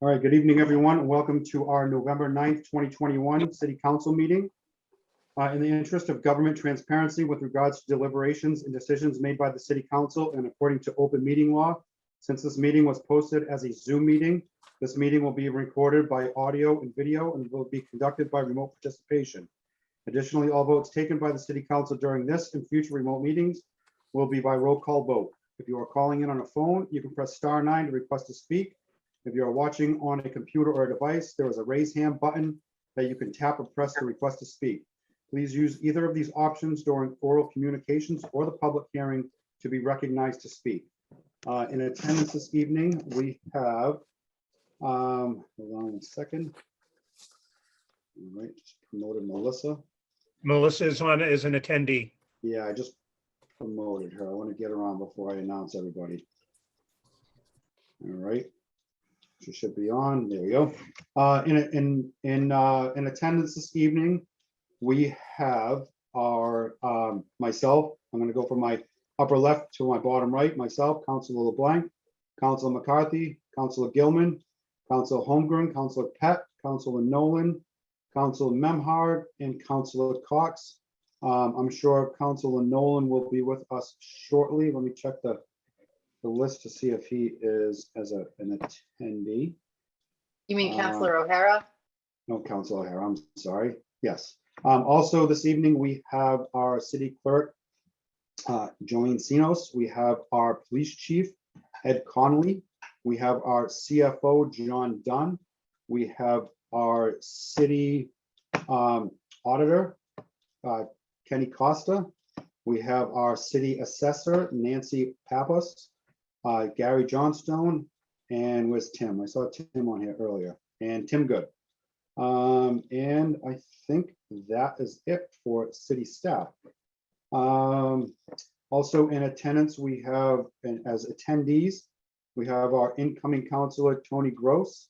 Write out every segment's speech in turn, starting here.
All right, good evening, everyone. Welcome to our November 9th, 2021 City Council meeting. In the interest of government transparency with regards to deliberations and decisions made by the City Council and according to open meeting law, since this meeting was posted as a Zoom meeting, this meeting will be recorded by audio and video and will be conducted by remote participation. Additionally, all votes taken by the City Council during this and future remote meetings will be by roll call vote. If you are calling in on a phone, you can press *9 to request to speak. If you are watching on a computer or a device, there is a raise hand button that you can tap or press to request to speak. Please use either of these options during oral communications or the public hearing to be recognized to speak. In attendance this evening, we have, hold on a second. All right, just promoted Melissa. Melissa is on as an attendee. Yeah, I just promoted her. I want to get her on before I announce everybody. All right. She should be on. There we go. In attendance this evening, we have our myself. I'm going to go from my upper left to my bottom right. Myself, Councilor LeBlanc, Councilor McCarthy, Councilor Gilman, Councilor Holmgren, Councilor Pett, Councilor Nolan, Councilor Memhard, and Councilor Cox. I'm sure Councilor Nolan will be with us shortly. Let me check the list to see if he is as an attendee. You mean Councilor O'Hara? No, Councilor O'Hara, I'm sorry. Yes. Also this evening, we have our city clerk, Joanne Sinos. We have our police chief, Ed Connolly. We have our CFO, John Dunn. We have our city auditor, Kenny Costa. We have our city assessor, Nancy Pappas. Gary Johnstone, and where's Tim? I saw Tim on here earlier, and Tim Good. And I think that is it for city staff. Also in attendance, we have, and as attendees, we have our incoming councilor, Tony Gross,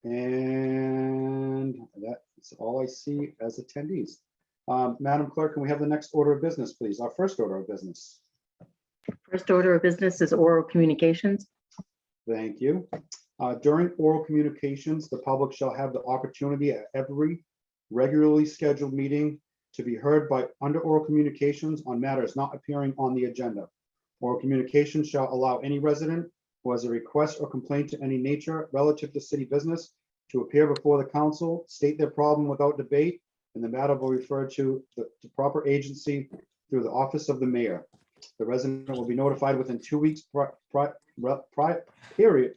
and that's all I see as attendees. Madam Clerk, can we have the next order of business, please? Our first order of business. First order of business is oral communications. Thank you. During oral communications, the public shall have the opportunity at every regularly scheduled meeting to be heard by under oral communications on matters not appearing on the agenda. Oral communications shall allow any resident who has a request or complaint to any nature relative to city business to appear before the council, state their problem without debate, and the matter will be referred to the proper agency through the office of the mayor. The resident will be notified within 2 weeks period.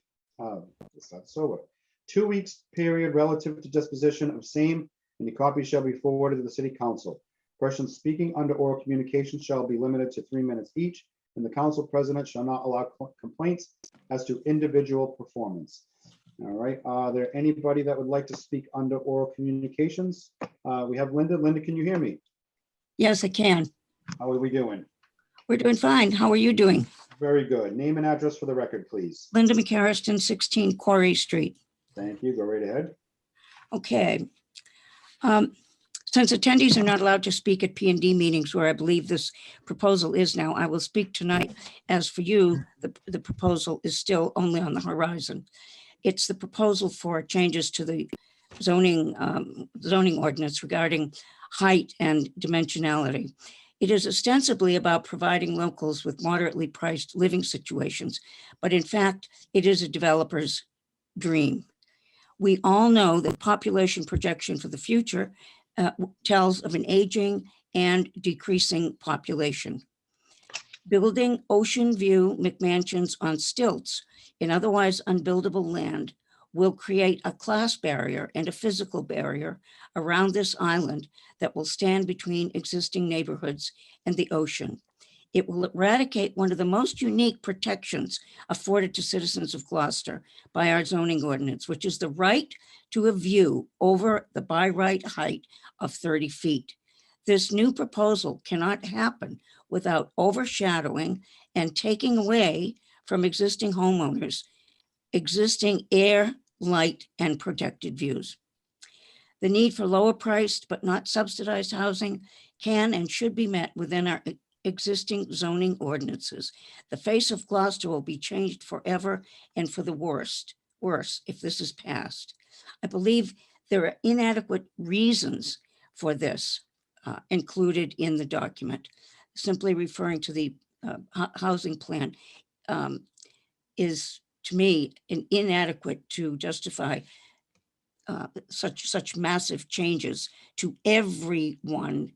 It's not sober. 2 weeks period relative to disposition of same, and the copy shall be forwarded to the city council. Persons speaking under oral communication shall be limited to 3 minutes each, and the council president shall not allow complaints as to individual performance. All right. Are there anybody that would like to speak under oral communications? We have Linda. Linda, can you hear me? Yes, I can. How are we doing? We're doing fine. How are you doing? Very good. Name and address for the record, please. Linda McCarriston, 16 Quarry Street. Thank you. Go right ahead. Okay. Since attendees are not allowed to speak at P&D meetings where I believe this proposal is now, I will speak tonight. As for you, the proposal is still only on the horizon. It's the proposal for changes to the zoning ordinance regarding height and dimensionality. It is ostensibly about providing locals with moderately priced living situations, but in fact, it is a developer's dream. We all know that population projection for the future tells of an aging and decreasing population. Building ocean view McMansions on stilts in otherwise unbuildable land will create a class barrier and a physical barrier around this island that will stand between existing neighborhoods and the ocean. It will eradicate one of the most unique protections afforded to citizens of Gloucester by our zoning ordinance, which is the right to a view over the by right height of 30 feet. This new proposal cannot happen without overshadowing and taking away from existing homeowners existing air, light, and protected views. The need for lower priced but not subsidized housing can and should be met within our existing zoning ordinances. The face of Gloucester will be changed forever and for the worst worse if this is passed. I believe there are inadequate reasons for this included in the document. Simply referring to the housing plan is, to me, inadequate to justify such massive changes to everyone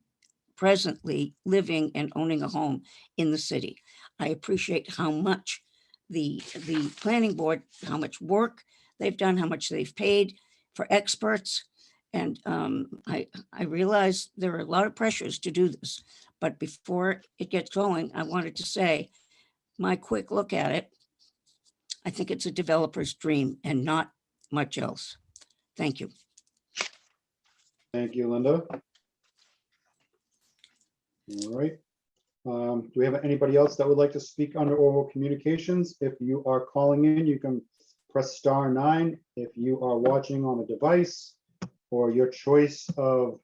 presently living and owning a home in the city. I appreciate how much the planning board, how much work they've done, how much they've paid for experts. And I realize there are a lot of pressures to do this, but before it gets going, I wanted to say my quick look at it. I think it's a developer's dream and not much else. Thank you. Thank you, Linda. All right. Do we have anybody else that would like to speak under oral communications? If you are calling in, you can press *9. If you are watching on a device or your choice of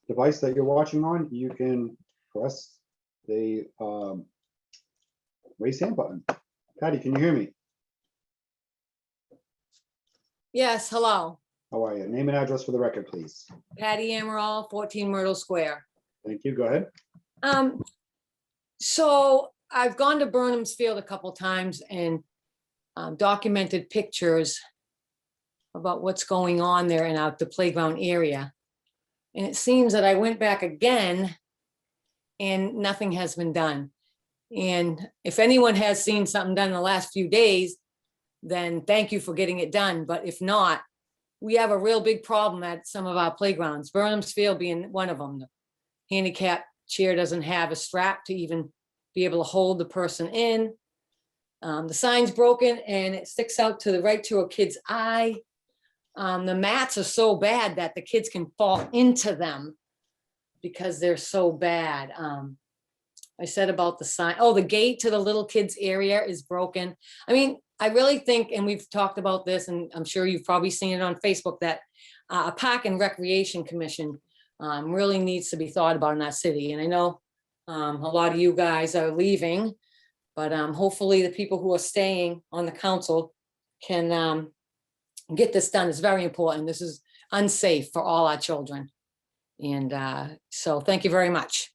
device that you're watching on, you can press the raise hand button. Patty, can you hear me? Yes, hello. How are you? Name and address for the record, please. Patty Amaral, 14 Myrtle Square. Thank you. Go ahead. So I've gone to Burnham's Field a couple times and documented pictures about what's going on there in the playground area. And it seems that I went back again and nothing has been done. And if anyone has seen something done in the last few days, then thank you for getting it done. But if not, we have a real big problem at some of our playgrounds, Burnham's Field being one of them. The handicap chair doesn't have a strap to even be able to hold the person in. The sign's broken and it sticks out to the right to a kid's eye. The mats are so bad that the kids can fall into them because they're so bad. I said about the sign, the gate to the little kids area is broken. I mean, I really think, and we've talked about this, and I'm sure you've probably seen it on Facebook, that a Park and Recreation Commission really needs to be thought about in our city. And I know a lot of you guys are leaving, but hopefully the people who are staying on the council can get this done. It's very important. This is unsafe for all our children. And so thank you very much.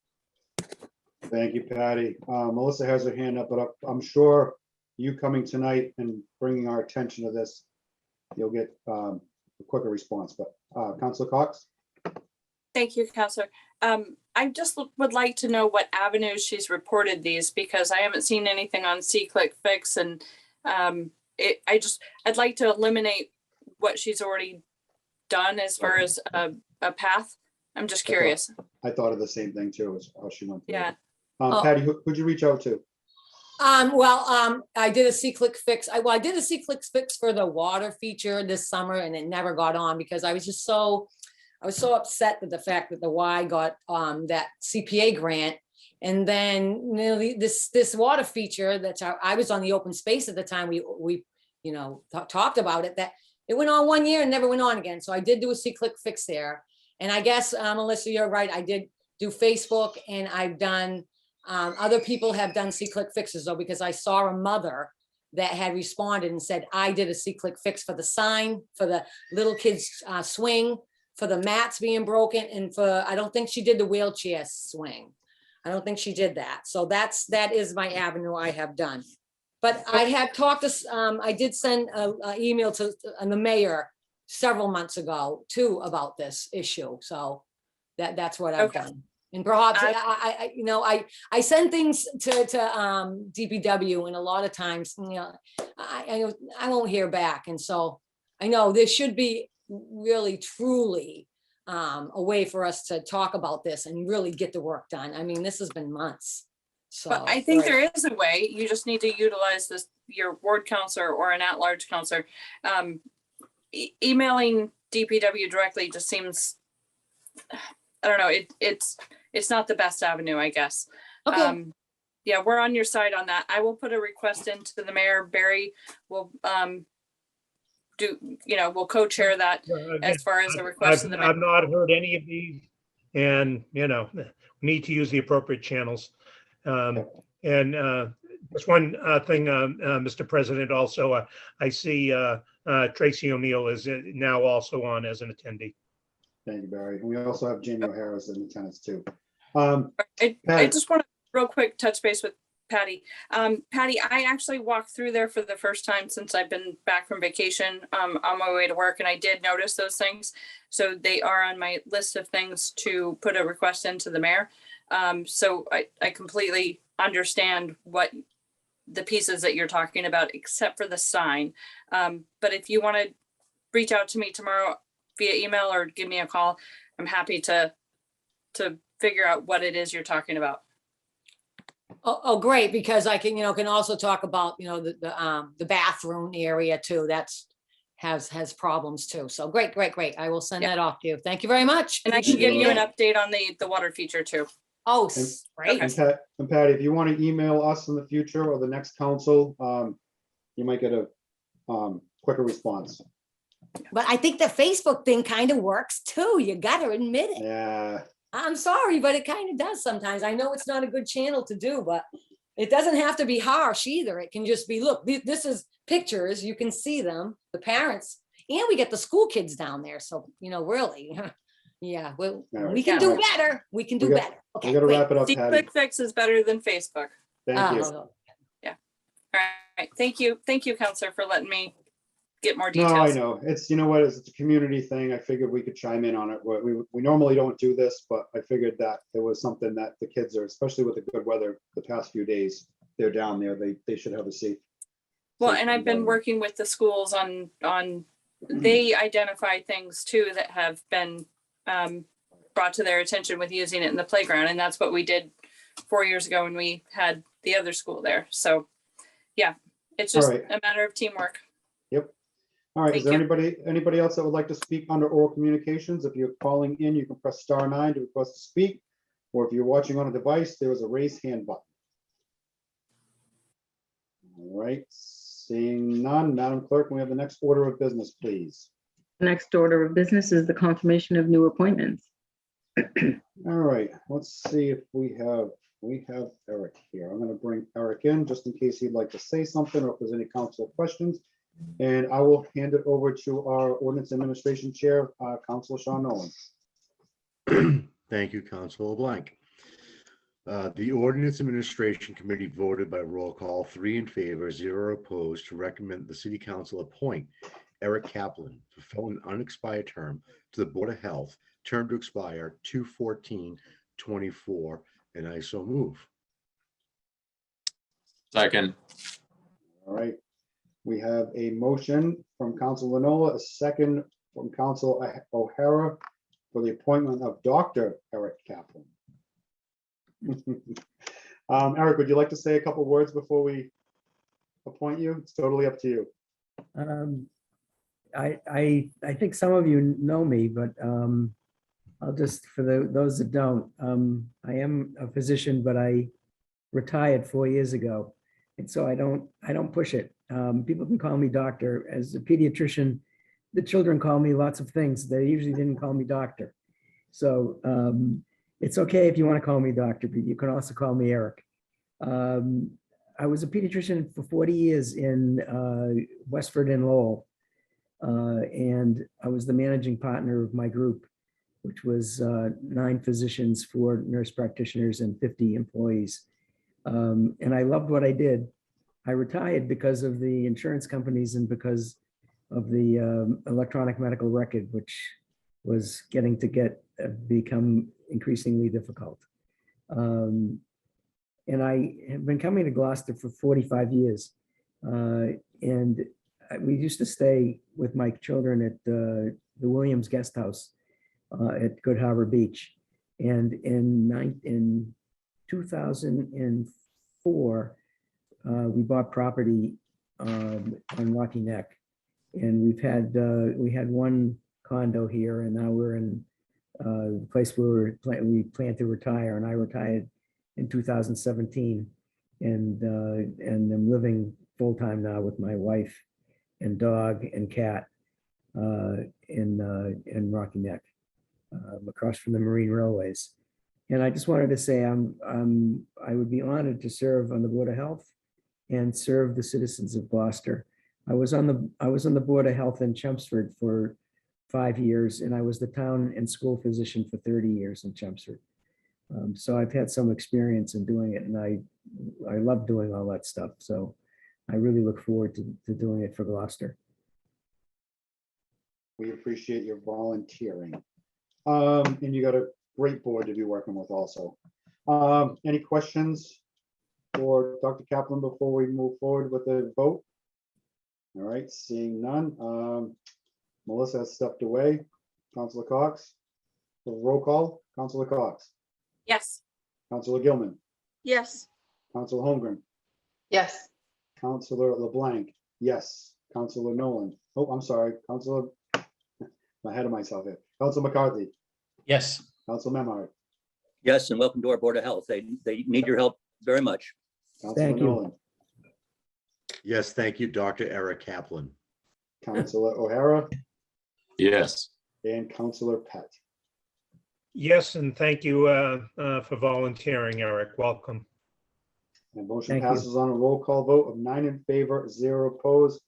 Thank you, Patty. Melissa has her hand up, but I'm sure you coming tonight and bringing our attention to this, you'll get a quicker response. But Councilor Cox? Thank you, Councilor. I just would like to know what avenues she's reported these, because I haven't seen anything on C-Click Fix, and I'd like to eliminate what she's already done as far as a path. I'm just curious. I thought of the same thing too, as how she went through. Yeah. Patty, who'd you reach out to? I did a C-Click Fix. I did a C-Click Fix for the water feature this summer, and it never got on because I was so upset with the fact that the Y got that CPA grant. And then this water feature that I was on the open space at the time, we talked about it, that it went on 1 year and never went on again. So I did do a C-Click Fix there. And I guess, Melissa, you're right. I did do Facebook, and I've done, other people have done C-Click Fixes though, because I saw a mother that had responded and said, I did a C-Click Fix for the sign, for the little kids swing, for the mats being broken, and I don't think she did the wheelchair swing. I don't think she did that. So that is my avenue I have done. But I have talked to, I did send an email to the mayor several months ago too about this issue. So that's what I've done. And perhaps I send things to DPW, and a lot of times, I won't hear back. And so I know there should be really truly a way for us to talk about this and really get the work done. I mean, this has been months. So but I think there is a way. You just need to utilize your ward counselor or an at-large counselor. Emailing DPW directly just seems, I don't know, it's not the best avenue, I guess. Okay. Yeah, we're on your side on that. I will put a request into the mayor. Barry will we'll co-chair that as far as a request to the mayor. I've not heard any of these, and we need to use the appropriate channels. And Just one thing, Mr. President, also, I see Tracy O'Neill is now also on as an attendee. Thank you, Barry. And we also have Jamie O'Hara as in attendance too. I Patty. just want to real quick touch base with Patty. Patty, I actually walked through there for the first time since I've been back from vacation on my way to work, and I did notice those things. So they are on my list of things to put a request into the mayor. So I completely understand what the pieces that you're talking about, except for the sign. But if you want to reach out to me tomorrow via email or give me a call, I'm happy to figure out what it is you're talking about. Oh, great, because I can, can also talk about, the bathroom area too. That's has problems too. So great. I will send that off to you. Thank you very much. And I can give you an Appreciate it. update on the water feature too. Oh, And- great. And Patty, if you want to email us in the future or the next council, you might get a quicker response. But I think the Facebook thing kind of works too. You got to admit it. Yeah, I'm sorry, but it kind of does sometimes. I know it's not a good channel to do, but it doesn't have to be harsh either. It can just be, look, this is pictures. You can see them, the parents, and we get the school kids down there. So, really, yeah, well, All right. we can do better. We can do We got- better. Okay, we gotta great. wrap it up, See, Patty. Quick Fix is better than Facebook. Thank you. Oh, All right. Thank you, Counselor, for letting me get more No, I details. know. It's, you know what, it's a community thing. I figured we could chime in on it. We normally don't do this, but I figured that there was something that the kids are, especially with the good weather the past few days, they're down there. They should have a safe. Well, safe and I've been environment. working with the schools on, they identify things too that have been brought to their attention with using it in the playground. And that's what we did 4 years ago when we had the other school there. So, yeah, it's All just right. a matter of teamwork. Yep. All right, is Thank there you. anybody else that would like to speak under oral communications? If you're calling in, you can press *9 to request to speak. Or if you're watching on a device, there is a raise hand button. All right, seeing none, Madam Clerk, can we have the next order of business, please? Next order of business is the confirmation of new appointments. All right, let's see if we have Eric here. I'm going to bring Eric in just in case he'd like to say something or if there's any council questions. And I will hand it over to our Ordinance Administration Chair, Councilor Sean Nolan. Thank you, Councilor LeBlanc. The Ordinance Administration Committee voted by roll call 3 in favor, 0 opposed to recommend the City Council appoint Eric Kaplan, fulfill an unexpired term to the Board of Health, term to expire 2/14/24, and I so move. Second. All right. We have a motion from Council Lanola, a second from Council O'Hara for the appointment of Dr. Eric Kaplan. Eric, would you like to say a couple words before we appoint you? It's totally up to you. I think some of you know me, but I'll just, for those that don't, I am a physician, but I retired 4 years ago. And so I don't push it. People can call me doctor. As a pediatrician, the children call me lots of things. They usually didn't call me doctor. So it's okay if you want to call me doctor, but you can also call me Eric. I was a pediatrician for 40 years in Westford and Lowell. And I was the managing partner of my group, which was 9 physicians, 4 nurse practitioners, and 50 employees. And I loved what I did. I retired because of the insurance companies and because of the electronic medical record, which was become increasingly difficult. And I have been coming to Gloucester for 45 years. And we used to stay with my children at the Williams Guest House at Good Harbor Beach. And in 2004, we bought property on Rocky Neck, and we had one condo here, and now we're in the place where we plan to retire. And I retired in 2017, and I'm living full time now with my wife and dog and cat in Rocky Neck, across from the Marine Railways. And I just wanted to say I would be honored to serve on the Board of Health and serve the citizens of Gloucester. I was on the Board of Health in Chelmsford for 5 years, and I was the town and school physician for 30 years in Chelmsford. So I've had some experience in doing it, and I love doing all that stuff. So I really look forward to doing it for Gloucester. We appreciate your volunteering. And you got a great board to be working with also. Any questions for Dr. Kaplan before we move forward with the vote? All right, seeing none. Melissa has stepped away. Councilor Cox, roll call. Councilor Cox, Yes. Councilor Gilman, Yes. Councilor Holmgren, Yes. Councilor LeBlanc, yes. Councilor Nolan. Oh, I'm sorry, Councilor, I'm ahead of myself here. Councilor McCarthy, Yes. Councilor Memhard, Yes, and welcome to our Board of Health. They need your help very much. Councilor Thank you. Nolan, Yes, thank you, Dr. Eric Kaplan. Councilor O'Hara, Yes. and Councilor Pett. Yes, and thank you for volunteering, Eric. Welcome. And motion Thank you. passes on a roll call vote of 9 in favor, 0 opposed.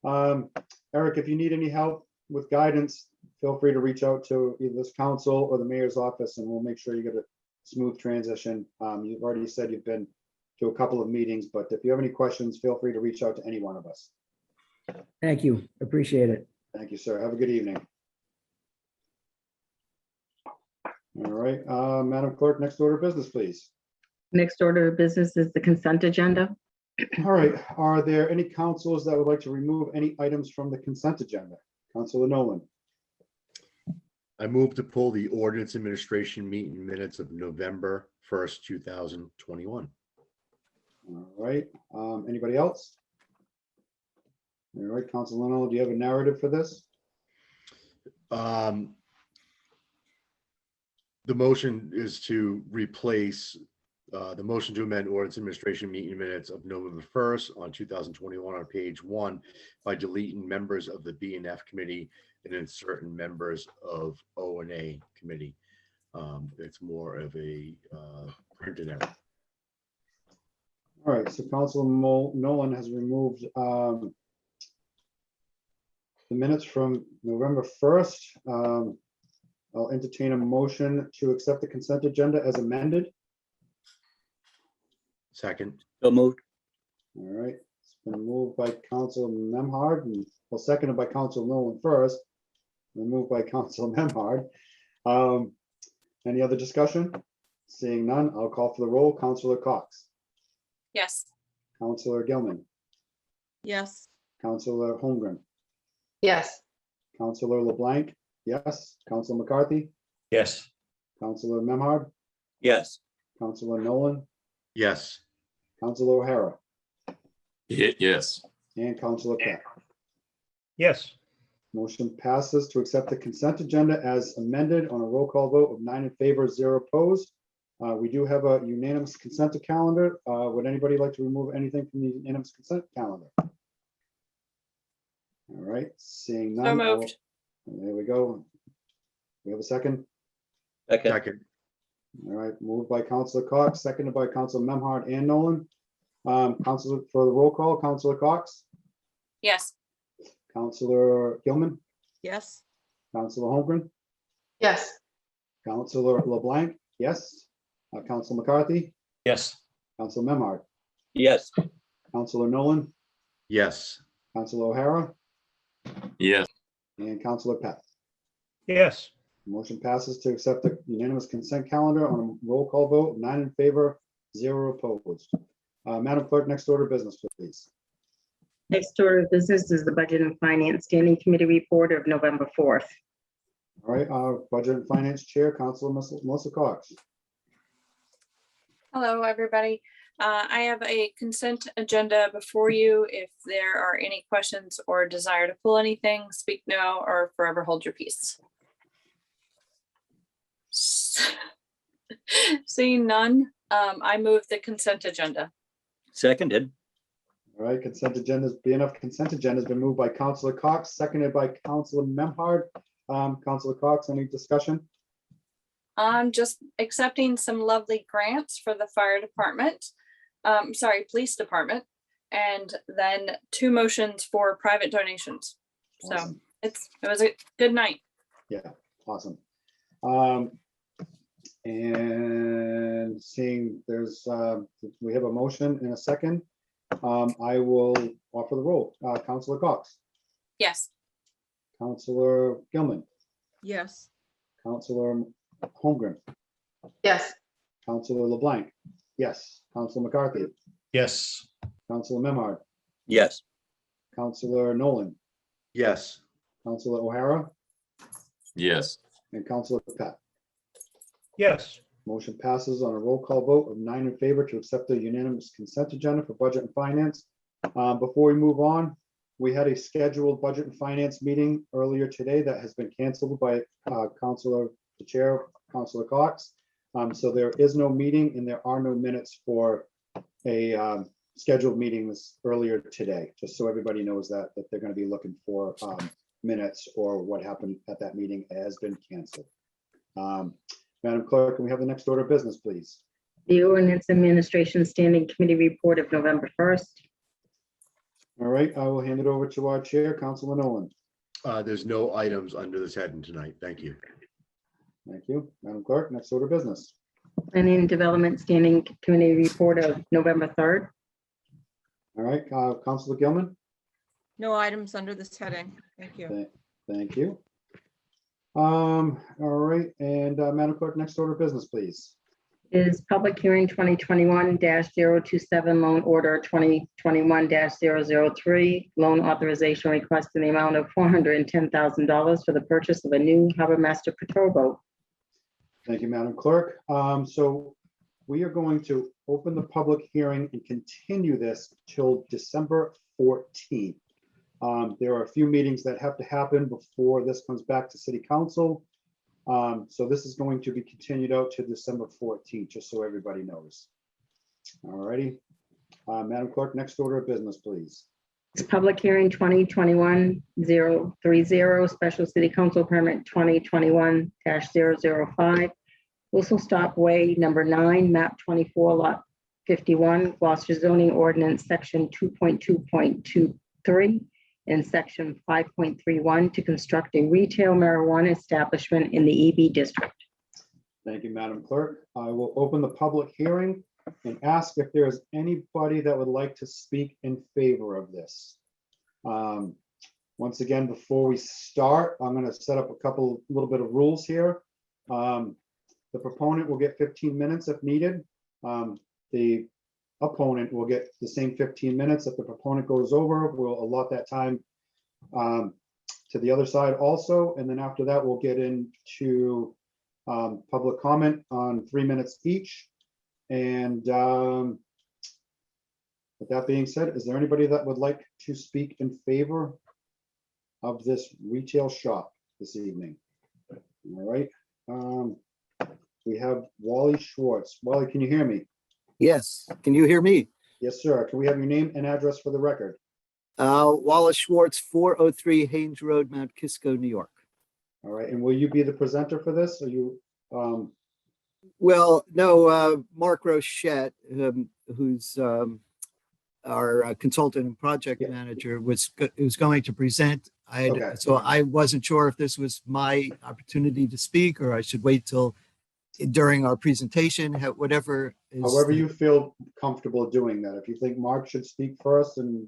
Eric, if you need any help with guidance, feel free to reach out to either this council or the mayor's office, and we'll make sure you get a smooth transition. You've already said you've been to a couple of meetings, but if you have any questions, feel free to reach out to any one of us. Thank you. Appreciate it. Thank you, sir. Have a good evening. All right, Madam Clerk, next order of business, please. Next order of business is the consent agenda. All right, are there any councils that would like to remove any items from the consent agenda? Councilor Nolan, I move to pull the ordinance administration meeting minutes of November 1st, 2021. all right, anybody else? All right, Councilor Nolan, do you have a narrative for this? The motion is to replace the motion to amend ordinance administration meeting minutes of November 1st on 2021 on page 1 by deleting members of the B and F committee and inserting members of O and A committee. It's more of a printed error. All right, so Councilor Nolan has removed the minutes from November 1st. I'll entertain a motion to accept the consent agenda as amended. Second. So moved. All right, it's been moved by Councilor Memhard and well, seconded by Councilor Nolan first, then moved by Councilor Memhard. Any other discussion? Seeing none, I'll call for the roll. Councilor Cox, Yes. Councilor Gilman, Yes. Councilor Holmgren, Yes. Councilor LeBlanc, yes. Councilor McCarthy, Yes. Councilor Memhard, Yes. Councilor Nolan, Yes. Councilor O'Hara, Yes. and Councilor Peck. Yes. Motion passes to accept the consent agenda as amended on a roll call vote of 9 in favor, 0 opposed. We do have a unanimous consent calendar. Would anybody like to remove anything from the unanimous consent calendar? All right, seeing So none. moved. There we go. We have a second. Second. Second. All right, moved by Councilor Cox, seconded by Councilor Memhard and Nolan. Councilor, for the roll call, Councilor Cox, Yes. Councilor Gilman, Yes. Councilor Holmgren, Yes. Councilor LeBlanc, yes. Councilor McCarthy, Yes. Councilor Memhard, Yes. Councilor Nolan, Yes. Councilor O'Hara, Yes. and Councilor Peck. Yes. Motion passes to accept the unanimous consent calendar on a roll call vote, 9 in favor, 0 opposed. Madam Clerk, next order of business, please. Next order of business is the Budget and Finance Standing Committee report of November 4th. All right, Budget and Finance Chair, Councilor Melissa Cox. Hello, everybody. I have a consent agenda before you. If there are any questions or desire to pull anything, speak no or forever hold your peace. Seeing none, I move the consent agenda. Seconded. All right, consent agendas, BNF consent agenda has been moved by Councilor Cox, seconded by Councilor Memhard. Councilor Cox, any discussion? I'm just accepting some lovely grants for the fire department. Sorry, police department. and then 2 motions for private donations. So Awesome. it was a good night. Yeah, awesome. And seeing we have a motion and a second, I will offer the roll. Counselor Cox, Yes. Counselor Gilman, Yes. Counselor Holmgren, Yes. Counselor LeBlanc, yes. Counselor McCarthy, Yes. Counselor Memard, Yes. Counselor Nolan, Yes. Counselor O'Hara, Yes. and Counselor Pat. Yes. Motion passes on a roll call vote of 9 in favor to accept the unanimous consent agenda for budget and finance. Before we move on, we had a scheduled budget and finance meeting earlier today that has been canceled by the chair, Counselor Cox. So there is no meeting and there are no minutes for a scheduled meeting this earlier today, just so everybody knows that they're going to be looking for minutes or what happened at that meeting has been canceled. Madam Clerk, can we have the next order of business, please? The Ordinance Administration Standing Committee report of November 1st. All right, I will hand it over to our chair, Councilor Nolan. There's no items under this heading tonight. Thank you. Thank you. Madam Clerk, next order of business. Planning and Development Standing Committee report of November 3rd. All right, Councilor Gilman. No items under this heading. Thank you. Thank you. All right, and Madam Clerk, next order of business, please. Is public hearing 2021-027 loan order 2021-003 loan authorization request in the amount of $410,000 for the purchase of a new Harbor Master Patrol boat. Thank you, Madam Clerk. So we are going to open the public hearing and continue this till December 14th. There are a few meetings that have to happen before this comes back to City Council. So this is going to be continued out to December 14th, just so everybody knows. All righty. Madam Clerk, next order of business, please. Public hearing 2021-030, special city council permit 2021-005. Whistle Stop Way number 9, map 24, lot 51, Gloucester zoning ordinance section 2.2.23 and section 5.31 to construct a retail marijuana establishment in the EB district. Thank you, Madam Clerk. I will open the public hearing and ask if there is anybody that would like to speak in favor of this. Once again, before we start, I'm going to set up a little bit of rules here. The proponent will get 15 minutes if needed. The opponent will get the same 15 minutes. If the proponent goes over, we'll allot that time to the other side also. And then after that, we'll get into public comment on 3 minutes each. And with that being said, is there anybody that would like to speak in favor of this retail shop this evening? All right. We have Wally Schwartz. Wally, can you hear me? Yes, can you hear me? Yes, sir. Can we have your name and address for the record? Wallace Schwartz, 403 Haynes Road, Mount Kisco, New York. All right, and will you be the presenter for this? Are you? Well, no, Mark Rochette, who's our consultant and project manager, was going to present. So I wasn't sure if this was my opportunity to speak or I should wait till during our presentation, whatever. However you feel comfortable doing that. If you think Mark should speak first and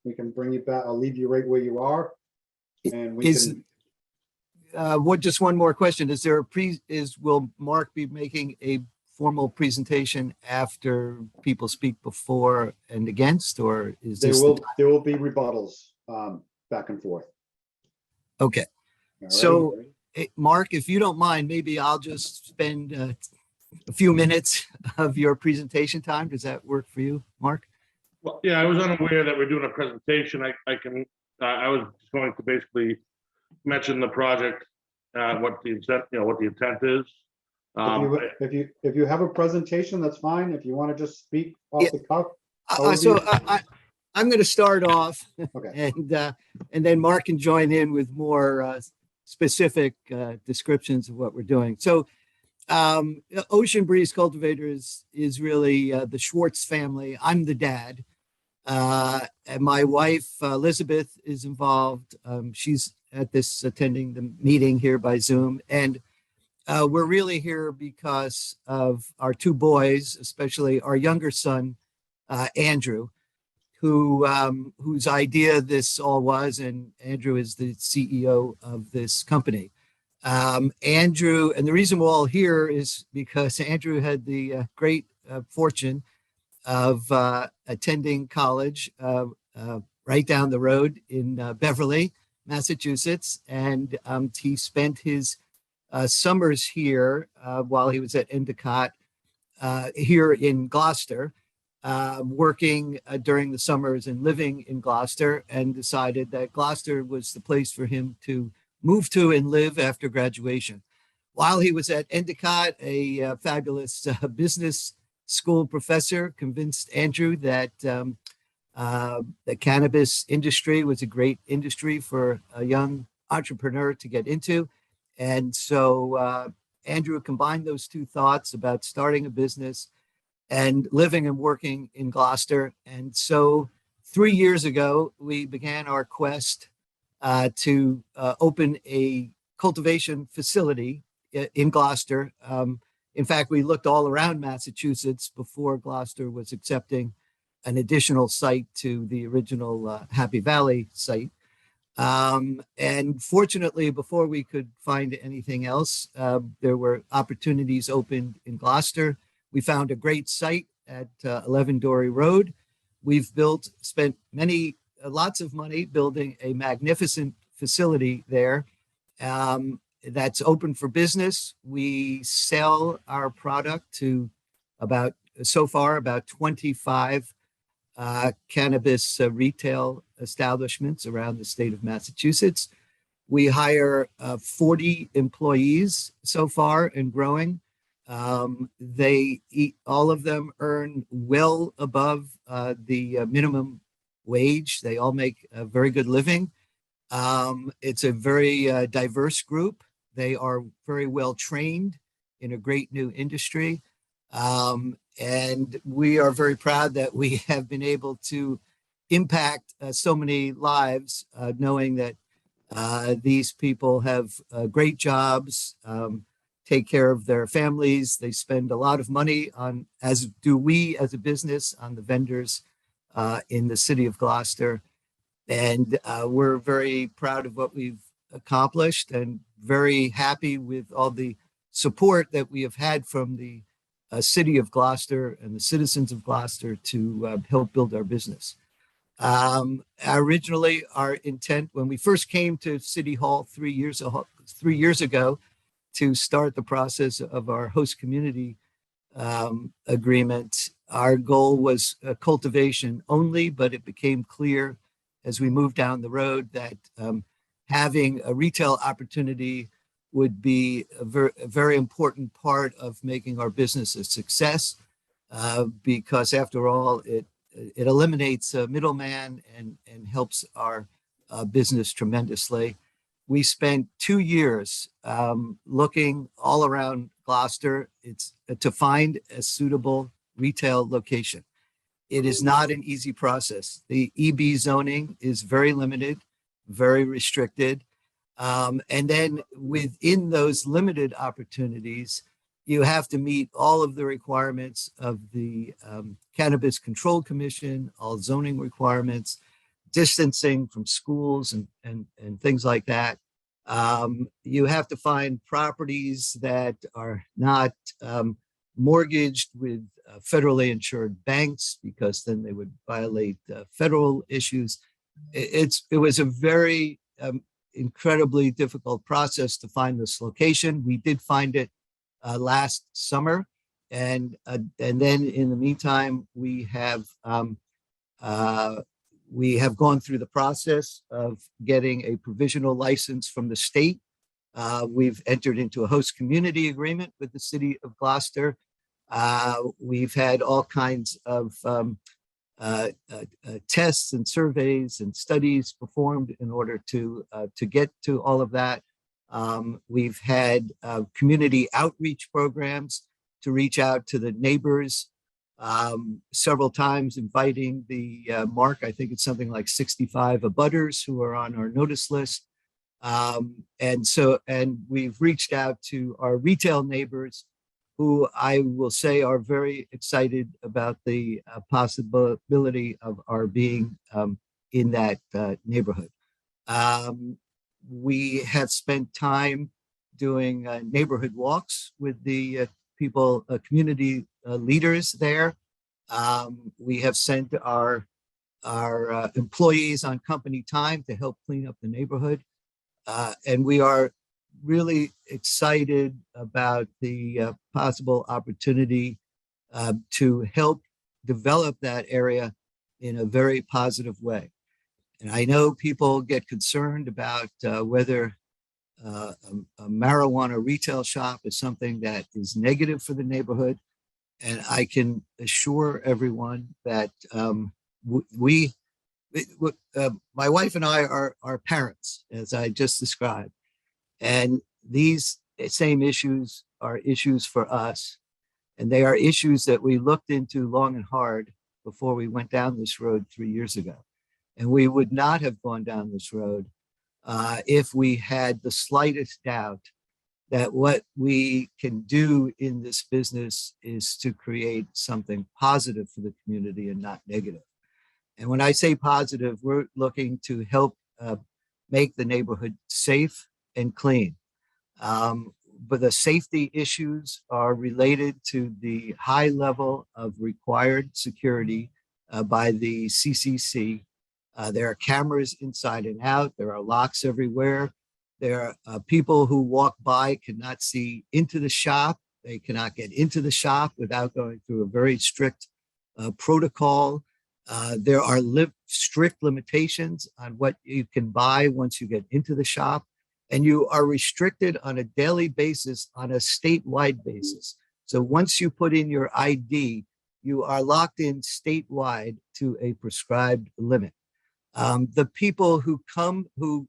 we can bring you back, I'll leave you right where you are. And we can. Just one more question. Will Mark be making a formal presentation after people speak before and against, or is this? There will be rebuttals back and forth. Okay. All so right. Mark, if you don't mind, maybe I'll just spend a few minutes of your presentation time. Does that work for you, Mark? Well, yeah, I was unaware that we're doing a presentation. I was going to basically mention the project, what the intent is. If you have a presentation, that's fine. If you want to just speak off the cuff. I'm going to start off, okay, and then Mark can join in with more specific descriptions of what we're doing. So Ocean Breeze Cultivator is really the Schwartz family. I'm the dad. And my wife, Elizabeth, is involved. She's at this attending the meeting here by Zoom. And we're really here because of our two boys, especially our younger son, Andrew, whose idea this all was. And Andrew is the CEO of this company. Andrew, and the reason we're all here is because Andrew had the great fortune of attending college right down the road in Beverly, Massachusetts. And he spent his summers here while he was at Endicott here in Gloucester, working during the summers and living in Gloucester, and decided that Gloucester was the place for him to move to and live after graduation. While he was at Endicott, a fabulous business school professor convinced Andrew that the cannabis industry was a great industry for a young entrepreneur to get into. And so Andrew combined those two thoughts about starting a business and living and working in Gloucester. And so 3 years ago, we began our quest to open a cultivation facility in Gloucester. In fact, we looked all around Massachusetts before Gloucester was accepting an additional site to the original Happy Valley site. And fortunately, before we could find anything else, there were opportunities opened in Gloucester. We found a great site at 11 Dory Road. We've spent lots of money building a magnificent facility there that's open for business. We sell our product to so far about 25 cannabis retail establishments around the state of Massachusetts. We hire 40 employees so far and growing. All of them earn well above the minimum wage. They all make a very good living. It's a very diverse group. They are very well trained in a great new industry. And we are very proud that we have been able to impact so many lives, knowing that these people have great jobs, take care of their families. They spend a lot of money on, as do we as a business, on the vendors in the city of Gloucester. And we're very proud of what we've accomplished and very happy with all the support that we have had from the city of Gloucester and the citizens of Gloucester to help build our business. Originally, our intent when we first came to City Hall 3 years ago to start the process of our host community agreement, our goal was cultivation only, but it became clear as we moved down the road that having a retail opportunity would be a very important part of making our business a success, because after all, it eliminates a middleman and helps our business tremendously. We spent 2 years looking all around Gloucester to find a suitable retail location. It is not an easy process. The EB zoning is very limited, very restricted. And then within those limited opportunities, you have to meet all of the requirements of the Cannabis Control Commission, all zoning requirements, distancing from schools and things like that. You have to find properties that are not mortgaged with federally insured banks, because then they would violate federal issues. It was a very incredibly difficult process to find this location. We did find it last summer, and then in the meantime, we have gone through the process of getting a provisional license from the state. We've entered into a host community agreement with the city of Gloucester. We've had all kinds of tests and surveys and studies performed in order to get to all of that. We've had community outreach programs to reach out to the neighbors several times inviting Mark, I think it's something like 65 abutters who are on our notice list. And we've reached out to our retail neighbors who I will say are very excited about the possibility of our being in that neighborhood. We have spent time doing neighborhood walks with the community leaders there. We have sent our employees on company time to help clean up the neighborhood. And we are really excited about the possible opportunity to help develop that area in a very positive way. And I know people get concerned about whether a marijuana retail shop is something that is negative for the neighborhood. And I can assure everyone that my wife and I are parents, as I just described. And these same issues are issues for us. And they are issues that we looked into long and hard before we went down this road 3 years ago. And we would not have gone down this road if we had the slightest doubt that what we can do in this business is to create something positive for the community and not negative. And when I say positive, we're looking to help make the neighborhood safe and clean. But the safety issues are related to the high level of required security by the CCC. There are cameras inside and out. There are locks everywhere. There are people who walk by cannot see into the shop. They cannot get into the shop without going through a very strict protocol. There are strict limitations on what you can buy once you get into the shop. And you are restricted on a daily basis, on a statewide basis. So once you put in your ID, you are locked in statewide to a prescribed limit. The people who come to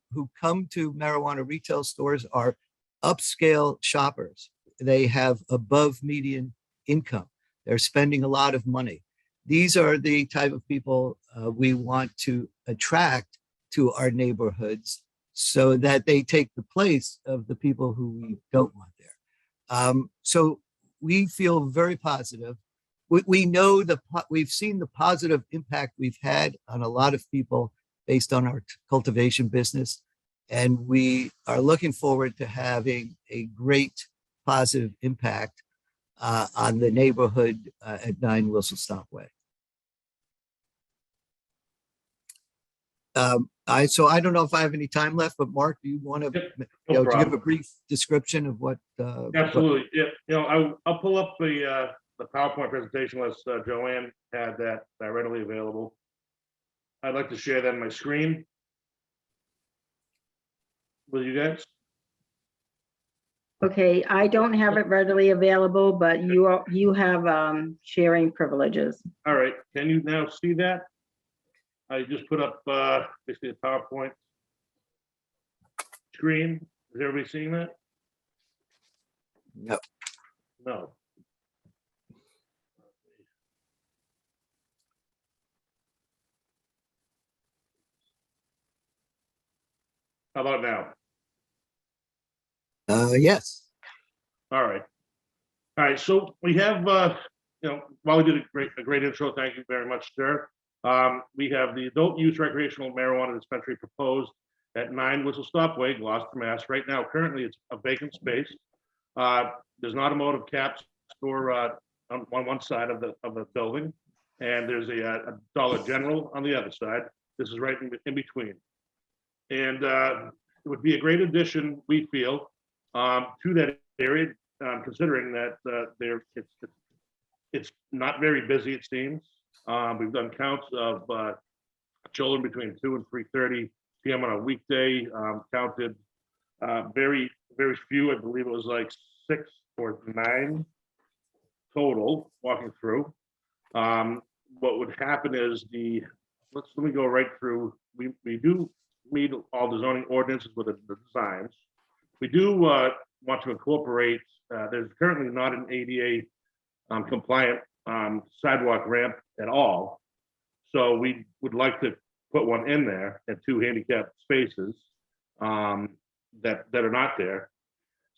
marijuana retail stores are upscale shoppers. They have above median income. They're spending a lot of money. These are the type of people we want to attract to our neighborhoods so that they take the place of the people who we don't want there. So we feel very positive. We know we've seen the positive impact we've had on a lot of people based on our cultivation business. And we are looking forward to having a great positive impact on the neighborhood at 9 Wilson Stopway. So I don't know if I have any time left, but Mark, do you want to, No give problem. a brief description of what? Absolutely. Yeah. I'll pull up the PowerPoint presentation list. Joanne had that readily available. I'd like to share that on my screen with you guys. Okay, I don't have it readily available, but you have sharing privileges. All right. Can you now see that? I just put up basically a PowerPoint screen. Is everybody seeing that? No. No. How about now? Yes. All right. All right. So we have, while we did a great intro, thank you very much, sir. We have the adult use recreational marijuana dispensary proposed at 9 Whistle Stop Way, Gloucester, Mass. Right now, currently, it's a vacant space. There's an automotive cap store on one side of the building, and there's a Dollar General on the other side. This is right in between. And it would be a great addition, we feel, to that area, considering that it's not very busy, it seems. We've done counts of children between 2 and 3:30 p.m. on a weekday, counted very, very few. I believe it was like 6 or 9 total walking through. What would happen is let me go right through. We do meet all the zoning ordinances with the designs. We do want to incorporate, there's currently not an ADA compliant sidewalk ramp at all. So we would like to put one in there and 2 handicap spaces that are not there.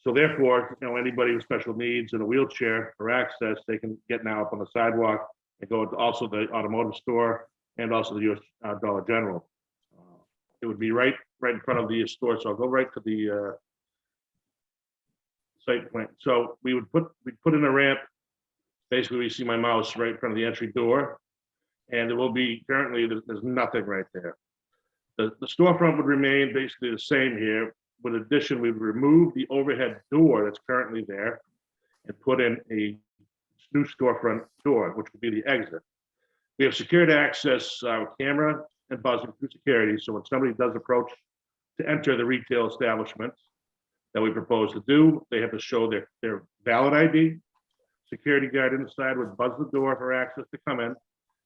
So therefore, anybody with special needs in a wheelchair for access, they can get now up on the sidewalk and go to also the automotive store and also the US Dollar General. It would be right in front of the store. So I'll go right to the site plan. So we'd put in a ramp. Basically, we see my mouse right in front of the entry door. And there will be, currently, there's nothing right there. The storefront would remain basically the same here. With addition, we would remove the overhead door that's currently there and put in a new storefront door, which would be the exit. We have secured access camera and buzzing through security. So when somebody does approach to enter the retail establishment that we propose to do, they have to show their valid ID. Security guard inside would buzz the door for access to come in.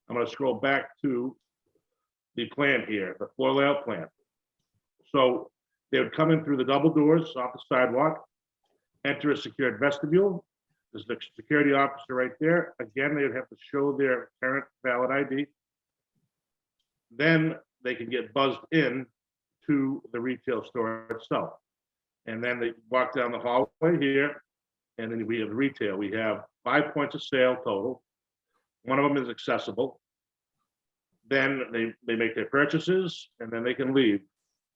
I'm going to scroll back to the plan here, the floor layout plan. So they would come in through the double doors off the sidewalk, enter a secured vestibule. There's the security officer right there. Again, they would have to show their current valid ID. Then they can get buzzed in to the retail store itself. And then they walk down the hallway here, and then we have retail. We have 5 points of sale total. One of them is accessible. Then they make their purchases, and then they can leave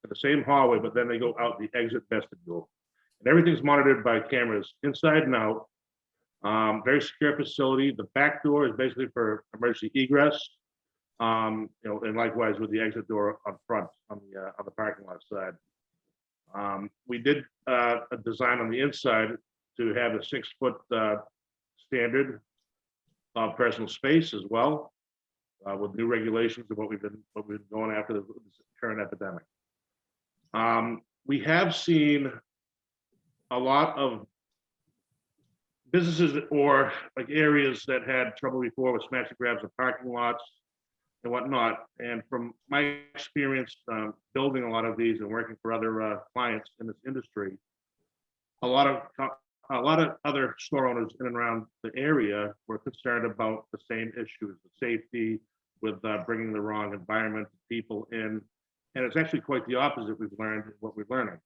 in the same hallway, but then they go out the exit vestibule. And everything's monitored by cameras inside and out. Very secure facility. The back door is basically for emergency egress. And likewise with the exit door on front on the parking lot side. We did a design on the inside to have a 6-foot standard of personal space as well, with new regulations of what we've been going after the current epidemic. We have seen a lot of businesses or like areas that had trouble before with smash and grabs of parking lots and whatnot. And from my experience building a lot of these and working for other clients in this industry, a lot of other store owners in and around the area were concerned about the same issues, the safety with bringing the wrong environment people in. And it's actually quite the opposite we've learned what we're learning.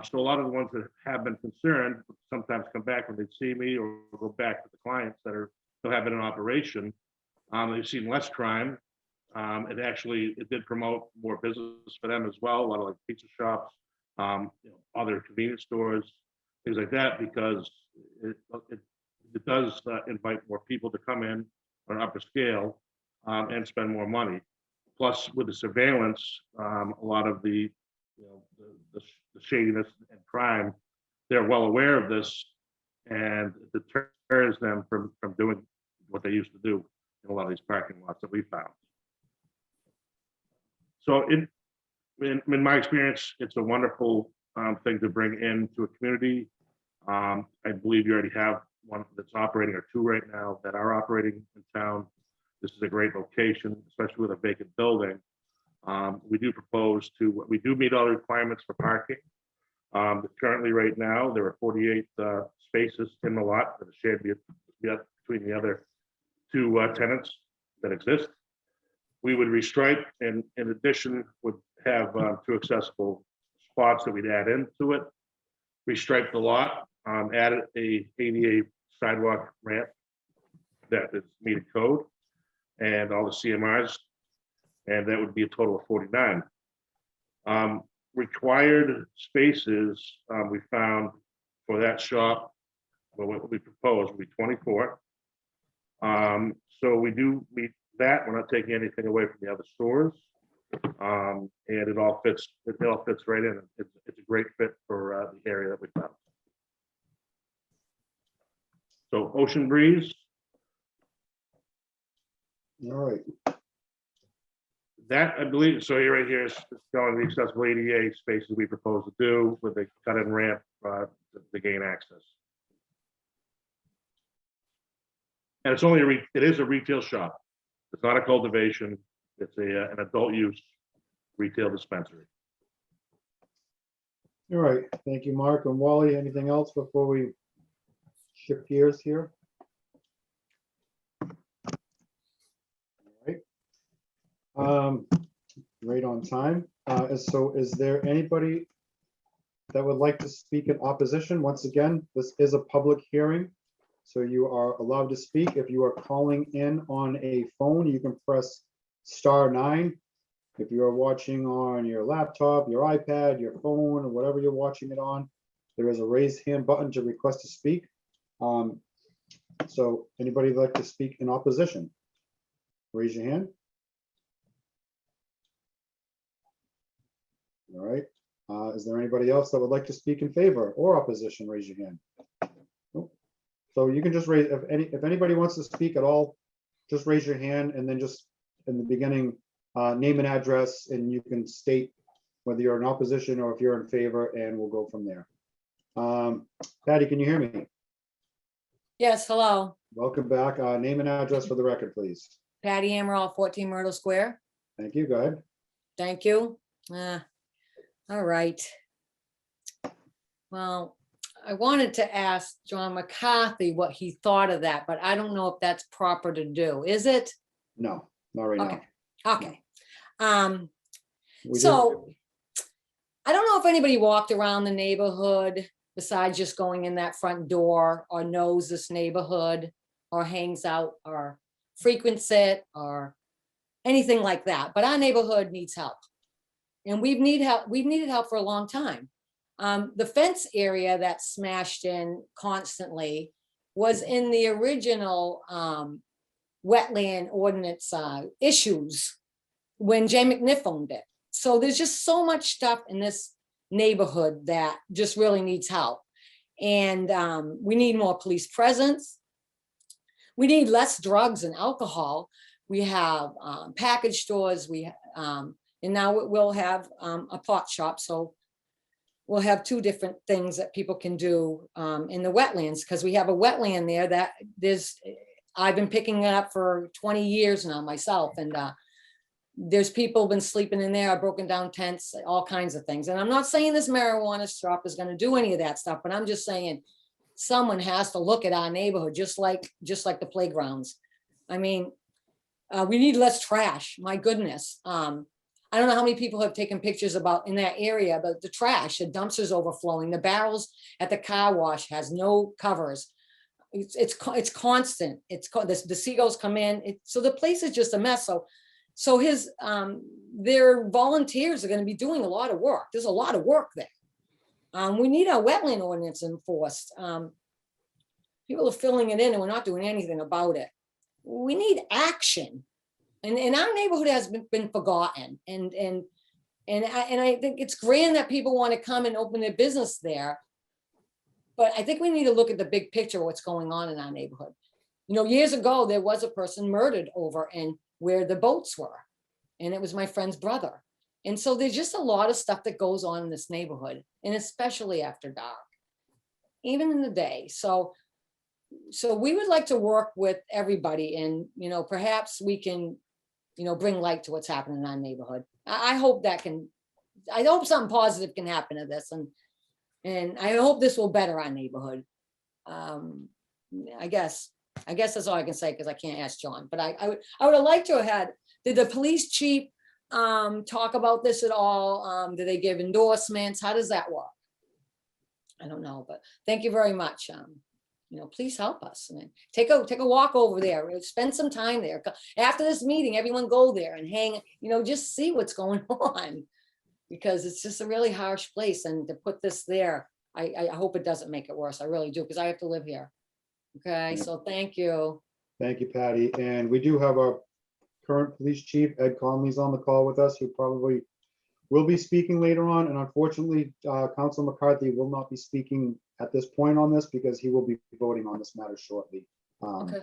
So a lot of the ones that have been concerned sometimes come back when they see me or go back to the clients that still have it in operation. They've seen less crime. It did promote more business for them as well. A lot of like pizza shops, other convenience stores, things like that, because it does invite more people to come in on an upper scale and spend more money. Plus, with the surveillance, a lot of the shadiness and crime, they're well aware of this, and it deters them from doing what they used to do in a lot of these parking lots that we found. So in my experience, it's a wonderful thing to bring into a community. I believe you already have one that's operating, or 2 right now that are operating in town. This is a great location, especially with a vacant building. We do meet all the requirements for parking. Currently right now, there are 48 spaces in the lot that are shared between the other 2 tenants that exist. We would restripe, and in addition would have 2 accessible spots that we'd add into it. Restripe the lot, add a ADA sidewalk ramp that is meter code, and all the CMRs, and that would be a total of 49. Required spaces we found for that shop, well, what we proposed would be 24. So we do meet that. We're not taking anything away from the other stores, and it all fits right in. It's a great fit for the area that we found. So Ocean Breeze. All right. That, I believe, so here right here is showing the accessible ADA spaces we propose to do with a cut-in ramp to gain access. And it's it is a retail shop. It's not a cultivation. It's an adult use retail dispensary. All right. Thank you, Mark. And Wally, anything else before we shift gears here? Right on time. So is there anybody that would like to speak in opposition? Once again, this is a public hearing, so you are allowed to speak. If you are calling in on a phone, you can press *9. If you are watching on your laptop, your iPad, your phone, or whatever you're watching it on, there is a raise hand button to request to speak. So anybody would like to speak in opposition? Raise your hand. All right. Is there anybody else that would like to speak in favor or opposition? Raise your hand. Nope. So you can just raise, if anybody wants to speak at all, just raise your hand, and then just in the beginning, name and address, and you can state whether you're in opposition or if you're in favor, and we'll go from there. Patty, can you hear me? Yes, hello. Welcome back. Name and address for the record, please. Patty Amaral, 14 Myrtle Square. Thank you. Go ahead. Thank you. All right. Well, I wanted to ask John McCarthy what he thought of that, but I don't know if that's proper to do. Is it? No, not right Okay. now. Okay. We So I don't know if anybody walked around the neighborhood besides just going in that front door, or knows this neighborhood, or hangs out, or frequents it, or anything like that. But our neighborhood needs help. And we've needed help for a long time. The fence area that's smashed in constantly was in the original wetland ordinance issues when Jay McNiff owned it. So there's just so much stuff in this neighborhood that just really needs help. And we need more police presence. We need less drugs and alcohol. We have package stores. And now we'll have a pot shop. So we'll have two different things that people can do in the wetlands, because we have a wetland there that I've been picking it up for 20 years now myself. And there's people been sleeping in there, broken down tents, all kinds of things. And I'm not saying this marijuana shop is going to do any of that stuff, but I'm just saying someone has to look at our neighborhood, just like the playgrounds. I mean, we need less trash. My goodness. I don't know how many people have taken pictures about in that area, but the trash, the dumpsters overflowing, the barrels at the car wash has no covers. It's constant. The seagulls come in. So the place is just a mess. So their volunteers are going to be doing a lot of work. There's a lot of work there. We need our wetland ordinance enforced. People are filling it in and we're not doing anything about it. We need action. And our neighborhood has been forgotten. And I think it's grand that people want to come and open their business there. But I think we need to look at the big picture of what's going on in our neighborhood. You know, years ago, there was a person murdered over in where the boats were. And it was my friend's brother. And so there's just a lot of stuff that goes on in this neighborhood, and especially after dark, even in the day. So we would like to work with everybody, and, you know, perhaps we can, you know, bring light to what's happening in our neighborhood. I hope something positive can happen to this. And I hope this will better our neighborhood. I guess that's all I can say, because I can't ask John, but I would have liked to have had, did the police chief talk about this at all? Did they give endorsements? How does that work? I don't know, but thank you very much. You know, please help us. I mean, take a walk over there, spend some time there. After this meeting, everyone go there and hang, you know, just see what's going on, because it's just a really harsh place. And to put this there, I hope it doesn't make it worse. I really do, because I have to live here. Okay, so thank you. Thank you, Patty. And we do have our current police chief, Ed Conley's on the call with us, who probably will be speaking later on. And unfortunately, Council McCarthy will not be speaking at this point on this, because he will be voting on this matter shortly. Okay,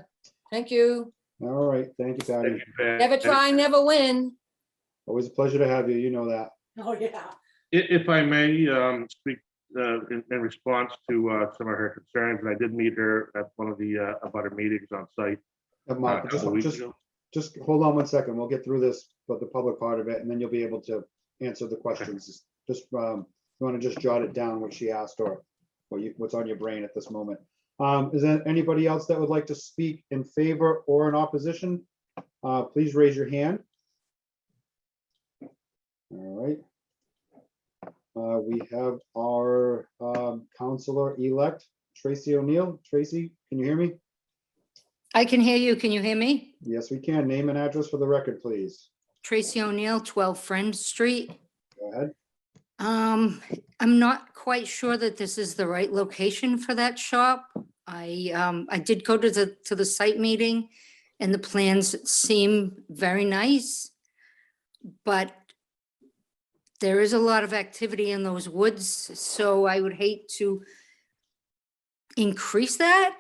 thank you. All right, thank you, Patty. Never try, never win. Always a pleasure to have you. You know that. Oh, yeah. If I may speak in response to some of her concerns, and I did meet her at one of the abutter meetings on site. Mark, just hold on one second. We'll get through this, but the public part of it, and then you'll be able to answer the questions. Just you want to just jot it down what she asked, or what's on your brain at this moment. Is there anybody else that would like to speak in favor or in opposition? Please raise your hand. All right. We have our counselor-elect, Tracy O'Neill. Tracy, can you hear me? I can hear you. Can you hear me? Yes, we can. Name and address for the record, please. Tracy O'Neill, 12 Friend Street. Go ahead. I'm not quite sure that this is the right location for that shop. I did go to the site meeting and the plans seem very nice, but there is a lot of activity in those woods, so I would hate to increase that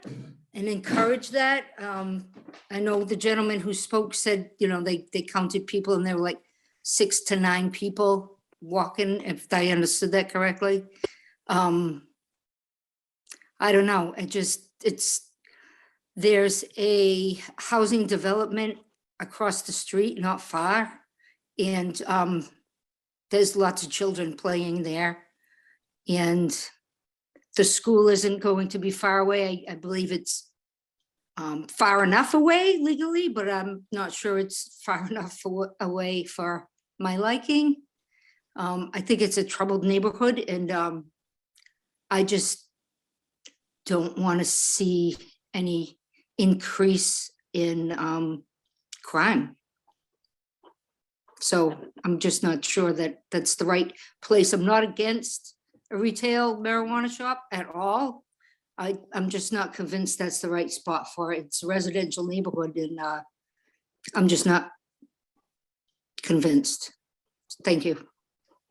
and encourage that. I know the gentleman who spoke said, they counted people and there were like 6 to 9 people walking, if I understood that correctly. I don't know. There's a housing development across the street, not far. And there's lots of children playing there. And the school isn't going to be far away. I believe it's far enough away legally, but I'm not sure it's far enough away for my liking. I think it's a troubled neighborhood, and I just don't want to see any increase in crime. So I'm just not sure that that's the right place. I'm not against a retail marijuana shop at all. I'm just not convinced that's the right spot for it. It's a residential neighborhood, and I'm just not convinced. Thank you.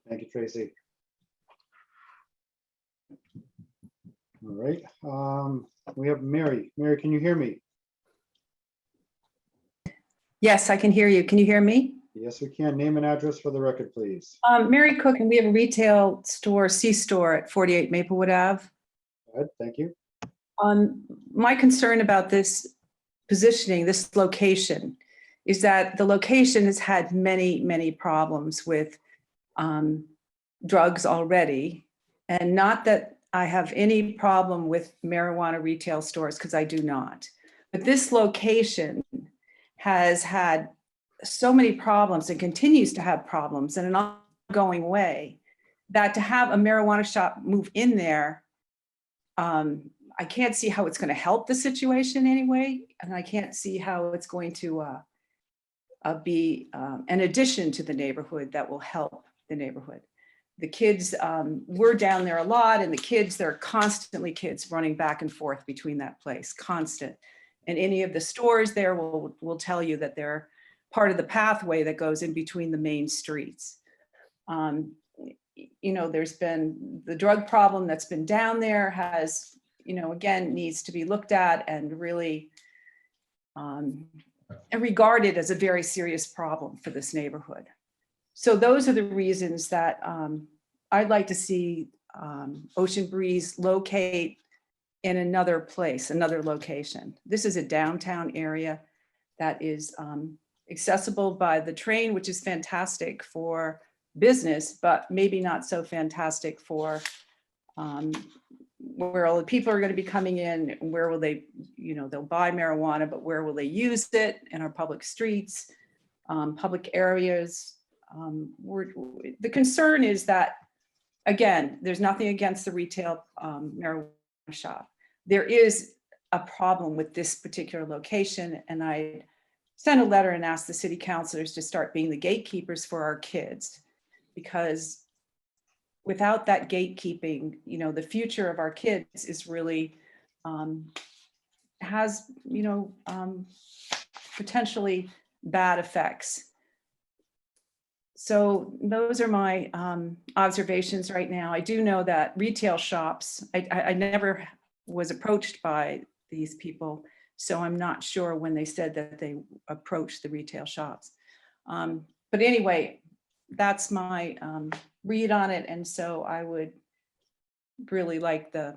Thank you, Tracy. All right. We have Mary. Mary, can you hear me? Yes, I can hear you. Can you hear me? Yes, we can. Name and address for the record, please. Mary Cook, and we have a retail store, C-store at 48 Maplewood Ave. Go ahead. Thank you. My concern about this positioning, this location, is that the location has had many, many problems with drugs already. And not that I have any problem with marijuana retail stores, because I do not. But this location has had so many problems and continues to have problems in an ongoing way, that to have a marijuana shop move in there, I can't see how it's going to help the situation anyway. And I can't see how it's going to be an addition to the neighborhood that will help the neighborhood. The kids, we're down there a lot, and the kids, there are constantly kids running back and forth between that place, constant. And any of the stores there will tell you that they're part of the pathway that goes in between the main streets. There's been the drug problem that's been down there has, again, needs to be looked at and really and regarded as a very serious problem for this neighborhood. So those are the reasons that I'd like to see Ocean Breeze locate in another place, another location. This is a downtown area that is accessible by the train, which is fantastic for business, but maybe not so fantastic for where all the people are going to be coming in, and where will they, they'll buy marijuana, but where will they use it in our public streets, public areas. The concern is that, again, there's nothing against the retail marijuana shop. There is a problem with this particular location, and I sent a letter and asked the city councilors to start being the gatekeepers for our kids, because without that gatekeeping, the future of our kids is really has potentially bad effects. So those are my observations right now. I do know that retail shops, I never was approached by these people, so I'm not sure when they said that they approached the retail shops. But anyway, that's my read on it. And so I would really like the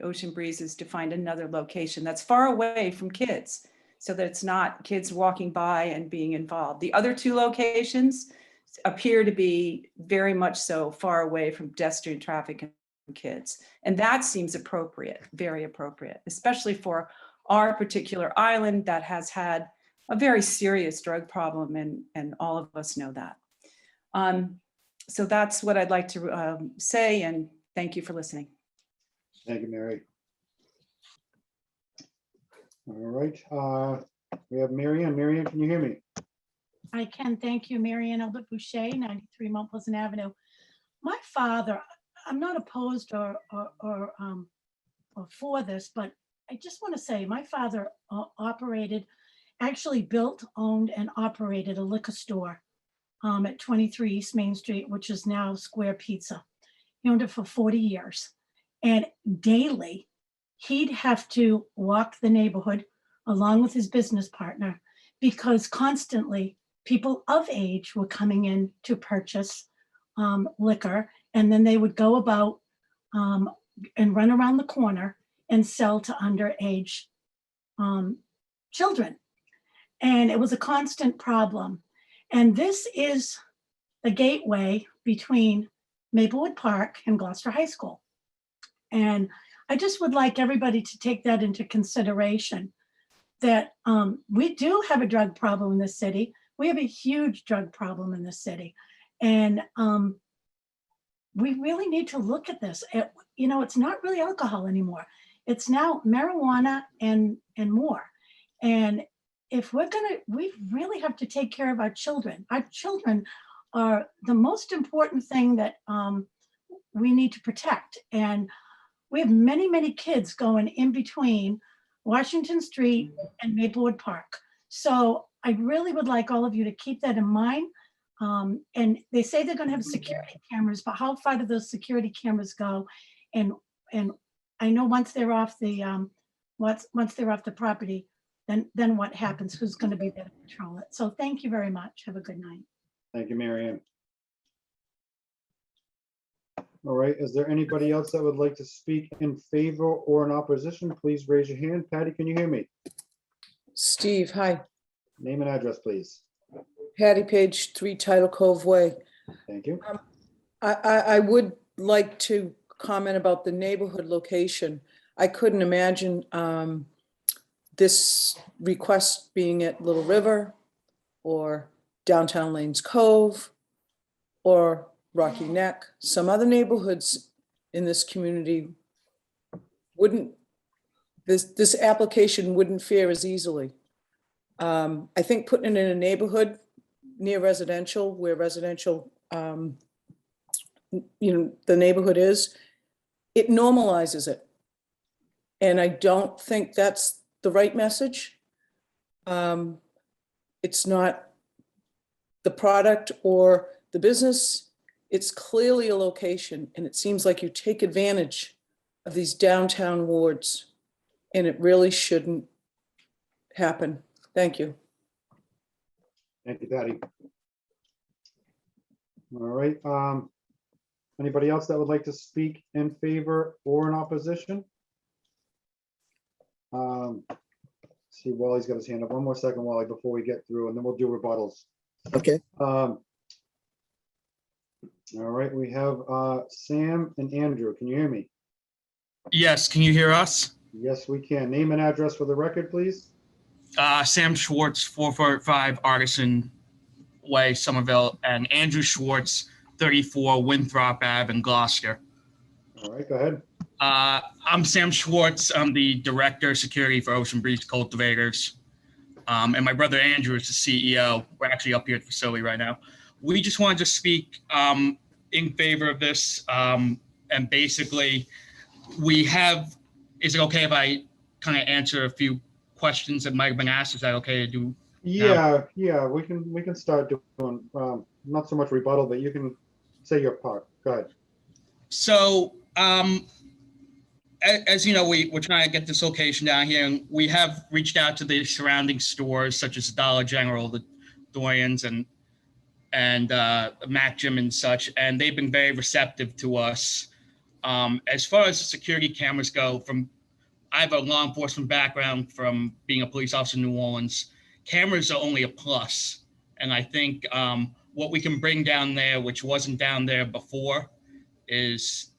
Ocean Breezes to find another location that's far away from kids, so that it's not kids walking by and being involved. The other 2 locations appear to be very much so far away from pedestrian traffic and kids. And that seems appropriate, very appropriate, especially for our particular island that has had a very serious drug problem, and all of us know that. So that's what I'd like to say, and thank you for listening. Thank you, Mary. All right, we have Marianne. Marianne, can you hear me? I can. Thank you, Marianne Albert Boucher, 93 Mount Pleasant Avenue. My father, I'm not opposed or for this, but I just want to say my father actually built, owned, and operated a liquor store at 23 East Main Street, which is now Square Pizza. He owned it for 40 years. And daily, he'd have to walk the neighborhood along with his business partner because constantly people of age were coming in to purchase liquor, and then they would go about and run around the corner and sell to underage children. And it was a constant problem. And this is the gateway between Maplewood Park and Gloucester High School. And I just would like everybody to take that into consideration, that we do have a drug problem in this city. We have a huge drug problem in this city. And we really need to look at this. It's not really alcohol anymore. It's now marijuana and more. And if we really have to take care of our children. Our children are the most important thing that we need to protect. And we have many, many kids going in between Washington Street and Maplewood Park. So I really would like all of you to keep that in mind. And they say they're going to have security cameras, but how far do those security cameras go? And I know once they're off the property, then what happens? Who's going to be there to control it? So thank you very much. Have a good night. Thank you, Marianne. All right, is there anybody else that would like to speak in favor or in opposition? Please raise your hand. Patty, can you hear me? Steve, hi. Name and address, please. Patty Page, 3 Title Cove Way. Thank you. I would like to comment about the neighborhood location. I couldn't imagine this request being at Little River or downtown Lanes Cove or Rocky Neck. Some other neighborhoods in this community this application wouldn't fare as easily. I think putting it in a neighborhood near residential, where residential, the neighborhood is, it normalizes it. And I don't think that's the right message. It's not the product or the business. It's clearly a location, and it seems like you take advantage of these downtown wards, and it really shouldn't happen. Thank you. Thank you, Patty. All right. Anybody else that would like to speak in favor or in opposition? See, Wally's got his hand up. One more second, Wally, before we get through, and then we'll do rebuttals. Okay. All right, we have Sam and Andrew. Can you hear me? Yes, can you hear us? Yes, we can. Name and address for the record, please. Sam Schwartz, 445 Artisan Way, Somerville, and Andrew Schwartz, 34 Winthrop Ave in Gloucester. All right, go ahead. I'm Sam Schwartz. I'm the Director of Security for Ocean Breeze Cultivators. And my brother Andrew is the CEO. We're actually up here at the facility right now. We just wanted to speak in favor of this. And basically, is it okay if I kind of answer a few questions that might have been asked? Is that okay to do? Yeah, we can start doing not so much rebuttal, but you can say your part. Go ahead. So, as you know, we're trying to get this location down here, and we have reached out to the surrounding stores such as Dollar General, the Doyens, and Mac Jim and such, and they've been very receptive to us. As far as the security cameras go, I have a law enforcement background from being a police officer in New Orleans. Cameras are only a plus, and I think what we can bring down there, which wasn't down there before, is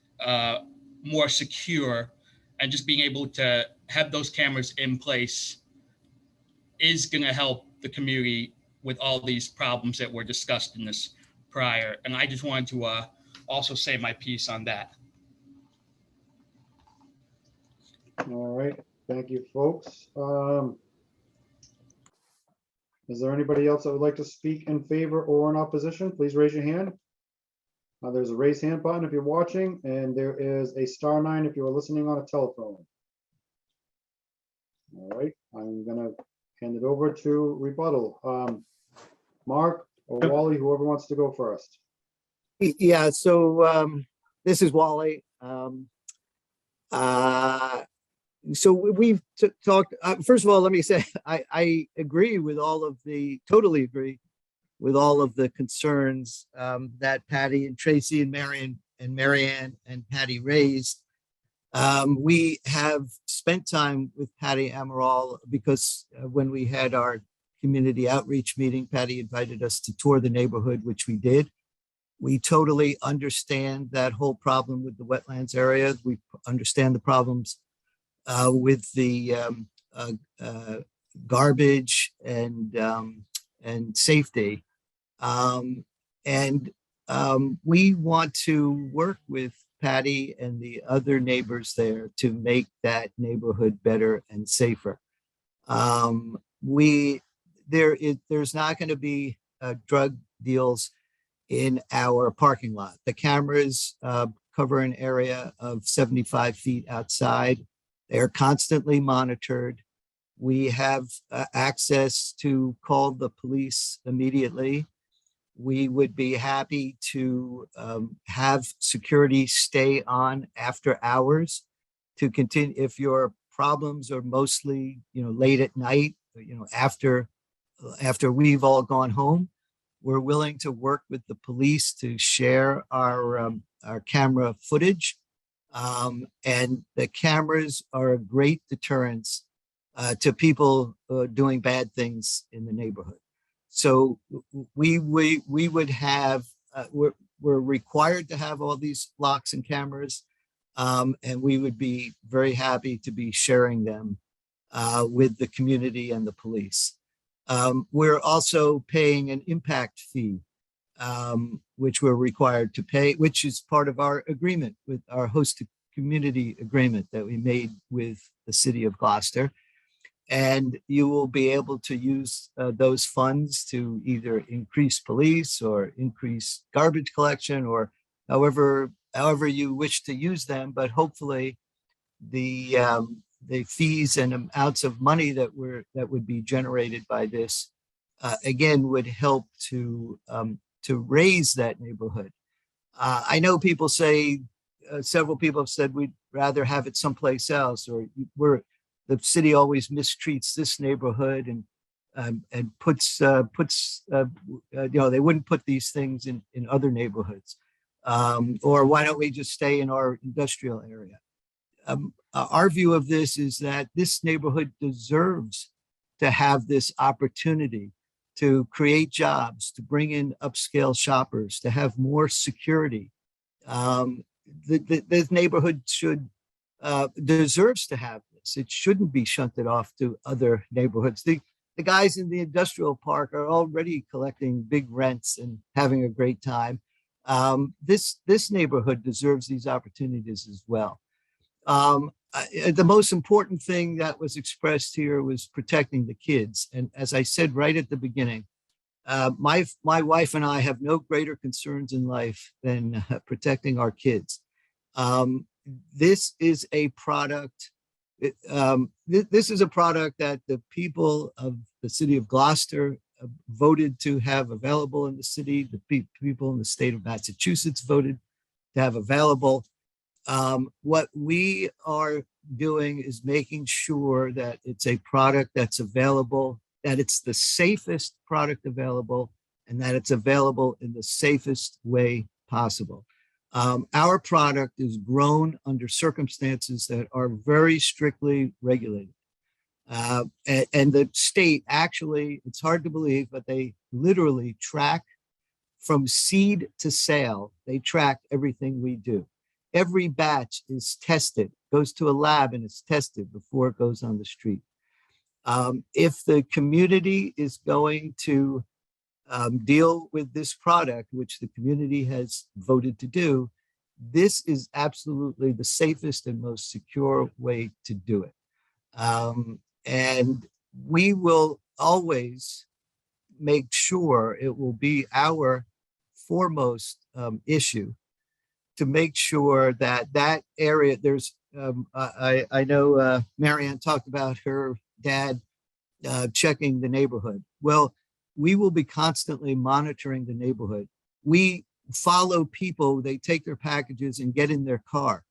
more secure, and just being able to have those cameras in place is going to help the community with all these problems that were discussed in this prior. And I just wanted to also say my piece on that. All right, thank you, folks. Is there anybody else that would like to speak in favor or in opposition? Please raise your hand. There's a raise hand button if you're watching, and there is a *9 if you are listening on a telephone. All right, I'm gonna hand it over to rebuttal. Mark or Wally, whoever wants to go first. Yeah, so this is Wally. So we've talked, first of all, let me say, I agree with totally agree with all of the concerns that Patty and Tracy and Marianne and Patty raised. We have spent time with Patty Amaral because when we had our community outreach meeting, Patty invited us to tour the neighborhood, which we did. We totally understand that whole problem with the wetlands area. We understand the problems with the garbage and safety. We want to work with Patty and the other neighbors there to make that neighborhood better and safer. There's not going to be drug deals in our parking lot. The cameras cover an area of 75 feet outside. They are constantly monitored. We have access to call the police immediately. We would be happy to have security stay on after hours to continue. If your problems are mostly, late at night, after we've all gone home, we're willing to work with the police to share our camera footage. And the cameras are a great deterrence to people doing bad things in the neighborhood. So we would have, we're required to have all these locks and cameras, and we would be very happy to be sharing them with the community and the police. We're also paying an impact fee, which we're required to pay, which is part of our agreement with our host community agreement that we made with the city of Gloucester. And you will be able to use those funds to either increase police or increase garbage collection or however you wish to use them. But hopefully the fees and amounts of money that would be generated by this, again, would help to raise that neighborhood. I know people say, several people have said we'd rather have it someplace else, or the city always mistreats this neighborhood and puts they wouldn't put these things in other neighborhoods, or why don't we just stay in our industrial area? Our view of this is that this neighborhood deserves to have this opportunity to create jobs, to bring in upscale shoppers, to have more security. This neighborhood deserves to have this. It shouldn't be shunted off to other neighborhoods. The guys in the industrial park are already collecting big rents and having a great time. This neighborhood deserves these opportunities as well. The most important thing that was expressed here was protecting the kids. And as I said right at the beginning, my wife and I have no greater concerns in life than protecting our kids. This is a product. This is a product that the people of the city of Gloucester voted to have available in the city. The people in the state of Massachusetts voted to have available. What we are doing is making sure that it's a product that's available, that it's the safest product available, and that it's available in the safest way possible. Our product is grown under circumstances that are very strictly regulated. And the state actually, it's hard to believe, but they literally track from seed to sale. They track everything we do. Every batch is tested, goes to a lab and it's tested before it goes on the street. If the community is going to deal with this product, which the community has voted to do, this is absolutely the safest and most secure way to do it. And we will always make sure, it will be our foremost issue to make sure that that area, there's, I know Marianne talked about her dad checking the neighborhood. Well, we will be constantly monitoring the neighborhood. We follow people, they take their packages and get in their car.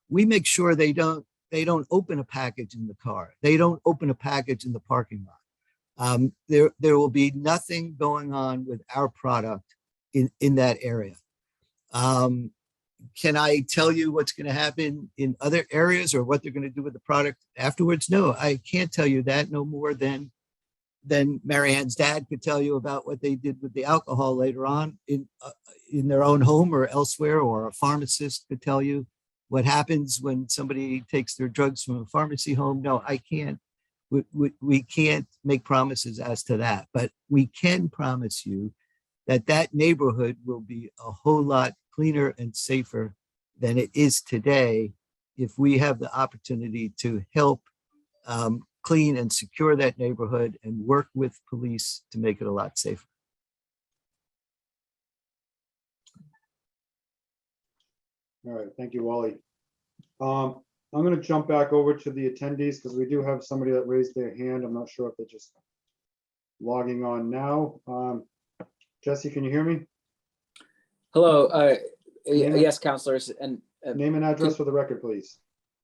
We make sure they don't open a package in the car. They don't open a package in the parking lot. There will be nothing going on with our product in that area. Can I tell you what's going to happen in other areas or what they're going to do with the product afterwards? No, I can't tell you that no more than Marianne's dad could tell you about what they did with the alcohol later on in their own home or elsewhere, or a pharmacist could tell you what happens when somebody takes their drugs from a pharmacy home. No, I can't. We can't make promises as to that, but we can promise you that that neighborhood will be a whole lot cleaner and safer than it is today if we have the opportunity to help clean and secure that neighborhood and work with police to make it a lot safer. All right, thank you, Wally. I'm going to jump back over to the attendees because we do have somebody that raised their hand. I'm not sure if they're just logging on now. Jesse, can you hear me? Hello. Yes, counselors. And name and address for the record, please.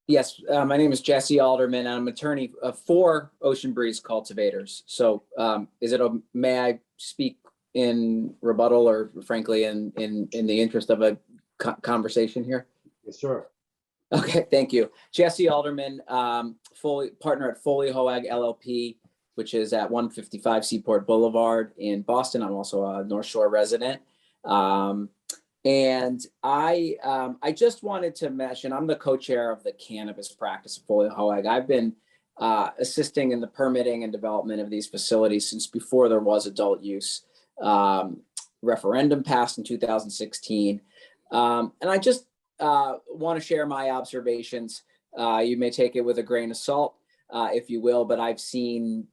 Yes, my name is Jesse Alderman. And I'm attorney for Ocean Breeze Cultivators. So may I speak in rebuttal or frankly in the interest of a conversation here? Yes, sir. Okay, thank you. Jesse Alderman, partner at Foley Hoag LLP, which is at 155 Seaport Boulevard in Boston. I'm also a North Shore resident. And I just wanted to mention, I'm the co-chair of the cannabis practice at Foley Hoag. I've been assisting in the permitting and development of these facilities since before there was adult use. Referendum passed in 2016. And I just want to share my observations. You may take it with a grain of salt, if you will, but I've seen,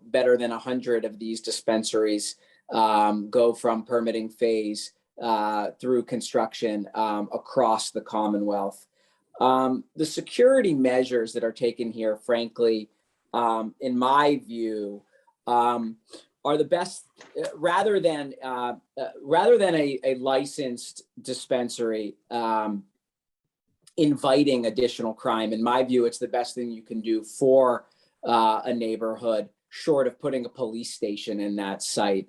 better than 100 of these dispensaries go from permitting phase through construction across the Commonwealth. The security measures that are taken here, frankly, in my view, are the best, rather than a licensed dispensary inviting additional crime. In my view, it's the best thing you can do for a neighborhood, short of putting a police station in that site.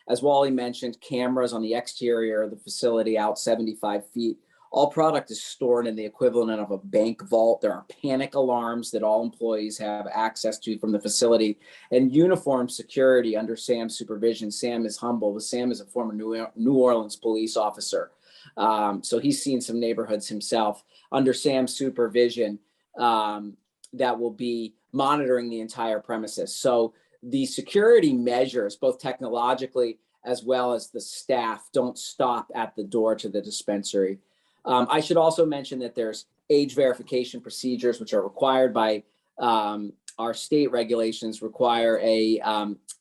As Wally mentioned, cameras on the exterior of the facility out 75 feet. All product is stored in the equivalent of a bank vault. There are panic alarms that all employees have access to from the facility, and uniform security under Sam's supervision. Sam is humble, but Sam is a former New Orleans police officer. So he's seen some neighborhoods himself. Under Sam's supervision, that will be monitoring the entire premises. So the security measures, both technologically as well as the staff, don't stop at the door to the dispensary. I should also mention that there's age verification procedures, which are required by our state regulations, require a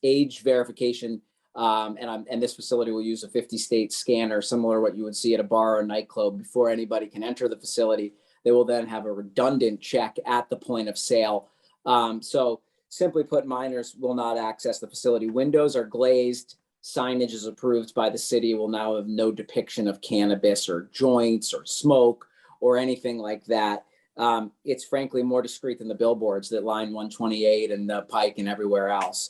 age verification, and this facility will use a 50-state scanner, similar to what you would see at a bar or a nightclub. Before anybody can enter the facility, they will then have a redundant check at the point of sale. So simply put, minors will not access the facility. Windows are glazed. Signage is approved by the city, will now have no depiction of cannabis or joints or smoke or anything like that. It's frankly more discreet than the billboards that line 128 and the Pike and everywhere else.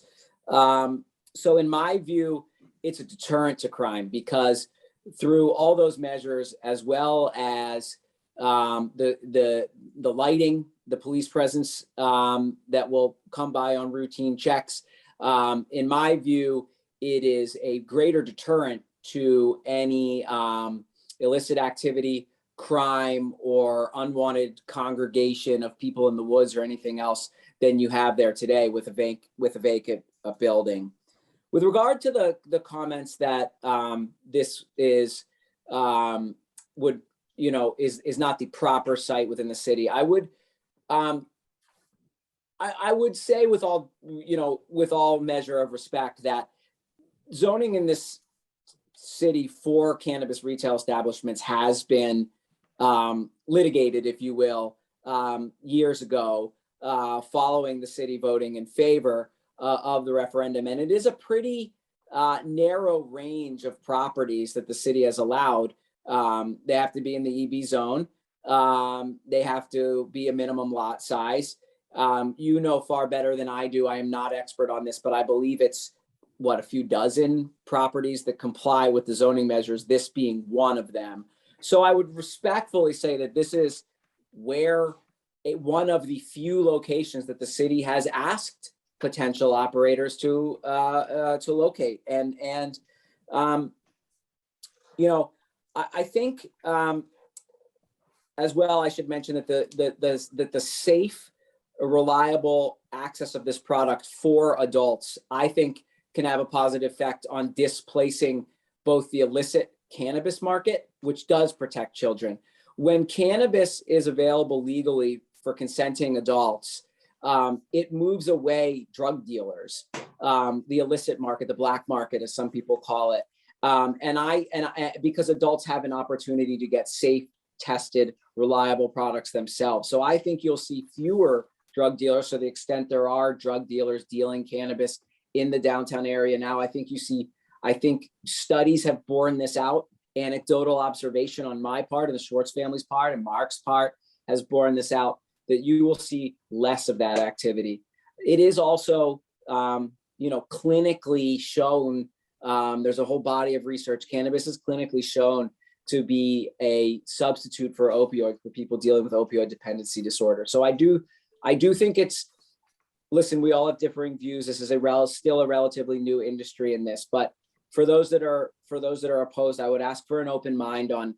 So in my view, it's a deterrent to crime, because through all those measures, as well as the lighting, the police presence that will come by on routine checks, in my view, it is a greater deterrent to any illicit activity, crime or unwanted congregation of people in the woods or anything else than you have there today with a vacant building. With regard to the comments that this is is not the proper site within the city, I would say with all measure of respect that zoning in this city for cannabis retail establishments has been litigated, if you will, years ago, following the city voting in favor of the referendum. And it is a pretty narrow range of properties that the city has allowed. They have to be in the EB zone. They have to be a minimum lot size. You know far better than I do. I am not expert on this, but I believe it's a few dozen properties that comply with the zoning measures, this being one of them. So I would respectfully say that this is one of the few locations that the city has asked potential operators to locate. And I think as well, I should mention that the safe, reliable access of this product for adults, I think, can have a positive effect on displacing both the illicit cannabis market, which does protect children. When cannabis is available legally for consenting adults, it moves away drug dealers, the illicit market, the black market, as some people call it. Because adults have an opportunity to get safe, tested, reliable products themselves. So I think you'll see fewer drug dealers, to the extent there are drug dealers dealing cannabis in the downtown area now. I think studies have borne this out. Anecdotal observation on my part and the Schwartz family's part and Mark's part has borne this out, that you will see less of that activity. It is also, clinically shown, there's a whole body of research. Cannabis is clinically shown to be a substitute for opioids for people dealing with opioid dependency disorder. So I do think listen, we all have differing views. This is still a relatively new industry in this, but for those that are opposed, I would ask for an open mind on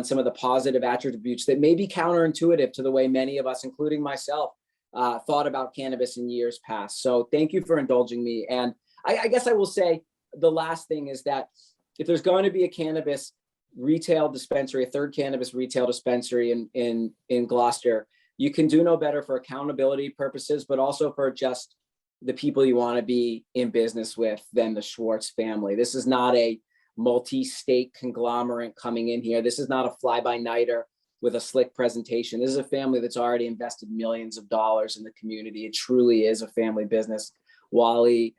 some of the positive attributes that may be counterintuitive to the way many of us, including myself, thought about cannabis in years past. So thank you for indulging me. And I guess I will say the last thing is that if there's going to be a cannabis retail dispensary, a third cannabis retail dispensary in Gloucester, you can do no better for accountability purposes, but also for just the people you want to be in business with than the Schwartz family. This is not a multi-state conglomerate coming in here. This is not a fly-by-nighter with a slick presentation. This is a family that's already invested millions of dollars in the community. It truly is a family business. Wally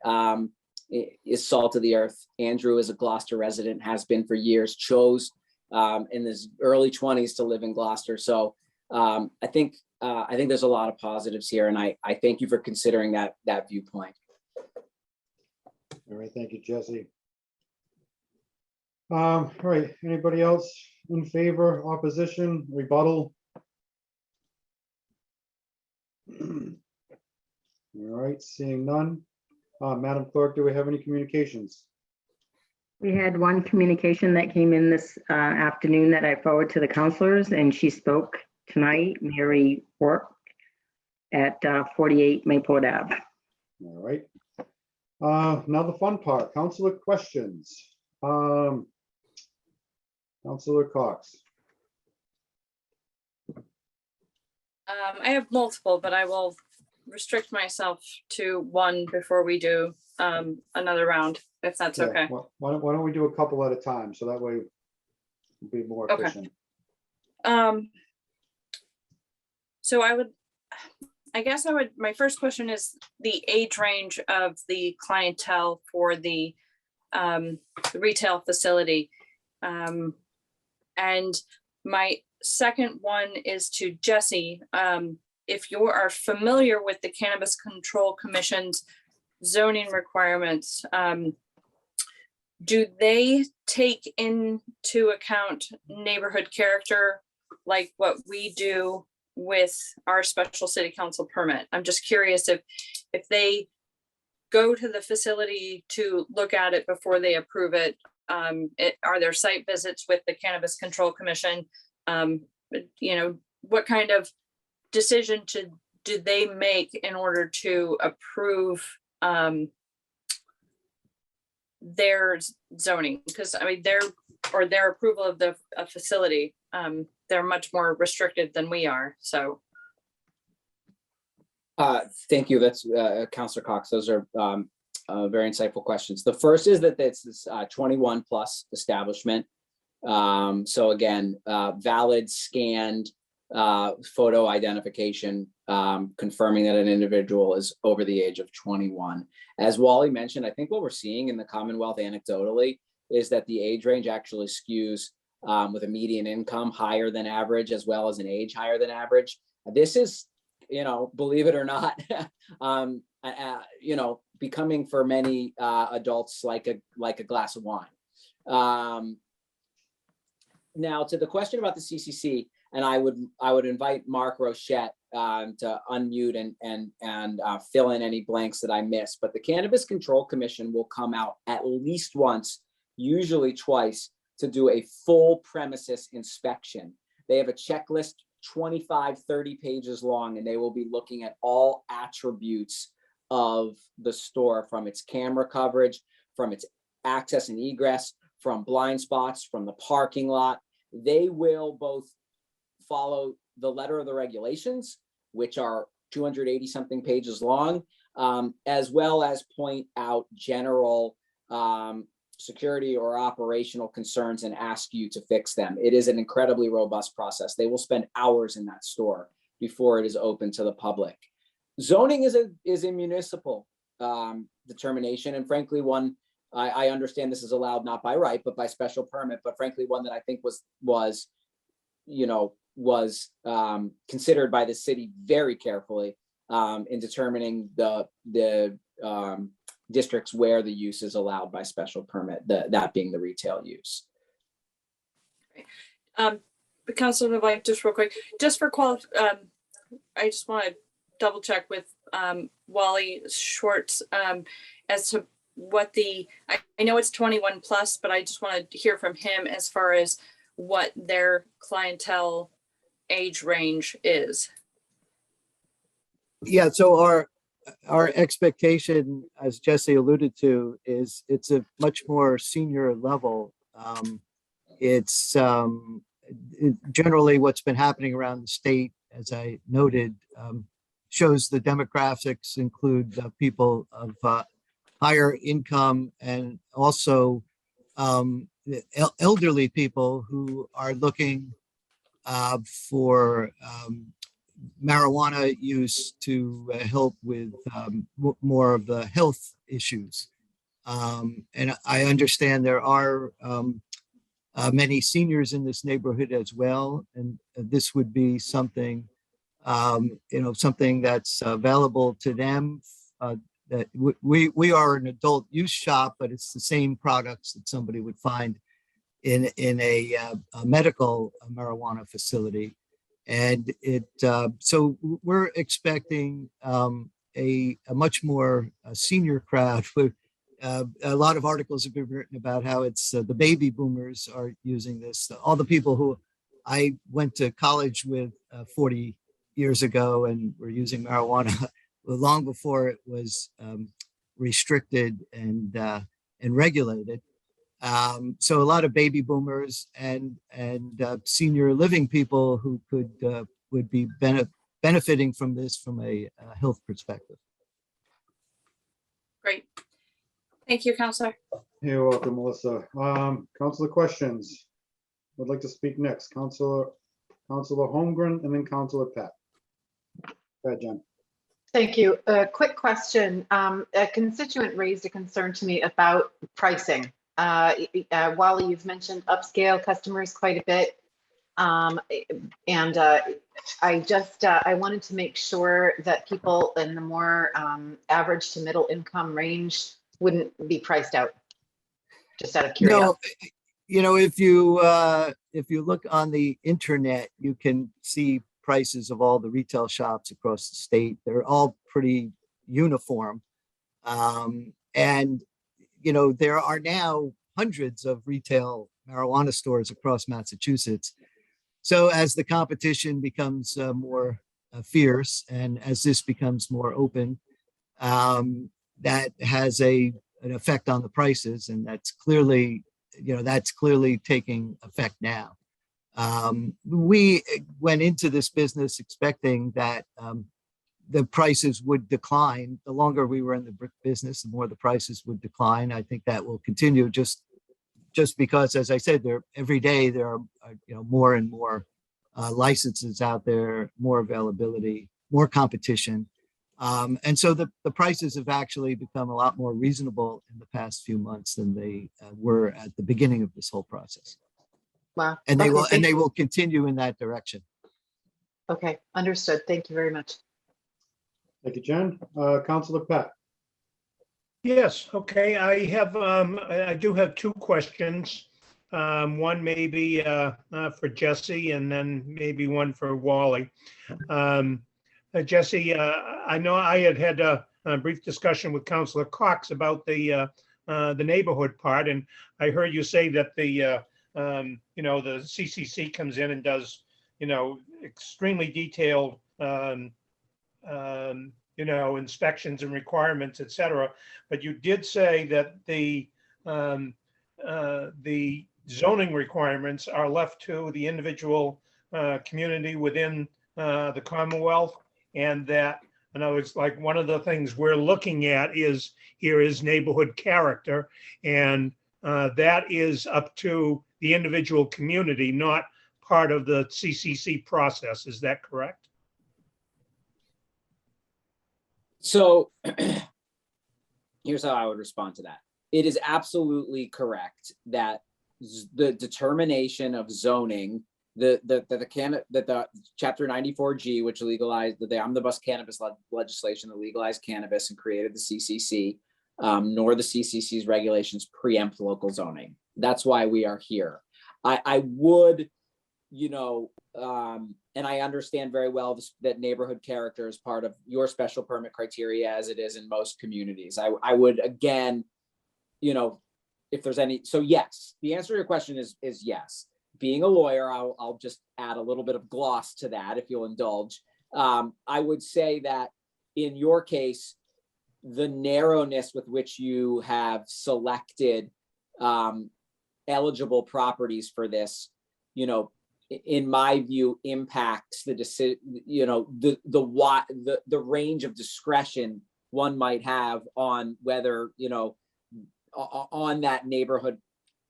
is salt of the earth. Andrew is a Gloucester resident, has been for years, chose in his early 20s to live in Gloucester. So I think there's a lot of positives here, and I thank you for considering that viewpoint. All right, thank you, Jesse. All right, anybody else in favor, opposition, rebuttal? All right, seeing none. Madam Clerk, do we have any communications? We had one communication that came in this afternoon that I forwarded to the counselors, and she spoke tonight, Mary Work at 48 Mayport Ave. All right. Now the fun part, counselor questions. Counselor Cox. I have multiple, but I will restrict myself to one before we do another round, if that's Yeah, okay. why don't we do a couple at a time, so that way we'll be more efficient. So my first question is the age range of the clientele for the retail facility. And my second one is to Jesse. If you are familiar with the Cannabis Control Commission's zoning requirements, do they take into account neighborhood character like what we do with our special city council permit? I'm just curious if they go to the facility to look at it before they approve it. Are there site visits with the Cannabis Control Commission? what kind of decision did they make in order to approve their zoning? Because I mean, their approval of the facility, they're much more restricted than we are, so. Thank you. That's Councilor Cox. Those are very insightful questions. The first is that this is 21 plus establishment. So again, valid scanned photo identification confirming that an individual is over the age of 21. As Wally mentioned, I think what we're seeing in the Commonwealth anecdotally is that the age range actually skews with a median income higher than average, as well as an age higher than average. This is, believe it or not, becoming for many adults like a glass of wine. Now, to the question about the CCC, and I would invite Mark Rochette to unmute and fill in any blanks that I missed. But the Cannabis Control Commission will come out at least once, usually twice, to do a full premises inspection. They have a checklist 25, 30 pages long, and they will be looking at all attributes of the store, from its camera coverage, from its access and egress, from blind spots, from the parking lot. They will both follow the letter of the regulations, which are 280 something pages long, as well as point out general security or operational concerns and ask you to fix them. It is an incredibly robust process. They will spend hours in that store before it is open to the public. Zoning is a municipal determination, and frankly, one I understand this is allowed not by right, but by special permit, but frankly, one that I think was considered by the city very carefully in determining the districts where the use is allowed by special permit, that being the retail use. Councilor White, just real quick, just for I just want to double check with Wally Schwartz as to what I know it's 21 plus, but I just want to hear from him as far as what their clientele age range is. Yeah, so our expectation, as Jesse alluded to, is it's a much more senior level. It's generally what's been happening around the state, as I noted, shows the demographics include people of higher income, and also elderly people who are looking for marijuana use to help with more of the health issues. And I understand there are many seniors in this neighborhood as well, and this would be something, something that's available to them. That we are an adult use shop, but it's the same products that somebody would find in a medical marijuana facility. And so we're expecting a much more senior crowd. A lot of articles have been written about how it's the baby boomers are using this. All the people who I went to college with 40 years ago and were using marijuana long before it was restricted and regulated. So a lot of baby boomers and senior living people who would be benefiting from this from a health perspective. Great. Thank you, Councilor. You're welcome, Melissa. Councilor questions. Would like to speak next. Councilor Holmgren, and then Councilor Pat. Go ahead, Jen. Thank you. A quick question. A constituent raised a concern to me about pricing. Wally, you've mentioned upscale customers quite a bit. And I wanted to make sure that people in the more average to middle income range wouldn't be priced out, just out of curiosity. No, if you look on the internet, you can see prices of all the retail shops across the state. They're all pretty uniform. And there are now hundreds of retail marijuana stores across Massachusetts. So as the competition becomes more fierce and as this becomes more open, that has an effect on the prices, and that's clearly taking effect now. We went into this business expecting that the prices would decline. The longer we were in the brick business, the more the prices would decline. I think that will continue just because, as I said, every day there are more and more licenses out there, more availability, more competition. And so the prices have actually become a lot more reasonable in the past few months than they were at the beginning of this whole process. Wow. And they Okay, will will continue in that direction. Okay, understood. Thank you very much. Thank you, Jen. Councilor Pat. Yes, okay, I do have two questions. One maybe for Jesse and then maybe one for Wally. Jesse, I know I had a brief discussion with Councilor Cox about the neighborhood part, and I heard you say that the CCC comes in and does, extremely detailed, inspections and requirements, et cetera. But you did say that the zoning requirements are left to the individual community within the Commonwealth, and that, in other words, like one of the things we're looking at is neighborhood character, and that is up to the individual community, not part of the CCC process. Is that correct? So here's how I would respond to that. It is absolutely correct that the determination of zoning, the Chapter 94G, which legalized the omnibus cannabis legislation that legalized cannabis and created the CCC, nor the CCC's regulations preempt local zoning. That's why we are here. I would, and I understand very well that neighborhood character is part of your special permit criteria, as it is in most communities. I would, again, if there's any, so yes, the answer to your question is yes. Being a lawyer, I'll just add a little bit of gloss to that, if you'll indulge. I would say that in your case, the narrowness with which you have selected eligible properties for this, in my view, impacts the decision, the range of discretion one might have on whether, on that neighborhood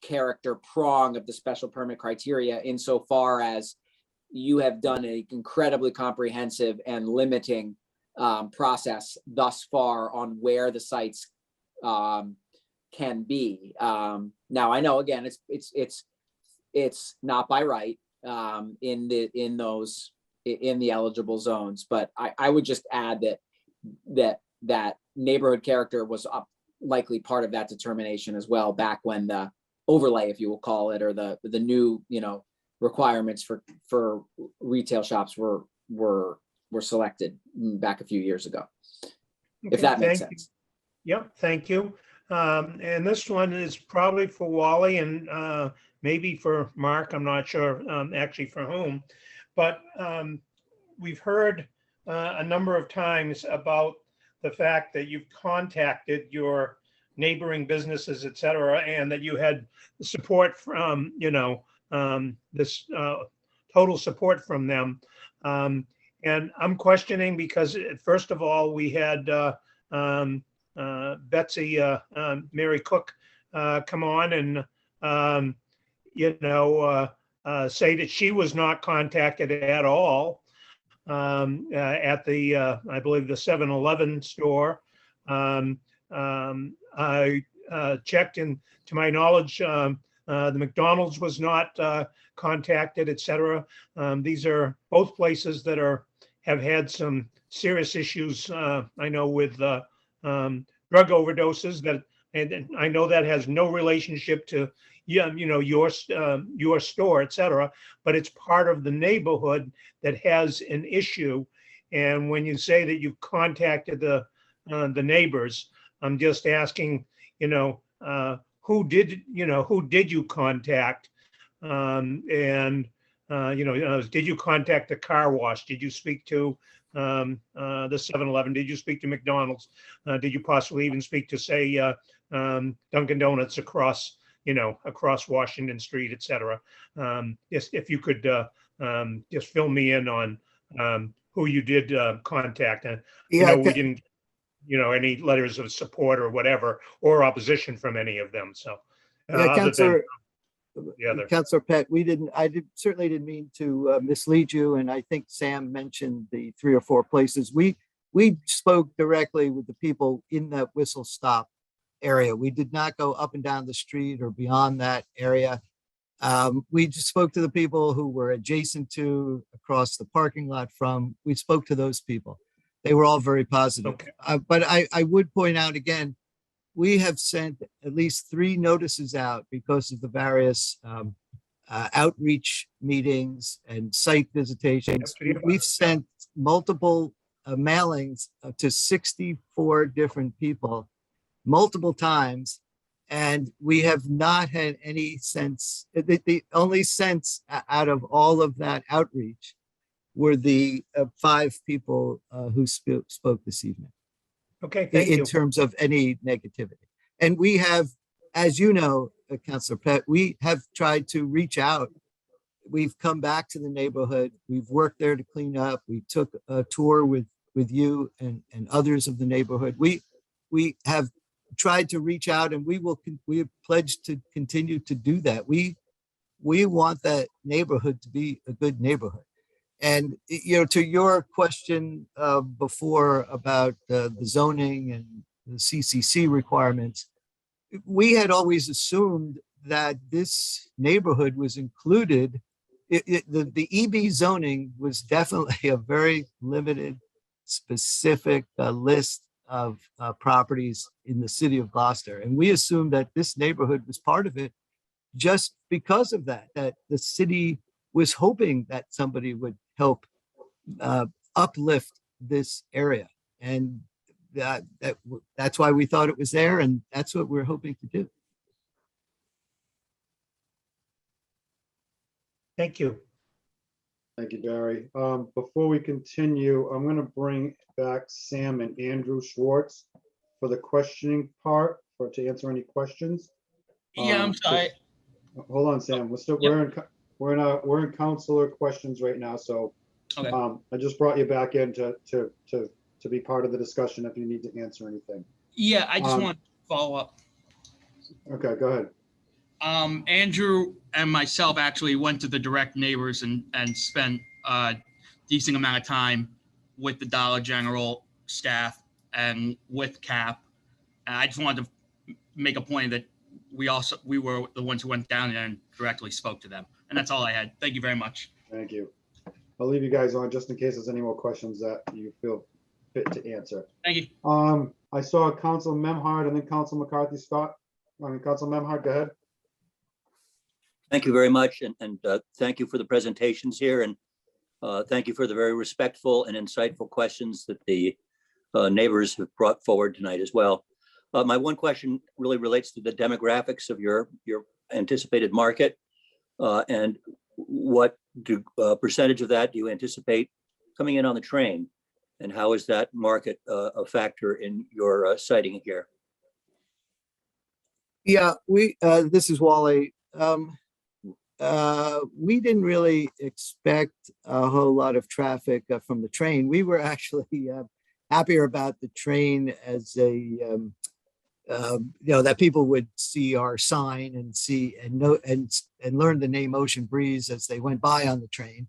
character prong of the special permit criteria, insofar as you have done an incredibly comprehensive and limiting process thus far on where the sites can be. Now I know, again, it's not by right in the eligible zones, but I would just add that neighborhood character was likely part of that determination as well, back when the overlay, if you will call it, or the new requirements for retail shops were selected back a few years ago. Okay, if that makes sense. Yep, thank you. And this one is probably for Wally and maybe for Mark. I'm not sure actually for whom, but we've heard a number of times about the fact that you've contacted your neighboring businesses, et cetera, and that you had support from, this total support from them. And I'm questioning because, first of all, we had Betsy, Mary Cook, come on and, say that she was not contacted at all at the, I believe, the 7-Eleven store. I checked, and to my knowledge, the McDonald's was not contacted, et cetera. These are both places that have had some serious issues, I know, with drug overdoses, and I know that has no relationship to your store, et cetera, but it's part of the neighborhood that has an issue. And when you say that you've contacted the neighbors, I'm just asking, who did you contact? And did you contact the car wash? Did you speak to the 7-Eleven? Did you speak to McDonald's? Did you possibly even speak to, say, Dunkin' Donuts across Washington Street, et cetera? If you could just fill me in on who you did contact. We didn't, any letters of support or whatever, or opposition from any of them. So, other than the other. Councilor Pett, certainly didn't mean to mislead you. And I think Sam mentioned the 3 or 4 places. We spoke directly with the people in that whistle stop area. We did not go up and down the street or beyond that area. We just spoke to the people who were adjacent to, across the parking lot from. We spoke to those people. They were all very positive. Okay. But I would point out again, we have sent at least 3 notices out because of the various outreach meetings and site visitations. We've sent multiple mailings to 64 different people multiple times, and we have not had any sense. The only sense out of all of that outreach were the 5 people who spoke this evening. Okay, thank you. In terms of any negativity. And we have, as you know, Councilor Pett, we have tried to reach out. We've come back to the neighborhood. We've worked there to clean up. We took a tour with you and others of the neighborhood. We have tried to reach out, and we have pledged to continue to do that. We want that neighborhood to be a good neighborhood. And, to your question before about the zoning and the CCC requirements, we had always assumed that this neighborhood was included. The EB zoning was definitely a very limited, specific list of properties in the city of Gloucester. And we assumed that this neighborhood was part of it just because of that the city was hoping that somebody would help uplift this area. And that's why we thought it was there, and that's what we're hoping to do. Thank you. Thank you, Barry. Before we continue, I'm going to bring back Sam and Andrew Schwartz for the questioning part, to answer any questions. Yeah, I'm sorry. Hold on, Sam. We're in counselor questions right now, so Okay. I just brought you back in to be part of the discussion if you need to answer anything. Yeah, I just want to follow up. Okay, go ahead. Andrew and myself actually went to the direct neighbors and spent a decent amount of time with the Dollar General staff and with CAP. And I just wanted to make a point that we were the ones who went down there and directly spoke to them. And that's all I had. Thank you very much. Thank you. I'll leave you guys on just in case there's any more questions that you feel fit to answer. Thank you. I saw Council Memhard and then Council McCarthy. Council Memhard, go ahead. Thank you very much, and thank you for the presentations here, and thank you for the very respectful and insightful questions that the neighbors have brought forward tonight as well. My one question really relates to the demographics of your anticipated market, and what percentage of that do you anticipate coming in on the train, and how is that market a factor in your siting here? Yeah, this is Wally. We didn't really expect a whole lot of traffic from the train. We were actually happier about the train as that people would see our sign and see and know and learn the name Ocean Breeze as they went by on the train,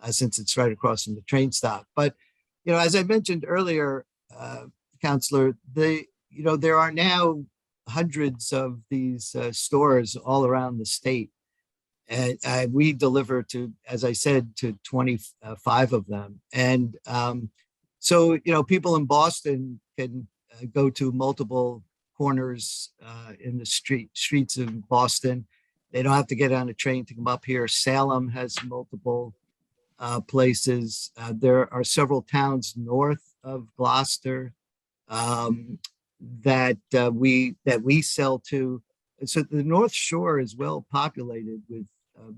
since it's right across from the train stop. But as I mentioned earlier, Councillor, there are now hundreds of these stores all around the state. And we deliver to, as I said, to 25 of them. And so, people in Boston can go to multiple corners in the streets of Boston. They don't have to get on a train to come up here. Salem has multiple places. There are several towns north of Gloucester that we sell to. So the North Shore is well populated with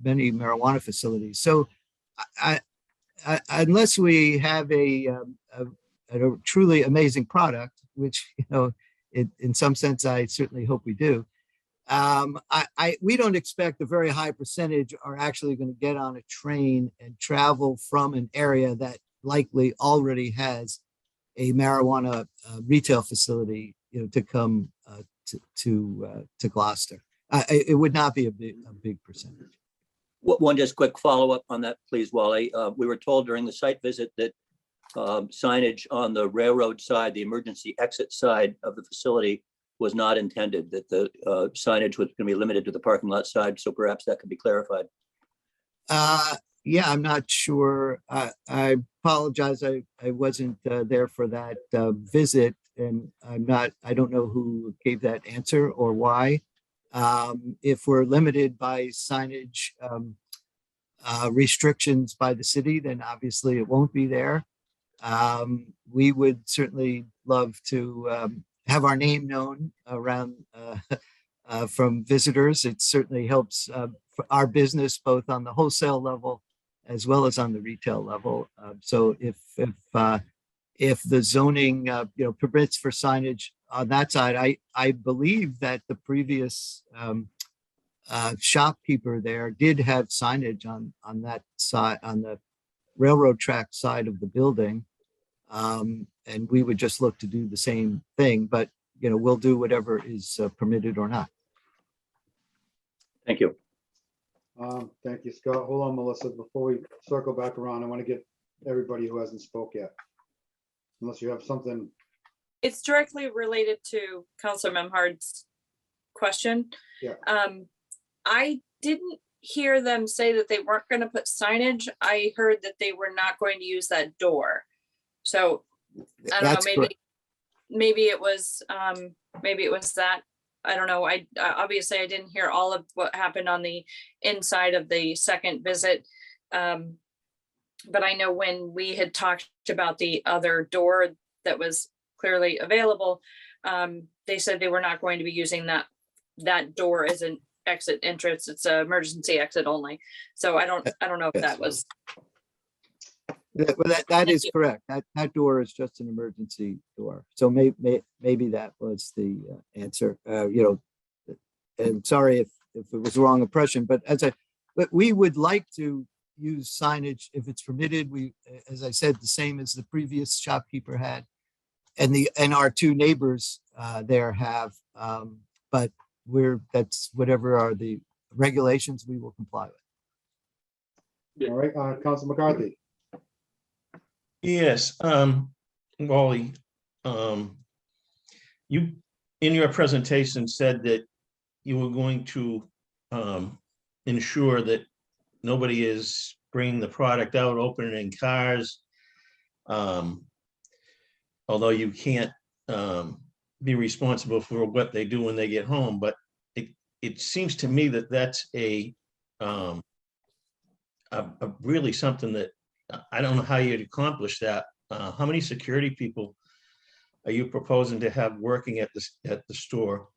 many marijuana facilities. So unless we have a truly amazing product, which, in some sense, I certainly hope we do, we don't expect a very high percentage are actually going to get on a train and travel from an area that likely already has a marijuana retail facility, to come to Gloucester. It would not be a big percentage. One just quick follow-up on that, please, Wally. We were told during the site visit that signage on the railroad side, the emergency exit side of the facility, was not intended, that the signage was going to be limited to the parking lot side. So perhaps that could be clarified. Yeah, I'm not sure. I apologize. I wasn't there for that visit, and I don't know who gave that answer or why. If we're limited by signage restrictions by the city, then obviously it won't be there. We would certainly love to have our name known around from visitors. It certainly helps for our business, both on the wholesale level as well as on the retail level. So if the zoning permits for signage on that side, I believe that the previous shopkeeper there did have signage on that side, on the railroad track side of the building. And we would just look to do the same thing, but we'll do whatever is permitted or not. Thank you. Thank you, Scott. Hold on, Melissa. Before we circle back around, I want to get everybody who hasn't spoke yet. Unless you have something. It's directly related to Councilor Memhard's question. Yeah. I didn't hear them say that they weren't going to put signage. I heard that they were not going to use that door. So I don't know, maybe it was that. I don't know. I obviously I didn't hear all of what happened on the inside of the second visit. But I know when we had talked about the other door that was clearly available, they said they were not going to be using that door as an exit entrance. It's an emergency exit only. So I don't know if that was. Well, that is correct. That door is just an emergency door. So maybe that was the answer. And sorry if it was the wrong impression, but but we would like to use signage if it's permitted. We, as I said, the same as the previous shopkeeper had, and our two neighbors there have. But that's whatever are the regulations, we will comply with. All right, Council McCarthy. Yes, Wally, you in your presentation said that you were going to ensure that nobody is bringing the product out, opening cars. Although you can't be responsible for what they do when they get home, but it seems to me that that's a really something that I don't know how you'd accomplish that. How many security people are you proposing to have working at the store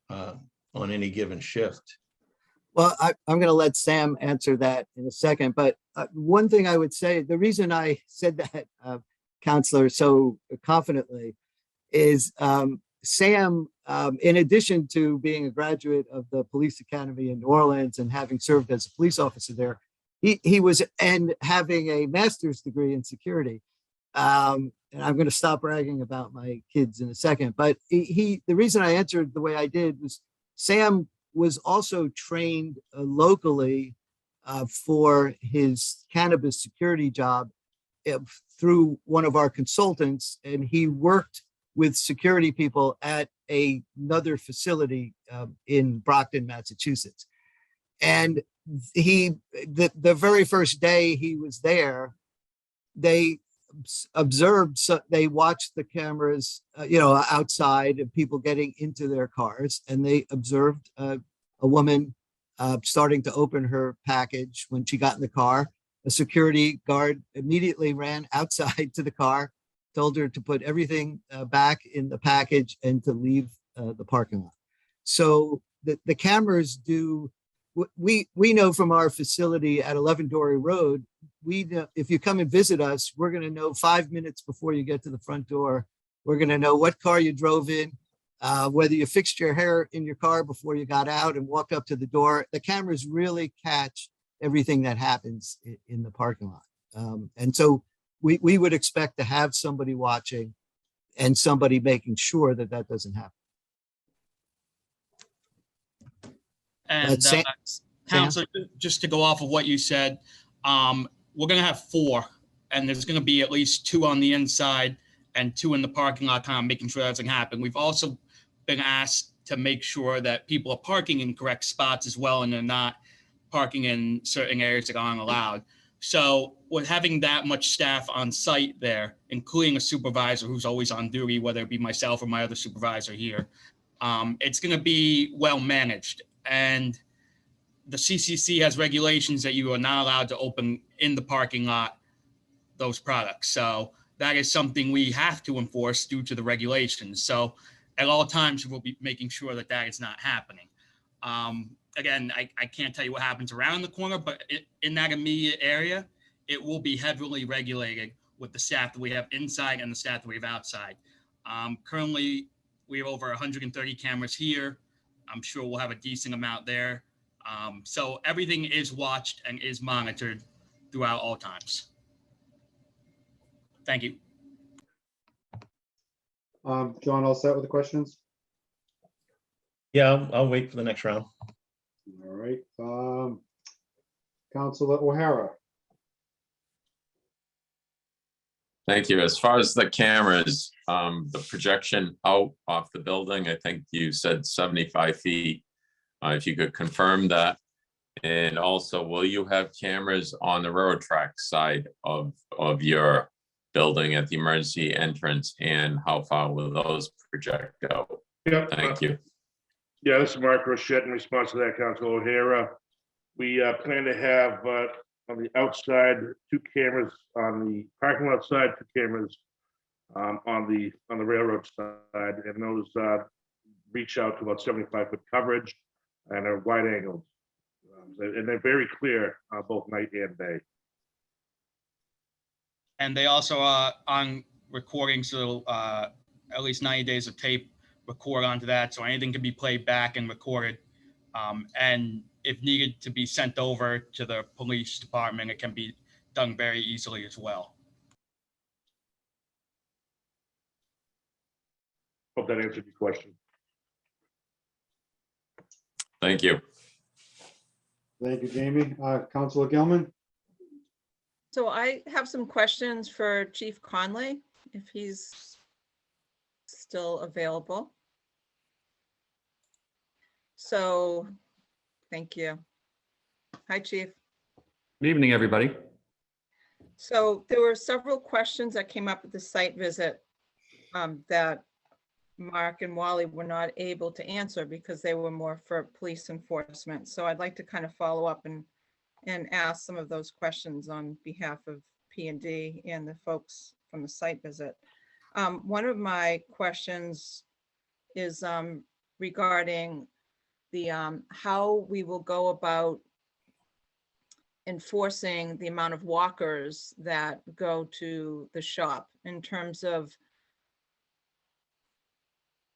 on any given shift? Well, I'm going to let Sam answer that in a second. But one thing I would say, the reason I said that, Counselor, so confidently is Sam, in addition to being a graduate of the Police Academy in New Orleans and having served as a police officer there, he was and having a master's degree in security. And I'm going to stop bragging about my kids in a second, but the reason I answered the way I did was Sam was also trained locally for his cannabis security job through one of our consultants, and he worked with security people at another facility in Brockton, Massachusetts. And the very first day he was there, they observed, they watched the cameras, outside of people getting into their cars, and they observed a woman starting to open her package. When she got in the car, a security guard immediately ran outside to the car, told her to put everything back in the package and to leave the parking lot. So the cameras do we know from our facility at 11 Dory Road, we know if you come and visit us, we're going to know 5 minutes before you get to the front door. We're going to know what car you drove in, whether you fixed your hair in your car before you got out and walked up to the door. The cameras really catch everything that happens in the parking lot. And so we would expect to have somebody watching and somebody making sure that that doesn't happen. And Sam? Counselor, just to go off of what you said, we're going to have 4, and there's going to be at least 2 on the inside and 2 in the parking lot, kind of making sure that doesn't happen. We've also been asked to make sure that people are parking in correct spots as well, and they're not parking in certain areas that aren't allowed. So with having that much staff on site there, including a supervisor who's always on duty, whether it be myself or my other supervisor here, it's going to be well managed. And the CCC has regulations that you are not allowed to open in the parking lot those products. So that is something we have to enforce due to the regulations. So at all times, we'll be making sure that that is not happening. Again, I can't tell you what happens around the corner, but in that immediate area, it will be heavily regulated with the staff that we have inside and the staff that we have outside. Currently, we have over 130 cameras here. I'm sure we'll have a decent amount there. So everything is watched and is monitored throughout all times. Thank you. John, all set with the questions? Yeah, I'll wait for the next round. All right. Councilor O'Hara. Thank you. As far as the cameras, the projection out off the building, I think you said 75 feet. If you could confirm that. And also, will you have cameras on the railroad track side of your building at the emergency entrance, and how far will those project out? Yeah. Thank you. Yeah, this is Mark Rochette in response to that, Councilor O'Hara. We plan to have on the outside 2 cameras on the parking lot side, 2 cameras on the railroad side, and those reach out to about 75-foot coverage and are wide angles, and they're very clear both night and day. And they also are on recording, so at least 90 days of tape record onto that, so anything can be played back and recorded. And if needed to be sent over to the police department, it can be done very easily as well. Hope that answered your question. Thank you. Thank you, Jamie. Councilor Gilman. So I have some questions for Chief Conley, if he's still available. So, thank you. Hi, Chief. Good evening, everybody. So there were several questions that came up at the site visit that Mark and Wally were not able to answer because they were more for police enforcement. So I'd like to kind of follow up and ask some of those questions on behalf of P&D and the folks from the site visit. One of my questions is regarding the how we will go about enforcing the amount of walkers that go to the shop in terms of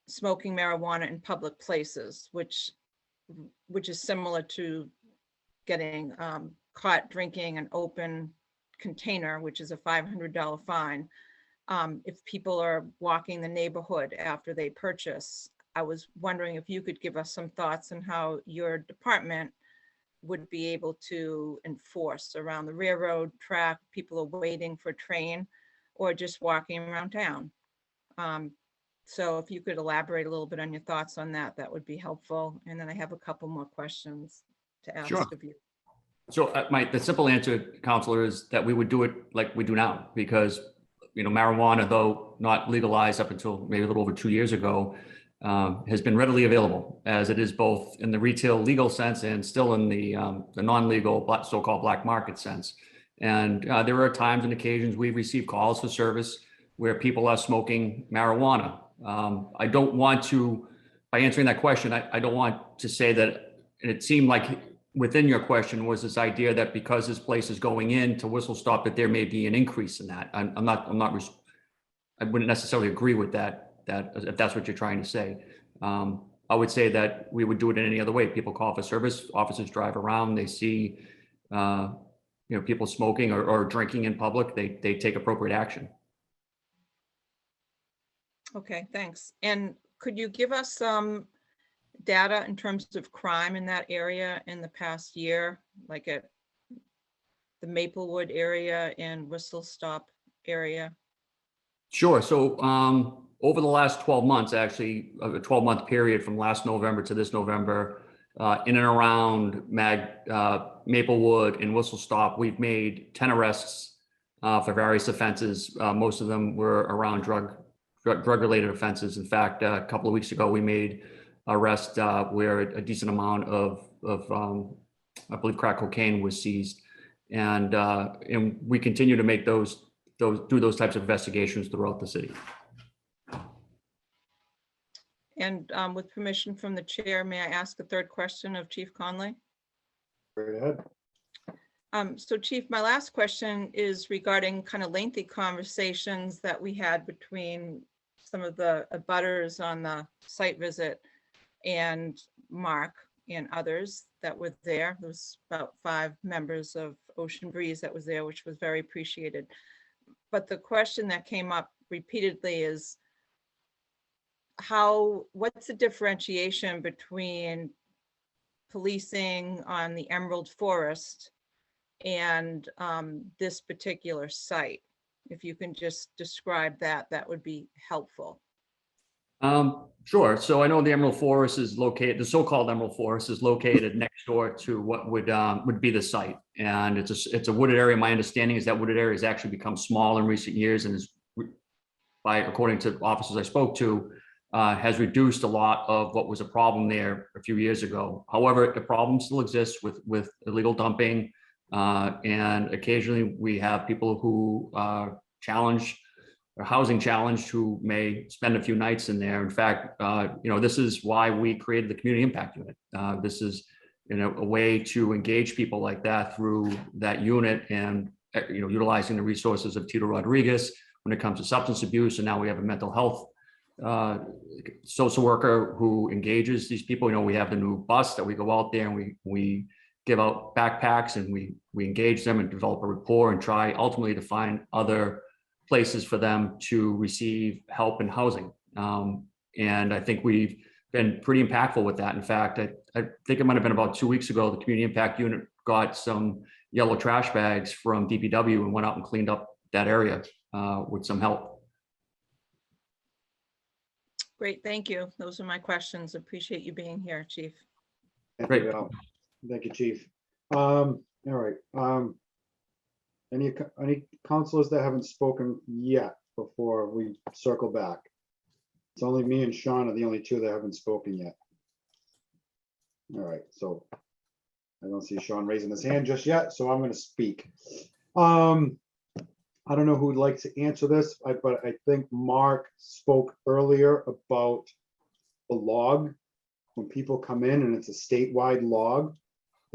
smoking marijuana in public places, which is similar to getting caught drinking an open container, which is a $500 fine. If people are walking the neighborhood after they purchase, I was wondering if you could give us some thoughts on how your department would be able to enforce around the railroad track, people are waiting for a train, or just walking around town. So if you could elaborate a little bit on your thoughts on that, that would be helpful. And then I have a couple more questions to ask Sure. of you. So the simple answer, Counselor, is that we would do it like we do now, because, you know, marijuana, though not legalized up until maybe a little over 2 years ago, has been readily available, as it is both in the retail legal sense and still in the non-legal so-called black market sense. And there are times and occasions we receive calls for service where people are smoking marijuana. I don't want to, by answering that question, I don't want to say that, and it seemed like within your question was this idea that because this place is going into Whistle Stop, that there may be an increase in that. I wouldn't necessarily agree with that, if that's what you're trying to say. I would say that we would do it in any other way. People call for service, officers drive around, they see, people smoking or drinking in public, they take appropriate action. Okay, thanks. And could you give us some data in terms of crime in that area in the past year, like at the Maplewood area and Whistle Stop area? Sure. So over the last 12 months, actually, a 12-month period from last November to this November, in and around Maplewood and Whistle Stop, we've made 10 arrests for various offenses. Most of them were around drug-related offenses. In fact, a couple of weeks ago, we made arrest where a decent amount of I believe crack cocaine was seized, and we continue to make do those types of investigations throughout the city. And with permission from the chair, may I ask a third question of Chief Conley? Go ahead. So Chief, my last question is regarding kind of lengthy conversations that we had between some of the abutters on the site visit and Mark and others that were there. There was about 5 members of Ocean Breeze that was there, which was very appreciated. But the question that came up repeatedly is what's the differentiation between policing on the Emerald Forest and this particular site? If you can just describe that, that would be helpful. Sure. So I know the Emerald Forest is located, the so-called Emerald Forest is located next door to what would be the site. And it's a wooded area. My understanding is that wooded area has actually become small in recent years and is, according to officers I spoke to, has reduced a lot of what was a problem there a few years ago. However, the problem still exists with illegal dumping. And occasionally we have people who are housing challenged who may spend a few nights in there. In fact, this is why we created the Community Impact Unit. This is, a way to engage people like that through that unit and, utilizing the resources of Tito Rodriguez when it comes to substance abuse. And now we have a mental health social worker who engages these people. We have the new bus that we go out there and we give out backpacks and we engage them and develop a rapport and try ultimately to find other places for them to receive help and housing. And I think we've been pretty impactful with that. In fact, I think it might have been about 2 weeks ago, the Community Impact Unit got some yellow trash bags from DPW and went out and cleaned up that area with some help. Great, thank you. Those are my questions. Appreciate you being here, Chief. Great. Thank you, Chief. All right. Any counselors that haven't spoken yet before we circle back? It's only me and Sean are the only 2 that haven't spoken yet. All right, so I don't see Sean raising his hand just yet, so I'm going to speak. I don't know who would like to answer this, but I think Mark spoke earlier about the log. When people come in and it's a statewide log,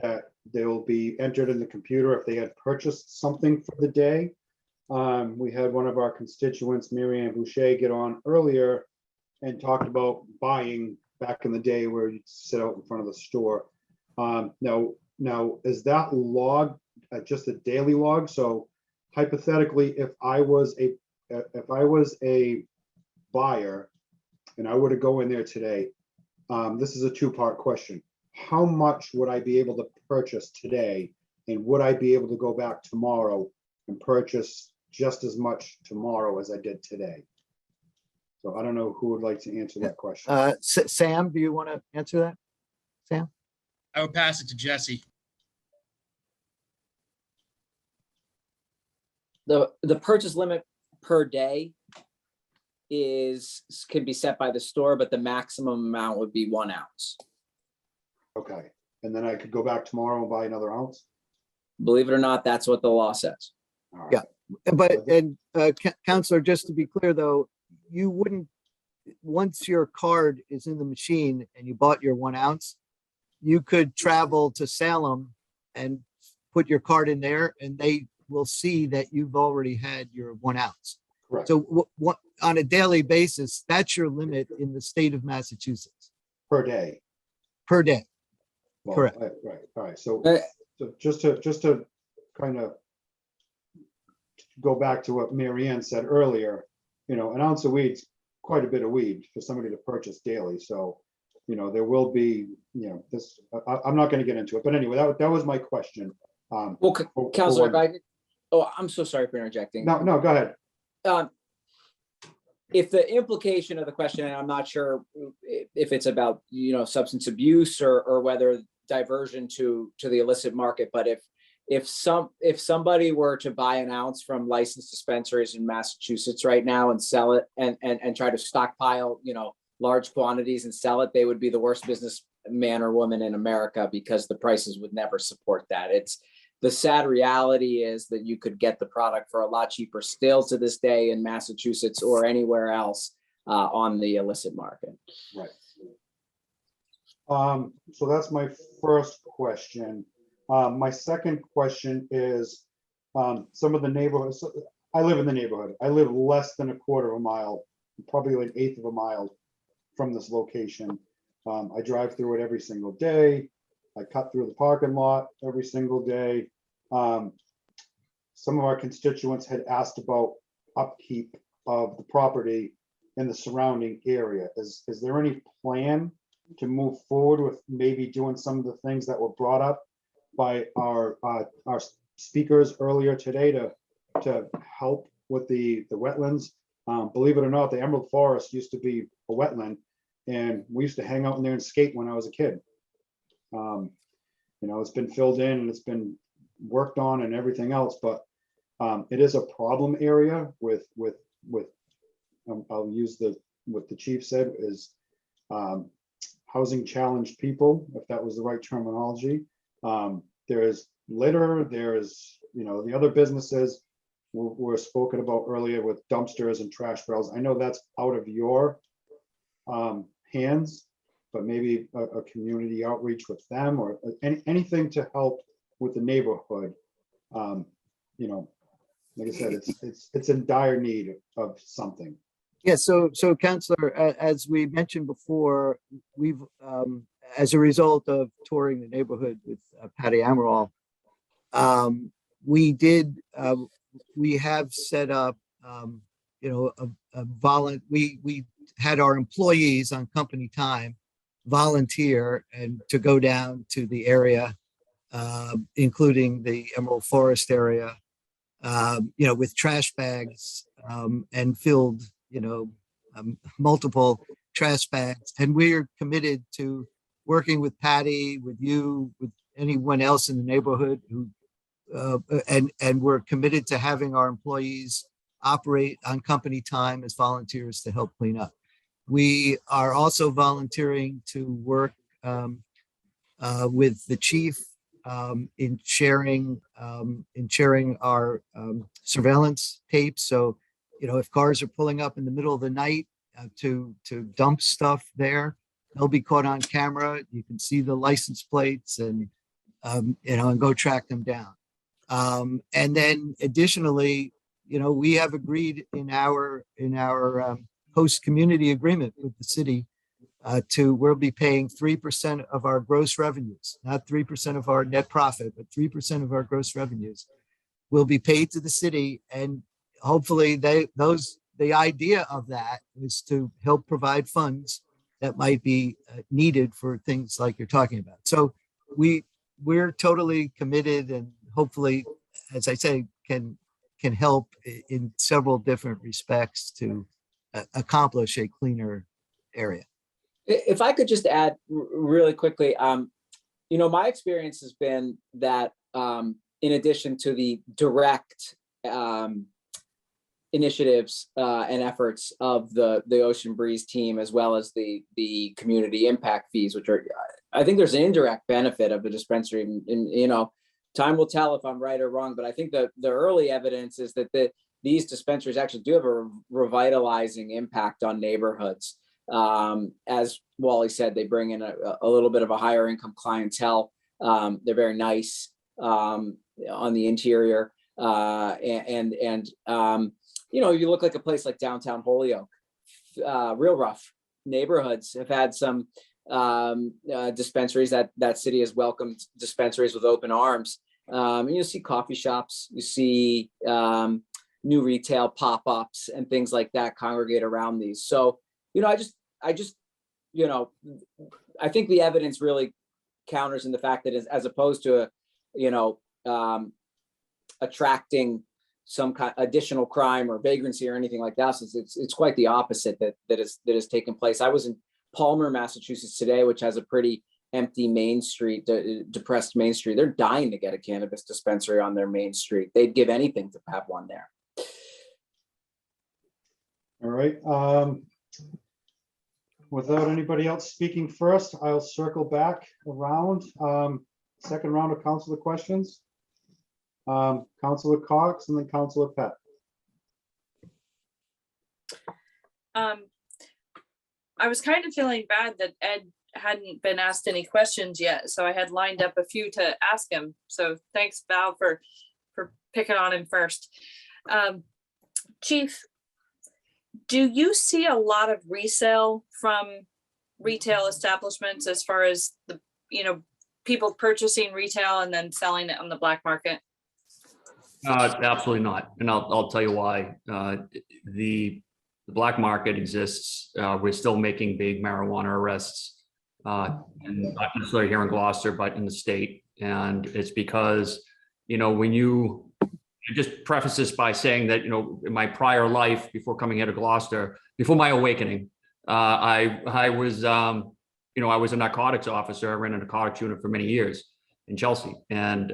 that they'll be entered in the computer if they had purchased something for the day. We had one of our constituents, Marianne Boucher, get on earlier and talked about buying back in the day where you'd sit out in front of the store. Now, is that log just a daily log? So hypothetically, if I was a buyer and I were to go in there today, this is a 2-part question. How much would I be able to purchase today? And would I be able to go back tomorrow and purchase just as much tomorrow as I did today? So I don't know who would like to answer that question. Sam, do you want to answer that? Sam? I would pass it to Jesse. The purchase limit per day can be set by the store, but the maximum amount would be 1 ounce. Okay, and then I could go back tomorrow and buy another ounce? Believe it or not, that's what the law says. Right. Yeah, but Counselor, just to be clear though, you wouldn't, once your card is in the machine and you bought your 1 ounce, you could travel to Salem and put your card in there and they will see that you've already had your 1 ounce. Correct. So what on a daily basis, that's your limit in the state of Massachusetts Per day. per day. Well, Correct. Right, all right. So just to kind of go back to what Mary Ann said earlier, an ounce of weed's quite a bit of weed for somebody to purchase daily. So, there will be, this, I'm not going to get into it, but anyway, that was my question. Well, Counselor, I'm so sorry for interjecting. No, go ahead. If the implication of the question, and I'm not sure if it's about, substance abuse or whether diversion to the illicit market, but if somebody were to buy an ounce from licensed dispensaries in Massachusetts right now and sell it and try to stockpile, large quantities and sell it, they would be the worst businessman or woman in America because the prices would never support that. The sad reality is that you could get the product for a lot cheaper still to this day in Massachusetts or anywhere else on the illicit market. Right. So that's my first question. My second question is some of the neighborhoods. I live in the neighborhood. I live less than a quarter of a mile, probably an eighth of a mile from this location. I drive through it every single day. I cut through the parking lot every single day. Some of our constituents had asked about upkeep of the property in the surrounding area. Is there any plan to move forward with maybe doing some of the things that were brought up by our speakers earlier today to help with the wetlands? Believe it or not, the Emerald Forest used to be a wetland, and we used to hang out in there and skate when I was a kid. It's been filled in and it's been worked on and everything else, but it is a problem area with I'll use what the chief said is housing challenged people, if that was the right terminology. There is litter, there's the other businesses were spoken about earlier with dumpsters and trash barrels. I know that's out of your hands, but maybe a community outreach with them or anything to help with the neighborhood. Like I said, it's in dire need of something. Yeah, so Counselor, as we mentioned before, we've as a result of touring the neighborhood with Patty Amaral, we have set up we had our employees on company time volunteer and to go down to the area, including the Emerald Forest area, with trash bags and filled multiple trash bags. And we're committed to working with Patty, with you, with anyone else in the neighborhood who, and we're committed to having our employees operate on company time as volunteers to help clean up. We are also volunteering to work with the chief in sharing our surveillance tapes. So, if cars are pulling up in the middle of the night to dump stuff there, they'll be caught on camera. You can see the license plates and go track them down. And then additionally, we have agreed in our host community agreement with the city we'll be paying 3% of our gross revenues, not 3% of our net profit, but 3% of our gross revenues will be paid to the city. And hopefully the idea of that is to help provide funds that might be needed for things like you're talking about. So we're totally committed and hopefully, as I say, can help in several different respects to accomplish a cleaner area. If I could just add really quickly, my experience has been that in addition to the direct initiatives and efforts of the Ocean Breeze team, as well as the community impact fees, which are, I think there's an indirect benefit of the dispensary. And time will tell if I'm right or wrong, but I think the early evidence is that these dispensaries actually do have a revitalizing impact on neighborhoods. As Wally said, they bring in a little bit of a higher income clientele. They're very nice on the interior. You know, you look like a place like downtown Holyoke. Real rough neighborhoods have had some dispensaries that city has welcomed dispensaries with open arms. And you see coffee shops, you see new retail pop-ups and things like that congregate around these. So, you know, I just, you know, I think the evidence really counters in the fact that as opposed to, you know, attracting some kind additional crime or vagrancy or anything like that, it's quite the opposite that has taken place. I was in Palmer, Massachusetts today, which has a pretty empty main street, depressed main street. They're dying to get a cannabis dispensary on their main street. They'd give anything to have one there. All right. Without anybody else speaking first, I'll circle back around. Second round of councilor questions. Councilor Cox and then Councilor Pett. I was kind of feeling bad that Ed hadn't been asked any questions yet, so I had lined up a few to ask him. So thanks, Val, for picking on him first. Chief, do you see a lot of resale from retail establishments as far as the, you know, people purchasing retail and then selling it on the black market? Absolutely not. And I'll tell you why. The black market exists. We're still making big marijuana arrests, and not necessarily here in Gloucester, but in the state. And it's because, you know, when you just preface this by saying that, you know, in my prior life, before coming here to Gloucester, before my awakening, I was, you know, I was a narcotics officer. I ran a narcotics unit for many years in Chelsea. And,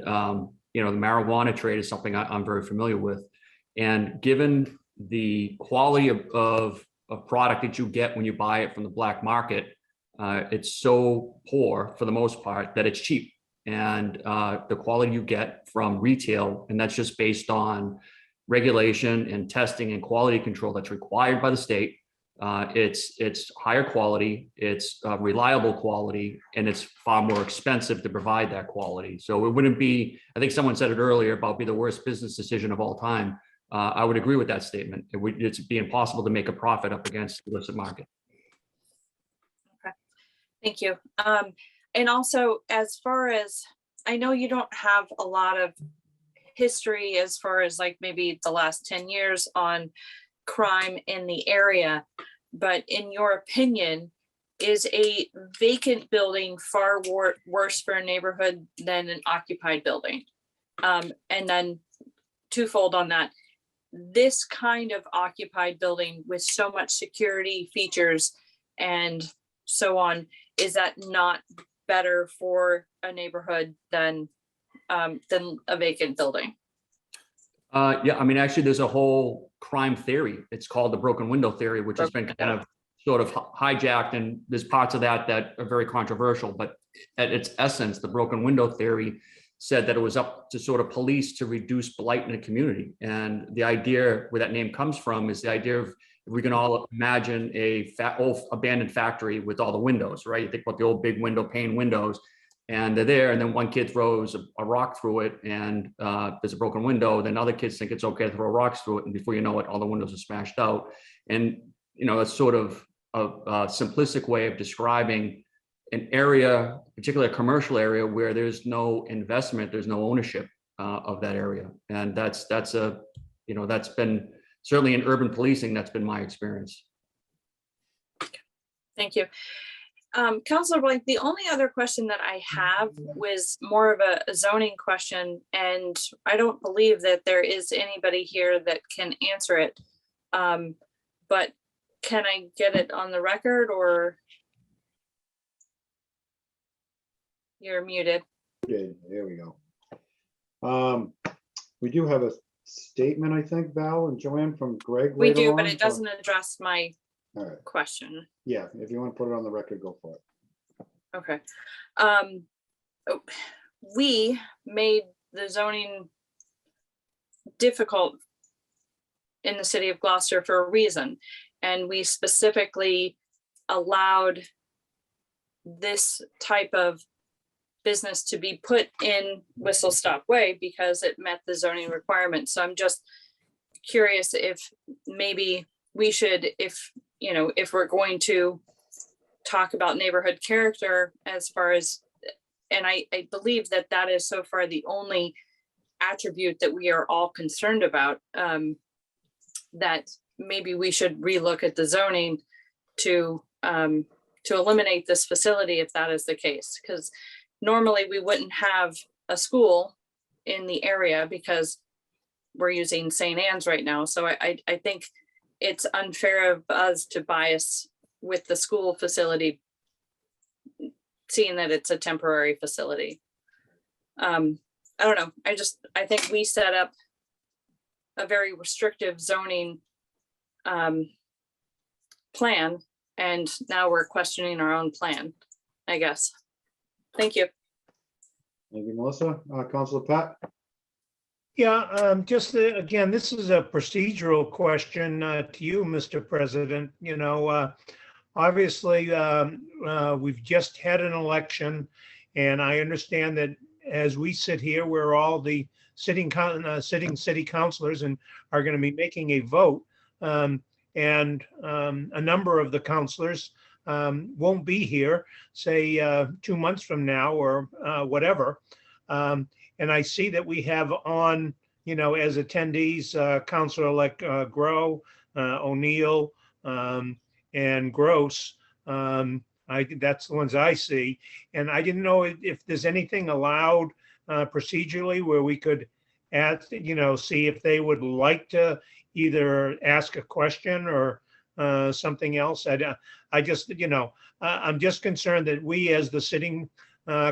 you know, the marijuana trade is something I'm very familiar with. And given the quality of product that you get when you buy it from the black market, it's so poor for the most part that it's cheap. And the quality you get from retail, and that's just based on regulation and testing and quality control that's required by the state. It's higher quality, it's reliable quality, and it's far more expensive to provide that quality. So it wouldn't be, I think someone said it earlier about be the worst business decision of all time. I would agree with that statement. It'd be impossible to make a profit up against the illicit market. Okay, thank you. And also, as far as, I know you don't have a lot of history as far as like maybe the last 10 years on crime in the area, but in your opinion, is a vacant building far worse for a neighborhood than an occupied building? And then twofold on that, this kind of occupied building with so much security features and so on, is that not better for a neighborhood than a vacant building? Yeah, I mean, actually, there's a whole crime theory. It's called the broken window theory, which has been kind of sort of hijacked, and there's parts of that are very controversial. But at its essence, the broken window theory said that it was up to sort of police to reduce blight in a community. And the idea where that name comes from is the idea of, we can all imagine a old abandoned factory with all the windows, right? You think about the old big window pane windows, and they're there, and then one kid throws a rock through it, and there's a broken window. Then other kids think it's okay to throw rocks through it, and before you know it, all the windows are smashed out. And you know, it's sort of a simplistic way of describing an area, particularly a commercial area, where there's no investment, there's no ownership of that area, and that's a, you know, that's been certainly in urban policing, that's been my experience. Thank you. Councilor Blank, the only other question that I have was more of a zoning question, and I don't believe that there is anybody here that can answer it. But can I get it on the record, or you're muted? There we go. We do have a statement, I think, Val and Joanne, from Greg. We do, but it doesn't address my question. Yeah, if you want to put it on the record, go for it. Okay. We made the zoning difficult in the city of Gloucester for a reason. And we specifically allowed this type of business to be put in Whistle Stop Way because it met the zoning requirements. So I'm just curious if maybe we should, if we're going to talk about neighborhood character as far as, and I believe that that is so far the only attribute that we are all concerned about, that maybe we should relook at the zoning to eliminate this facility if that is the case. Because normally we wouldn't have a school in the area because we're using St. Anne's right now. So I think it's unfair of us to bias with the school facility, seeing that it's a temporary facility. I don't know. I think we set up a very restrictive zoning plan, and now we're questioning our own plan, I guess. Thank you. Thank you, Melissa. Councilor Pat? Yeah, again, this is a procedural question to you, Mr. President. Obviously, we've just had an election, and I understand that as we sit here, we're all the sitting city councilors and are going to be making a vote. And a number of the councilors won't be here, say 2 months from now or whatever. And I see that we have on, as attendees, Councilor-elect Grow, O'Neill, and Gross. That's the ones I see. And I didn't know if there's anything allowed procedurally where we could ask, see if they would like to either ask a question or something else. I'm just concerned that we as the sitting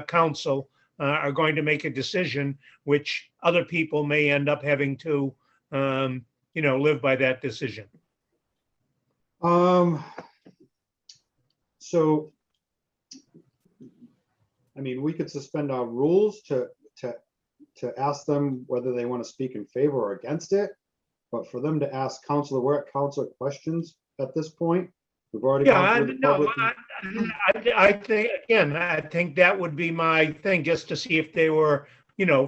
council are going to make a decision which other people may end up having to, live by that decision. So, I mean, we could suspend our rules to ask them whether they want to speak in favor or against it. But for them to ask we're at councilor questions at this point. We've already gone through the public. I think that would be my thing, just to see if they were,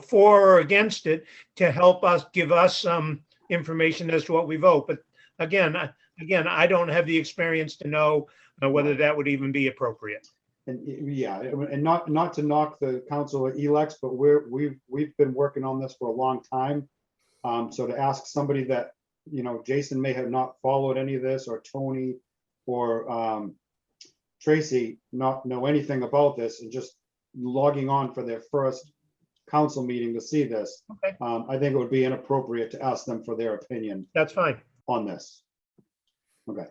for or against it, to help us, give us some information as to what we vote. But again, I don't have the experience to know whether that would even be appropriate. And yeah, and not to knock the councilor elects, but we've been working on this for a long time. So to ask somebody that, Jason may have not followed any of this, or Tony or Tracy not know anything about this, and just logging on for their first council meeting to see this, okay. I think it would be inappropriate to ask them for their opinion. That's fine. On this. Okay.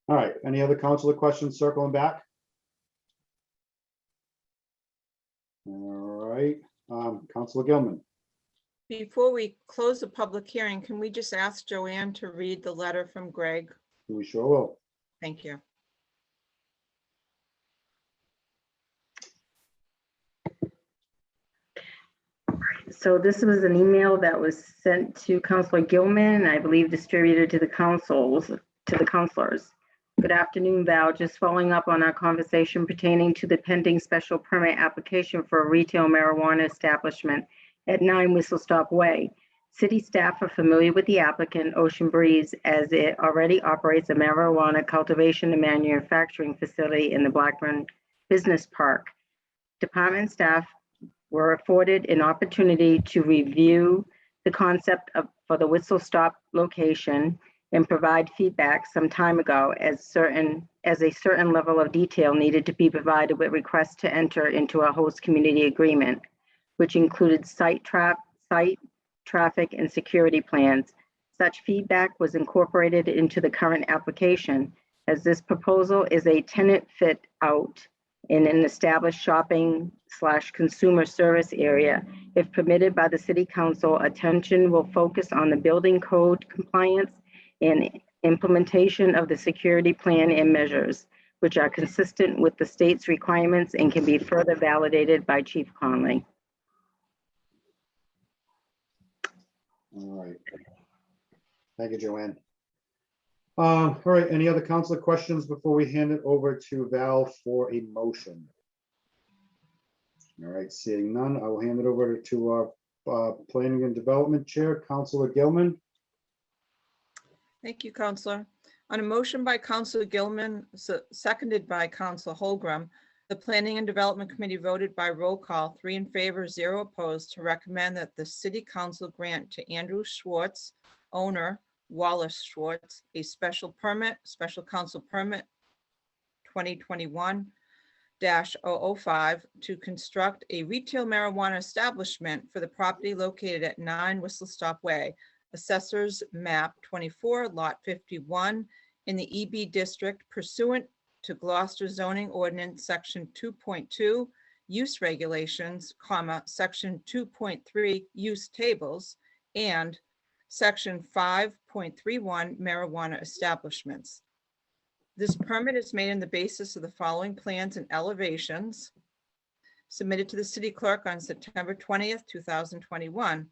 All right. Any other councilor questions circling back? All right. Councilor Gilman. Before we close the public hearing, can we just ask Joanne to read the letter from Greg? We sure will. Thank you. So this was an email that was sent to Councilor Gilman, I believe distributed to the councilors. Good afternoon, Val. Just following up on our conversation pertaining to the pending special permit application for a retail marijuana establishment at 9 Whistle Stop Way. City staff are familiar with the applicant, Ocean Breeze, as it already operates a marijuana cultivation and manufacturing facility in the Blackburn Business Park. Department staff were afforded an opportunity to review the concept for the Whistle Stop location and provide feedback some time ago, as a certain level of detail needed to be provided with requests to enter into a host community agreement, which included site traffic and security plans. Such feedback was incorporated into the current application, as this proposal is a tenant fit out in an established shopping/consumer service area. If permitted by the City Council, attention will focus on the building code compliance and implementation of the security plan and measures, which are consistent with the state's requirements and can be further validated by Chief Conley. All right. Thank you, Joanne. All right, any other council questions before we hand it over to Val for a motion? All right, seeing none, I will hand it over to our Planning and Development Chair, Councilor Gilman. Thank you, Counselor. On a motion by Counselor Gilman, seconded by Counselor Holgram, the Planning and Development Committee voted by roll call, 3 in favor, 0 opposed, to recommend that the City Council grant to Andrew Schwartz, owner Wallace Schwartz, a special council permit 2021-005 to construct a retail marijuana establishment for the property located at 9 Whistle Stop Way, Assessors Map 24, Lot 51, in the EB District pursuant to Gloucester Zoning Ordinance Section 2.2, Use Regulations, Section 2.3, Use Tables, and Section 5.31, Marijuana Establishments. This permit is made on the basis of the following plans and elevations submitted to the city clerk on September 20th, 2021.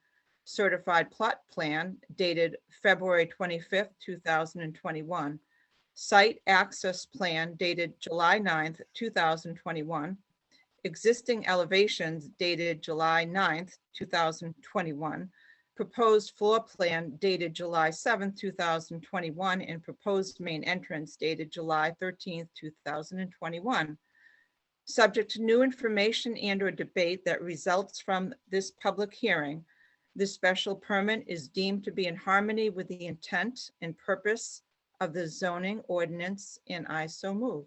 Certified plot plan dated February 25th, 2021. Site access plan dated July 9th, 2021. Existing elevations dated July 9th, 2021. Proposed floor plan dated July 7th, 2021, and proposed main entrance dated July 13th, 2021. Subject to new information and/or debate that results from this public hearing, this special permit is deemed to be in harmony with the intent and purpose of the zoning ordinance, and I so move.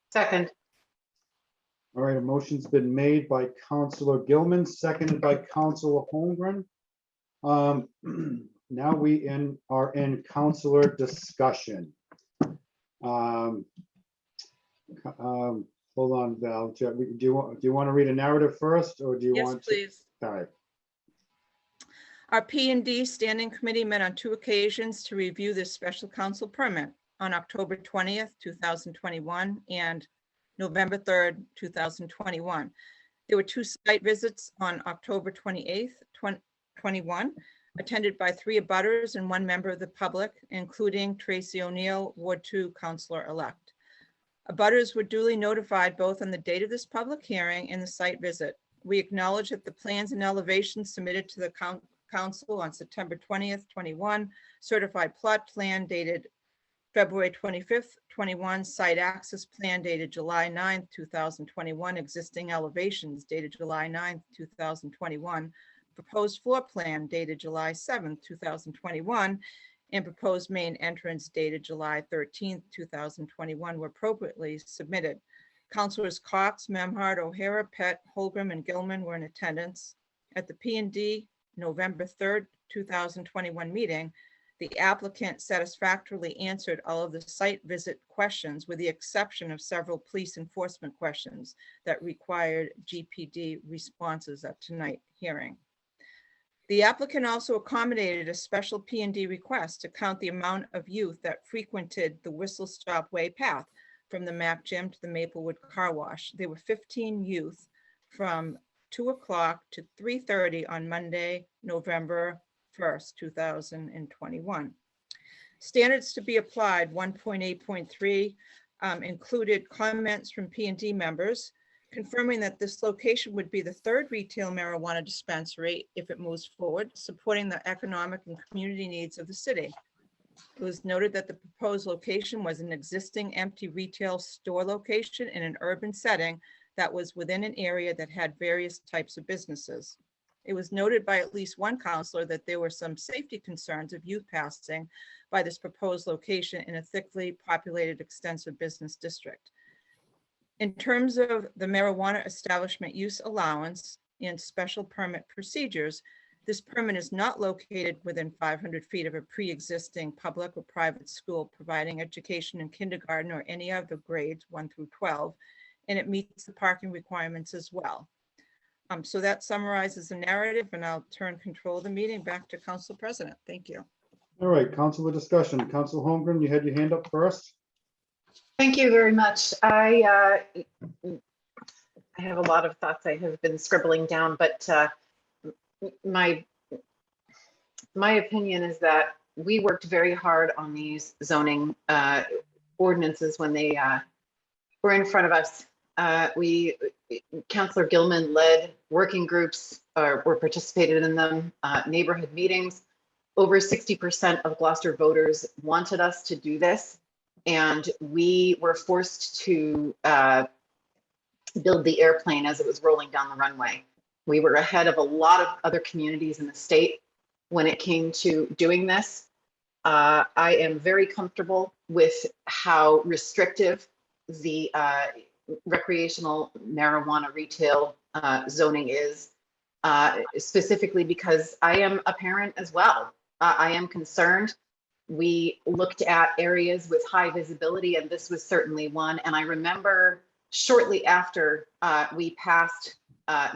Second. All right, a motion's been made by Councilor Gilman, seconded by Councilor Holmgren. Now we are in councilor discussion. Hold on, Val. Do you want to read a narrative first, or do you Yes, want? please. All right. Our P&D Standing Committee met on 2 occasions to review this special council permit on October 20th, 2021 and November 3rd, 2021. There were 2 site visits on October 28th, 2021, attended by 3 abutters and 1 member of the public, including Tracy O'Neill, Ward 2 Councilor-elect. Abutters were duly notified both on the date of this public hearing and the site visit. We acknowledge that the plans and elevations submitted to the council on September 20th, 21, certified plot plan dated February 25th, 21, site access plan dated July 9th, 2021, existing elevations dated July 9th, 2021, proposed floor plan dated July 7th, 2021, and proposed main entrance dated July 13th, 2021 were appropriately submitted. Councilors Cox, Memhard, O'Hara, Pett, Holgram, and Gilman were in attendance. At the P&D November 3rd, 2021 meeting, the applicant satisfactorily answered all of the site visit questions with the exception of several police enforcement questions that required GPD responses at tonight's hearing. The applicant also accommodated a special P&D request to count the amount of youth that frequented the Whistle Stop Way path from the Mac Gym to the Maplewood Car Wash. There were 15 youth from 2 o'clock to 3:30 on Monday, November 1st, 2021. Standards to be applied 1.8.3 included comments from P&D members confirming that this location would be the 3rd retail marijuana dispensary if it moves forward, supporting the economic and community needs of the city. It was noted that the proposed location was an existing empty retail store location in an urban setting that was within an area that had various types of businesses. It was noted by at least 1 counselor that there were some safety concerns of youth passing by this proposed location in a thickly populated extensive business district. In terms of the marijuana establishment use allowance and special permit procedures, this permit is not located within 500 feet of a pre-existing public or private school providing education in kindergarten or any other grades 1 through 12, and it meets the parking requirements as well. So that summarizes the narrative, and I'll turn control of the meeting back to Council President. Thank you. All right, councilor discussion. Councilor Holmgren, you had your hand up first. Thank you very much. I have a lot of thoughts I have been scribbling down, but my opinion is that we worked very hard on these zoning ordinances when they were in front of us. Councillor Gilman led working groups or participated in them, neighborhood meetings. Over 60% of Gloucester voters wanted us to do this, and we were forced to build the airplane as it was rolling down the runway. We were ahead of a lot of other communities in the state when it came to doing this. I am very comfortable with how restrictive the recreational marijuana retail zoning is, specifically because I am a parent as well. I am concerned. We looked at areas with high visibility, and this was certainly one. And I remember shortly after we passed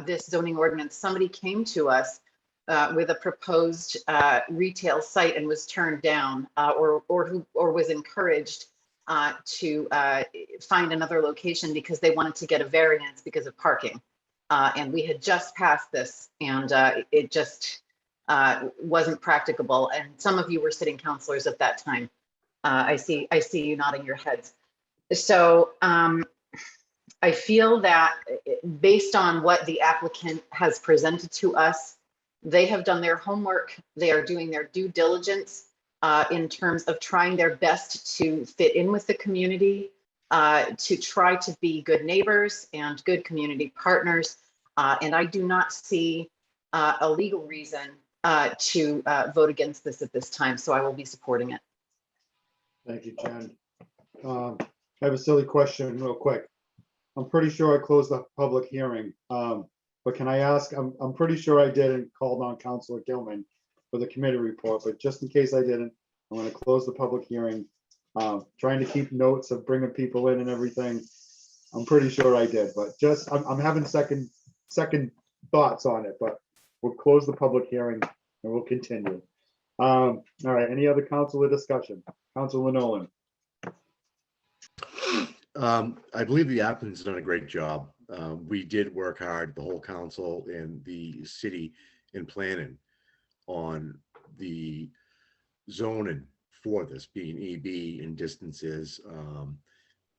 this zoning ordinance, somebody came to us with a proposed retail site and was turned down, or was encouraged to find another location because they wanted to get a variance because of parking. And we had just passed this, and it just wasn't practicable. And some of you were sitting councilors at that time. I see you nodding your heads. So I feel that based on what the applicant has presented to us, they have done their homework. They are doing their due diligence in terms of trying their best to fit in with the community, to try to be good neighbors and good community partners. And I do not see a legal reason to vote against this at this time. So I will be supporting it. Thank you, Jen. I have a silly question real quick. I'm pretty sure I closed the public hearing, but can I ask, I'm pretty sure I didn't call on Councilor Gilman for the committee report, but just in case I didn't, I'm going to close the public hearing, trying to keep notes of bringing people in and everything. I'm pretty sure I did, but just, I'm having second thoughts on it, but we'll close the public hearing and we'll continue. All right, any other councilor discussion? Councilor Nolan. I believe the applicant's done a great job. We did work hard, the whole council and the city, in planning on the zoning for this being EB and distances.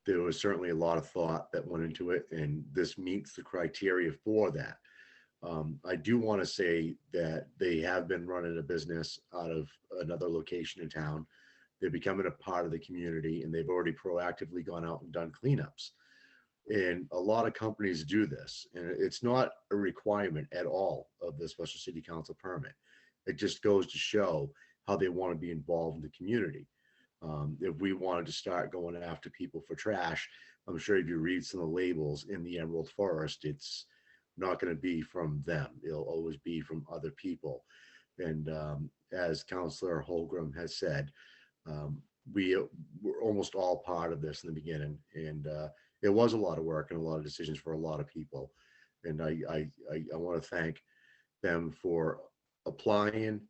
There was certainly a lot of thought that went into it, and this meets the criteria for that. I do want to say that they have been running a business out of another location in town. They're becoming a part of the community, and they've already proactively gone out and done cleanups. And a lot of companies do this, and it's not a requirement at all of the special city council permit. It just goes to show how they want to be involved in the community. If we wanted to start going after people for trash, I'm sure if you read some of the labels in the Emerald Forest, it's not going to be from them. It'll always be from other people. And as Councillor Holgram has said, we were almost all part of this in the beginning, and it was a lot of work and a lot of decisions for a lot of people. And I want to thank them for applying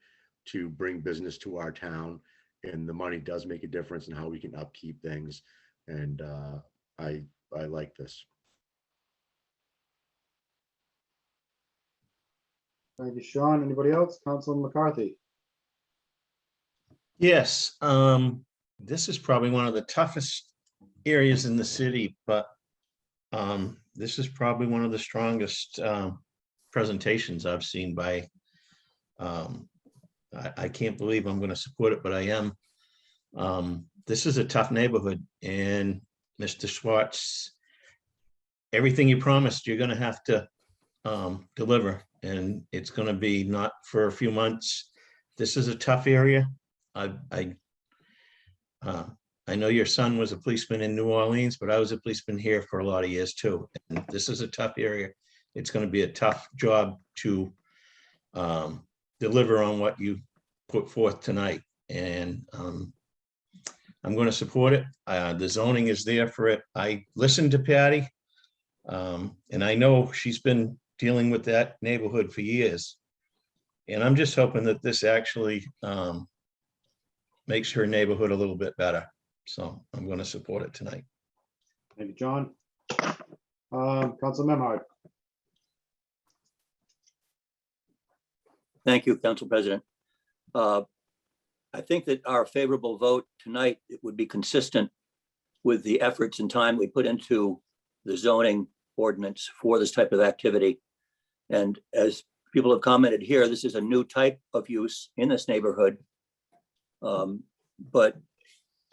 to bring business to our town, and the money does make a difference in how we can upkeep things. And I like this. Thank you, Sean. Anybody else? Councilor McCarthy. Yes, this is probably one of the toughest areas in the city, but this is probably one of the strongest presentations I've seen by, I can't believe I'm going to support it, but I am. This is a tough neighborhood, and Mr. Schwartz, everything you promised, you're going to have to deliver, and it's going to be not for a few months. This is a tough area. I know your son was a policeman in New Orleans, but I was a policeman here for a lot of years too. And this is a tough area. It's going to be a tough job to deliver on what you put forth tonight. And I'm going to support it. The zoning is there for it. I listened to Patty, and I know she's been dealing with that neighborhood for years. And I'm just hoping that this actually makes her neighborhood a little bit better. So I'm going to support it tonight. Thank you, John. Councilor Memhard. Thank you, Council President. I think that our favorable vote tonight, it would be consistent with the efforts and time we put into the zoning ordinance for this type of activity. And as people have commented here, this is a new type of use in this neighborhood. But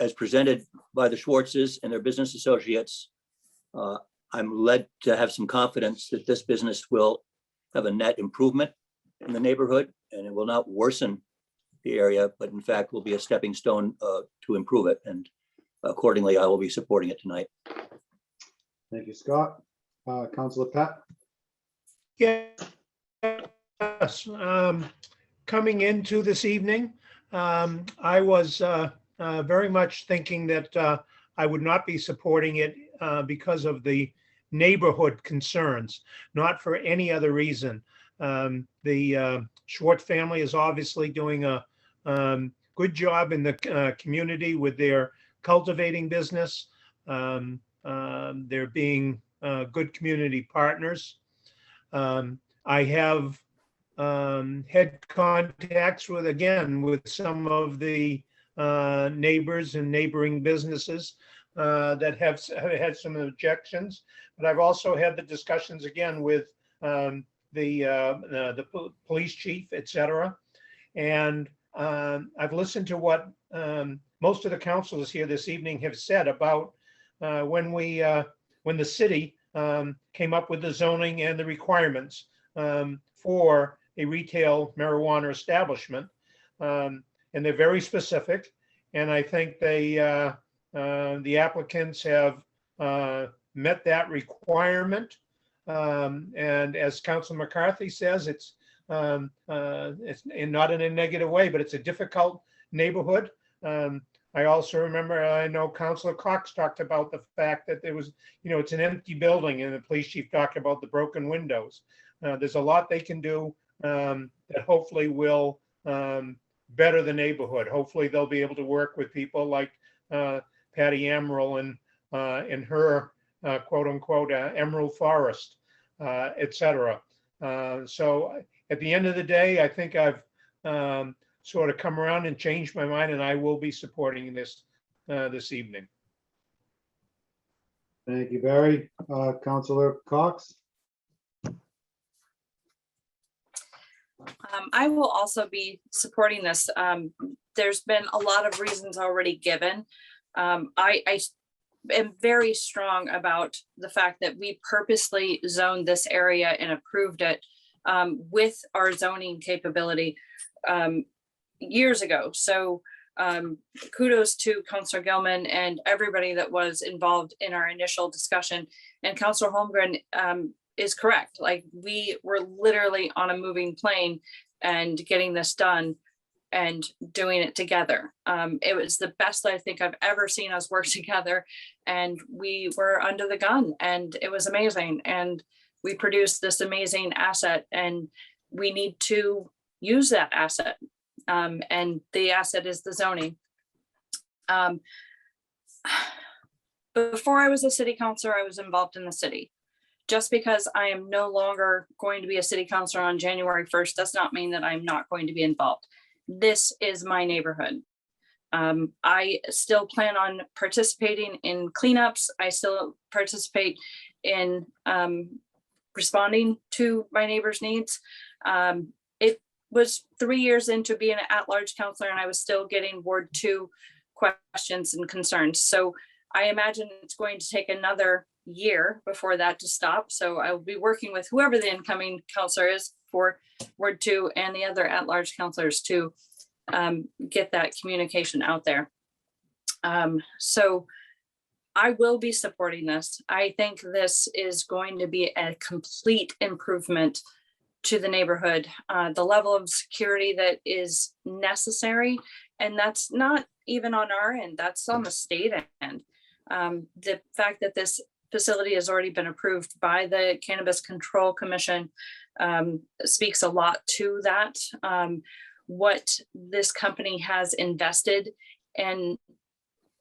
as presented by the Schwartzes and their business associates, I'm led to have some confidence that this business will have a net improvement in the neighborhood, and it will not worsen the area, but in fact will be a stepping stone to improve it. And accordingly, I will be supporting it tonight. Thank you, Scott. Councilor Pat? Yes. Coming into this evening, I was very much thinking that I would not be supporting it because of the neighborhood concerns, not for any other reason. The Schwartz family is obviously doing a good job in the community with their cultivating business. They're being good community partners. I have had contacts with some of the neighbors and neighboring businesses that have had some objections, but I've also had the discussions again with the police chief, et cetera. And I've listened to what most of the councilors here this evening have said about when the city came up with the zoning and the requirements for a retail marijuana establishment. And they're very specific. And I think the applicants have met that requirement. And as Councilor McCarthy says, it's not in a negative way, but it's a difficult neighborhood. I also remember, I know Councilor Cox talked about the fact that there was, it's an empty building, and the police chief talked about the broken windows. There's a lot they can do that hopefully will better the neighborhood. Hopefully they'll be able to work with people like Patty Emerald and her quote unquote Emerald Forest, et cetera. So at the end of the day, I think I've sort of come around and changed my mind, and I will be supporting this this evening. Thank you, Barry. Councilor Cox? I will also be supporting this. There's been a lot of reasons already given. I am very strong about the fact that we purposely zoned this area and approved it with our zoning capability years ago. So kudos to Councilor Gilman and everybody that was involved in our initial discussion. And Councilor Holmgren is correct. Like, we were literally on a moving plane and getting this done and doing it together. It was the best I think I've ever seen us work together, and we were under the gun, and it was amazing. And we produced this amazing asset, and we need to use that asset. And the asset is the zoning. Before I was a city councilor, I was involved in the city. Just because I am no longer going to be a city councilor on January 1st does not mean that I'm not going to be involved. This is my neighborhood. I still plan on participating in cleanups. I still participate in responding to my neighbors' needs. It was 3 years into being an at-large councilor, and I was still getting Ward 2 questions and concerns. So I imagine it's going to take another year before that to stop. So I will be working with whoever the incoming councilor is for Ward 2 and the other at-large councilors to get that communication out there. So I will be supporting this. I think this is going to be a complete improvement to the neighborhood, the level of security that is necessary. And that's not even on our end, that's on the state end. The fact that this facility has already been approved by the Cannabis Control Commission speaks a lot to that. What this company has invested in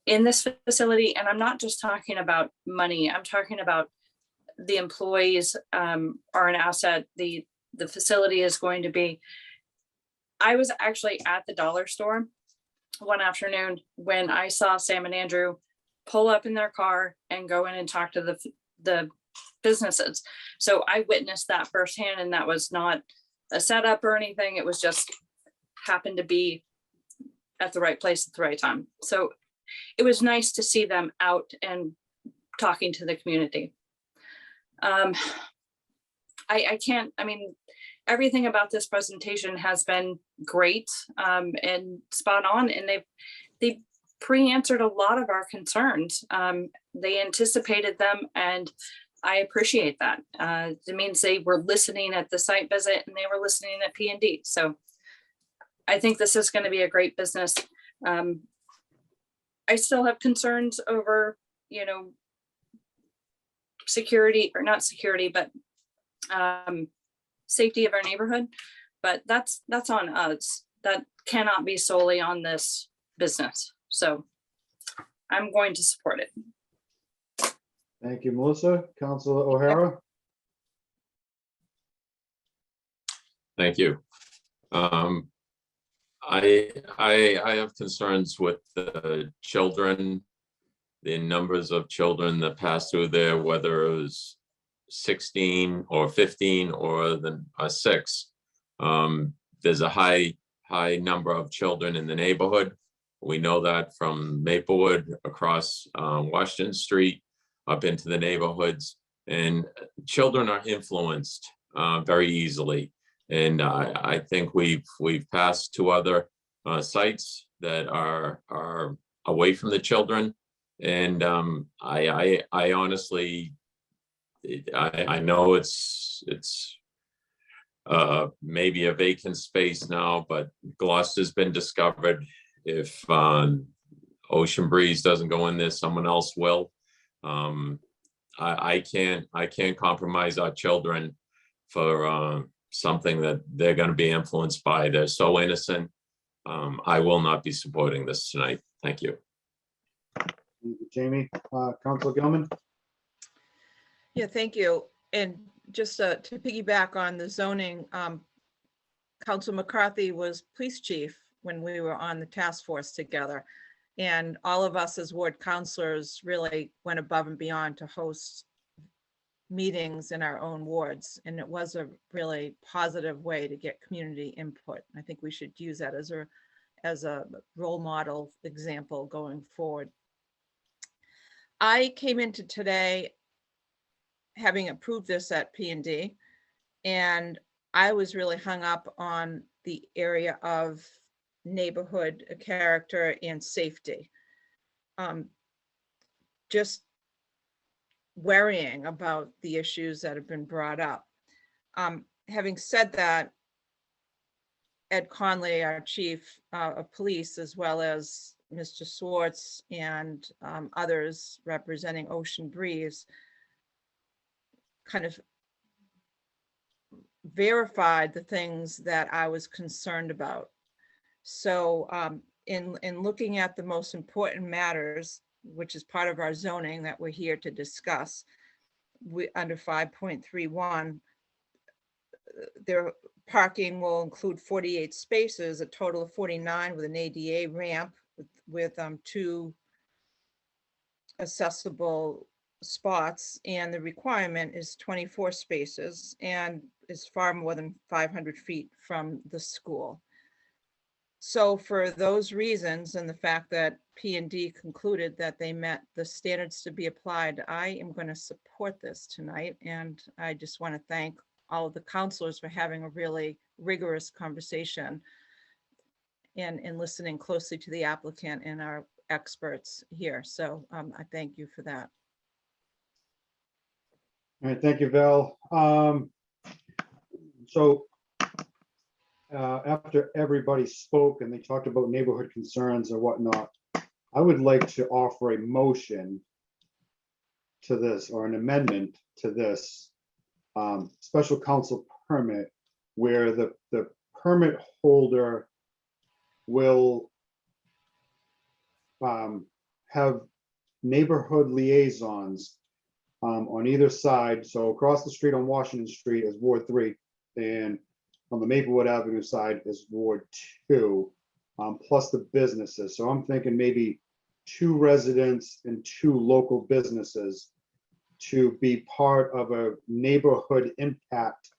this facility, and I'm not just talking about money, I'm talking about the employees are an asset. The facility is going to be. I was actually at the dollar store one afternoon when I saw Sam and Andrew pull up in their car and go in and talk to the businesses. So I witnessed that firsthand, and that was not a setup or anything. It was just happened to be at the right place at the right time. So it was nice to see them out and talking to the community. I mean, everything about this presentation has been great and spot on, and they pre-answered a lot of our concerns. They anticipated them, and I appreciate that. It means they were listening at the site visit and they were listening at P&D. So I think this is going to be a great business. I still have concerns over, you know, security, or not security, but safety of our neighborhood. But that's on us. That cannot be solely on this business. So I'm going to support it. Thank you, Melissa. Councilor O'Hara. Thank you. I have concerns with the children, the numbers of children that pass through there, whether it was 16 or 15 or the 6. There's a high number of children in the neighborhood. We know that from Maplewood across Washington Street up into the neighborhoods, and children are influenced very easily. And I think we've passed to other sites that are away from the children. And I honestly, I know it's maybe a vacant space now, but Gloucester's been discovered. If Ocean Breeze doesn't go in there, someone else will. I can't compromise our children for something that they're going to be influenced by. They're so innocent. I will not be supporting this tonight. Thank you. Thank you, Jamie. Councilor Gilman. Yeah, thank you. And just to piggyback on the zoning, Council McCarthy was police chief when we were on the task force together. And all of us as ward councilors really went above and beyond to host meetings in our own wards. And it was a really positive way to get community input. I think we should use that as a role model example going forward. I came into today having approved this at P&D, and I was really hung up on the area of neighborhood character and safety. Just worrying about the issues that have been brought up. Having said that, Ed Conley, our chief of police, as well as Mr. Swartz and others representing Ocean Breeze, kind of verified the things that I was concerned about. So in looking at the most important matters, which is part of our zoning that we're here to discuss, under 5.31, their parking will include 48 spaces, a total of 49 with an ADA ramp with 2 accessible spots, and the requirement is 24 spaces and is far more than 500 feet from the school. So for those reasons, and the fact that P&D concluded that they met the standards to be applied, I am going to support this tonight. And I just want to thank all of the counselors for having a really rigorous conversation and listening closely to the applicant and our experts here. So I thank you for that. All right, thank you, Val. After everybody spoke and they talked about neighborhood concerns or whatnot, I would like to offer a motion to this, or an amendment to this special council permit, where the permit holder will have neighborhood liaisons on either side. So across the street on Washington Street is Ward 3, and on the Maplewood Avenue side is Ward 2. plus the businesses. So I'm thinking maybe 2 residents and 2 local businesses to be part of a neighborhood impact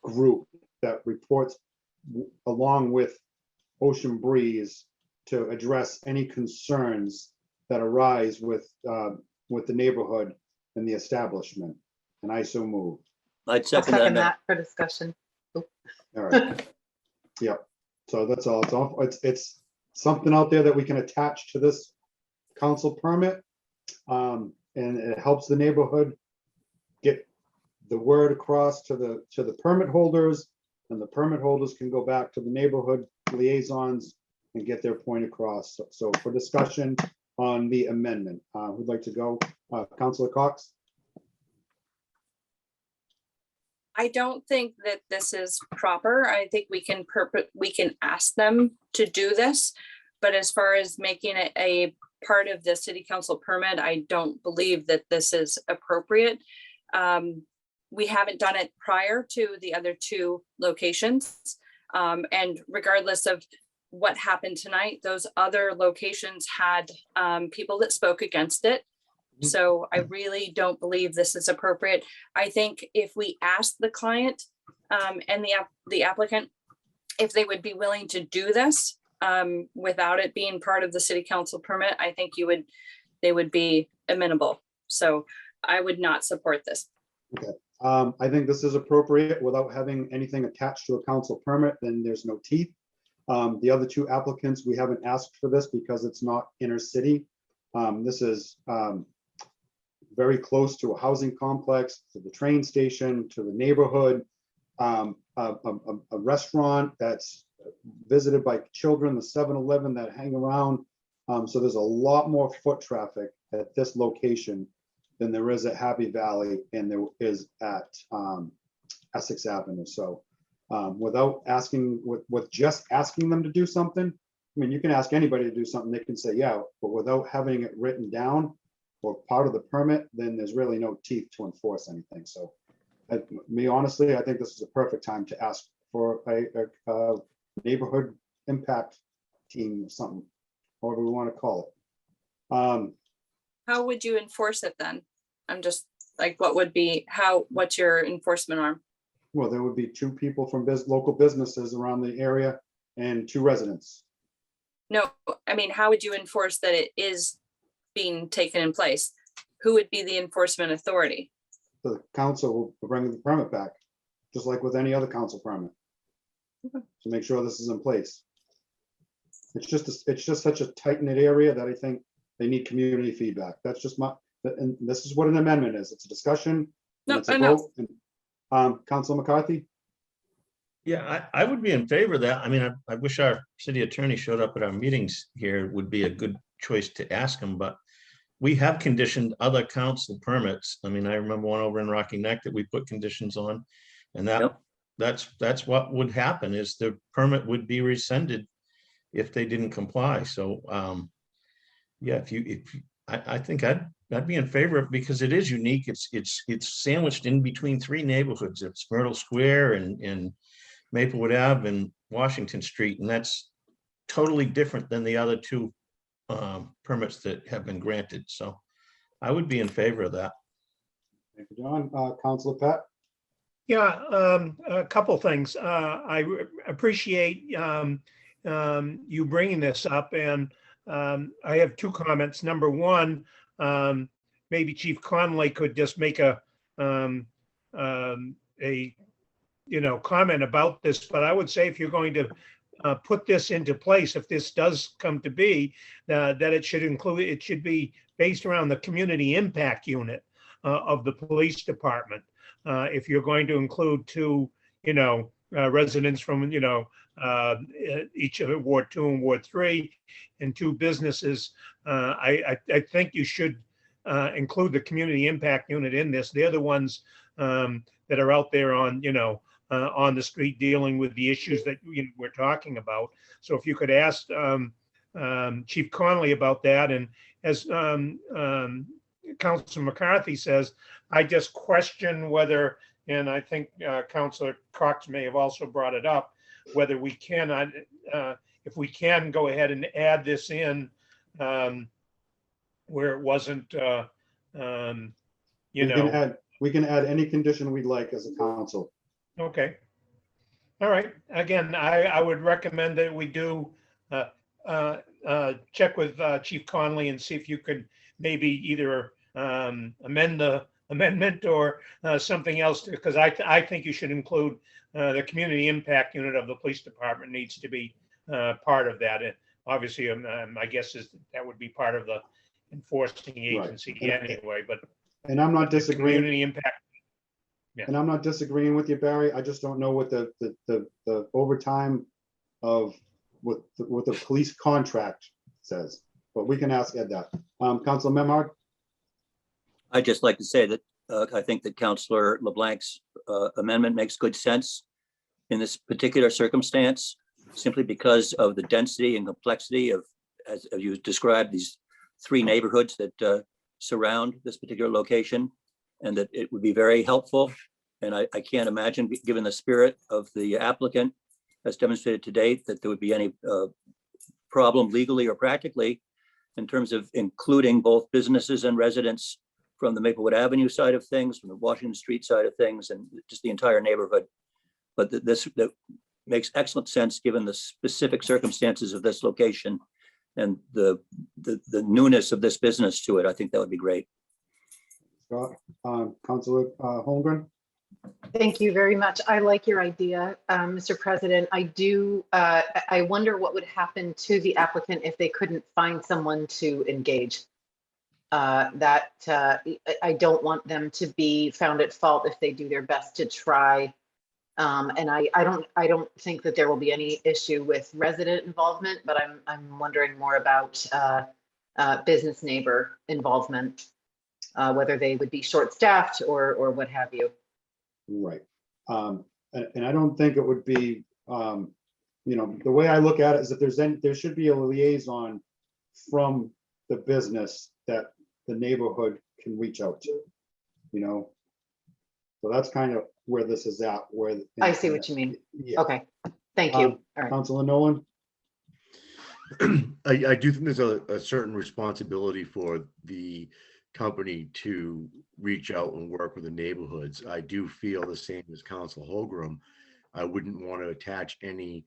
group that reports along with Ocean Breeze to address any concerns that arise with the neighborhood and the establishment. And I so move. I'd I'll second second that. that for discussion. All right. Yep. So that's all. It's something out there that we can attach to this council permit. And it helps the neighborhood get the word across to the permit holders, and the permit holders can go back to the neighborhood liaisons and get their point across. So for discussion on the amendment, who'd like to go? Councilor Cox? I don't think that this is proper. I think we can ask them to do this. But as far as making it a part of the city council permit, I don't believe that this is appropriate. We haven't done it prior to the other 2 locations. And regardless of what happened tonight, those other locations had people that spoke against it. So I really don't believe this is appropriate. I think if we ask the client and the applicant if they would be willing to do this without it being part of the city council permit, I think they would be amenable. So I would not support this. Okay. I think this is appropriate without having anything attached to a council permit, then there's no teeth. The other 2 applicants, we haven't asked for this because it's not inner city. This is very close to a housing complex, to the train station, to the neighborhood, a restaurant that's visited by children, the 7-Eleven that hang around. So there's a lot more foot traffic at this location than there is at Happy Valley and there is at Essex Avenue. So without asking, with just asking them to do something, I mean, you can ask anybody to do something, they can say, yeah, but without having it written down or part of the permit, then there's really no teeth to enforce anything. So me, honestly, I think this is a perfect time to ask for a neighborhood impact team or something, however we want to call it. How would you enforce it then? I'm just like, what's your enforcement arm? Well, there would be 2 people from local businesses around the area and 2 residents. No, I mean, how would you enforce that it is being taken in place? Who would be the enforcement authority? The council will bring the permit back, just like with any other council permit. To make sure this is in place. It's just such a tight knit area that I think they need community feedback. That's just and this is what an amendment is. It's a discussion. No, it's a I know. vote. Councilor McCarthy? Yeah, I would be in favor of that. I mean, I wish our city attorney showed up at our meetings here. It would be a good choice to ask him, but we have conditioned other council permits. I mean, I remember one over in Rocky Neck that we put conditions on, and that's what would happen is the permit would be rescinded if they didn't comply. So yeah, I think I'd be in favor of it because it is unique. It's sandwiched in between 3 neighborhoods. It's Myrtle Square and Maplewood Ave and Washington Street, and that's totally different than the other 2 permits that have been granted. So I would be in favor of that. Thank you, John. Councilor Pat? Yeah, a couple things. I appreciate you bringing this up, and I have 2 comments. Number 1, maybe Chief Conley could just make a comment about this, but I would say if you're going to put this into place, if this does come to be, that it should be based around the community impact unit of the police department. If you're going to include 2, residents from, each of Ward 2 and Ward 3 and 2 businesses, I think you should include the community impact unit in this. They're the ones that are out there on the street dealing with the issues that we're talking about. So if you could ask Chief Connolly about that, and as Councilor McCarthy says, I just question whether, and I think Councilor Cox may have also brought it up, whether we can, if we can go ahead and add this in where it wasn't, you know. We can add any condition we'd like as a council. Okay. All right. Again, I would recommend that we do check with Chief Conley and see if you could maybe either amend the amendment or something else, because I think you should include the community impact unit of the police department needs to be part of that. And obviously, my guess is that would be part of the enforcing agency anyway, but. And I'm not disagreeing. Community impact. Yeah. And I'm not disagreeing with you, Barry. I just don't know what the overtime of what the police contract says, but we can ask Ed that. Councilor Memhard? I'd just like to say that I think that Councillor LeBlanc's amendment makes good sense in this particular circumstance, simply because of the density and complexity of, as you described, these three neighborhoods that surround this particular location, and that it would be very helpful. And I can't imagine, given the spirit of the applicant as demonstrated to date, that there would be any problem legally or practically in terms of including both businesses and residents from the Maplewood Avenue side of things, from the Washington Street side of things, and just the entire neighborhood. But that makes excellent sense given the specific circumstances of this location and the newness of this business to it. I think that would be great. Scott, Councilor Holmgren? Thank you very much. I like your idea, Mr. President. I do. I wonder what would happen to the applicant if they couldn't find someone to engage. I don't want them to be found at fault if they do their best to try. And I don't think that there will be any issue with resident involvement, but I'm wondering more about business neighbor involvement, whether they would be short-staffed or what have you. Right. And I don't think it would be, you know, the way I look at it is that there should be a liaison from the business that the neighborhood can reach out to, you know. So that's kind of where this is at. Where I see what you mean. Yeah. Okay. Thank you. All right. Councilor Nolan? I do think there's a certain responsibility for the company to reach out and work with the neighborhoods. I do feel the same as Council Holgram. I wouldn't want to attach any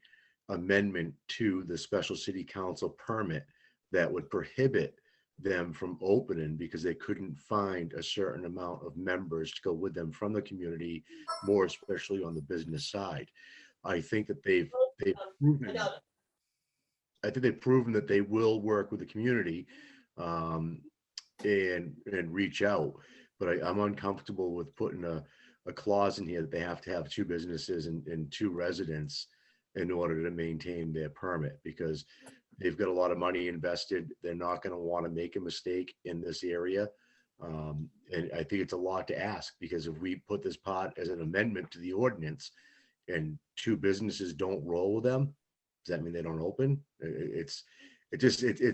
amendment to the special city council permit that would prohibit them from opening because they couldn't find a certain amount of members to go with them from the community, more especially on the business side. I think that they've proven that they will work with the community and reach out, but I'm uncomfortable with putting a clause in here that they have to have two businesses and two residents in order to maintain their permit, because they've got a lot of money invested. They're not going to want to make a mistake in this area. And I think it's a lot to ask, because if we put this part as an amendment to the ordinance and two businesses don't roll with them, does that mean they don't open? It's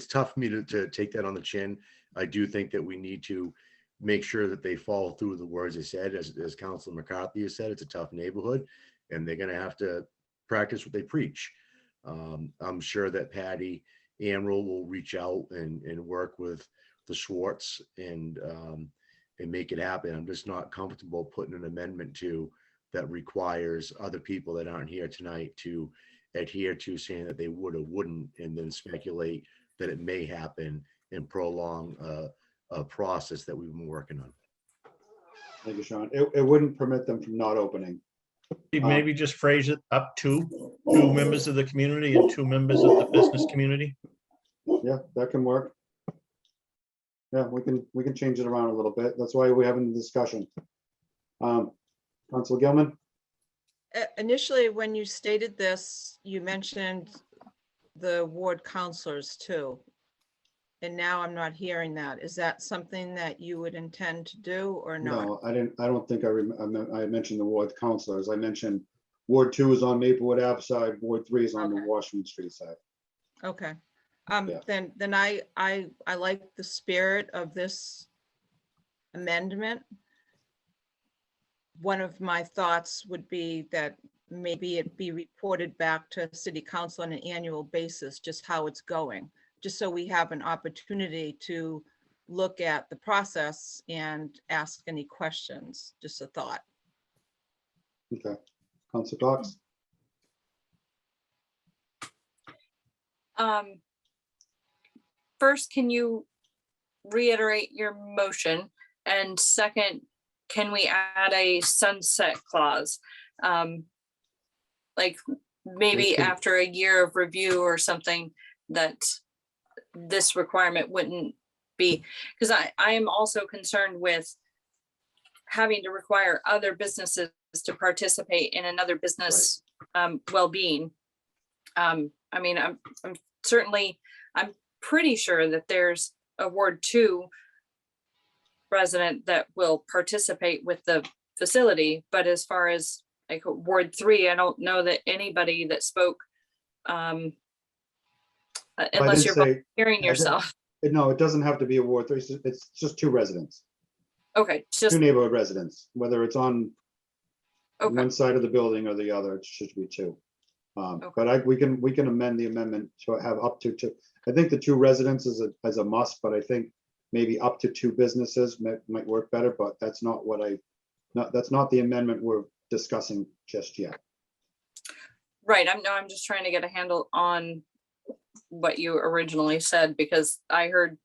tough for me to take that on the chin. I do think that we need to make sure that they follow through with the words they said. As Councilor McCarthy has said, it's a tough neighborhood and they're going to have to practice what they preach. I'm sure that Patty Amrell will reach out and work with the Schwartz and make it happen. I'm just not comfortable putting an amendment to that requires other people that aren't here tonight to adhere to, saying that they would or wouldn't, and then speculate that it may happen and prolong a process that we've been working on. Thank you, Sean. It wouldn't permit them from not opening. Maybe just phrase it up to two members of the community and two members of the business community. Yeah, that can work. Yeah, we can change it around a little bit. That's why we're having the discussion. Councilor Gilman? Initially, when you stated this, you mentioned the ward counselors too. And now I'm not hearing that. Is that something that you would intend to do or not? No, I didn't. I don't think I mentioned the ward counselors. I mentioned Ward 2 is on Maplewood Ave side. Ward 3 is on the Washington Street side. Okay. Yeah. Then I like the spirit of this amendment. One of my thoughts would be that maybe it be reported back to city council on an annual basis, just how it's going, just so we have an opportunity to look at the process and ask any questions. Just a thought. Okay. Council Cox? First, can you reiterate your motion? And second, can we add a sunset clause? Like maybe after a year of review or something, that this requirement wouldn't be, because I am also concerned with having to require other businesses to participate in another business well-being. I mean, I'm pretty sure that there's a Ward 2 resident that will participate with the facility, but as far as like Ward 3, I don't know that anybody that spoke, unless you're volunteering yourself. No, it doesn't have to be a Ward 3. It's just 2 residents. Okay, just 2 neighborhood residents, whether it's on one side of the building or the other, it should be 2. But we can amend the amendment to have up to 2. I think the 2 residents is a must, but I think maybe up to 2 businesses might work better, but that's not that's not the amendment we're discussing just yet. Right, I'm just trying to get a handle on what you originally said, because I heard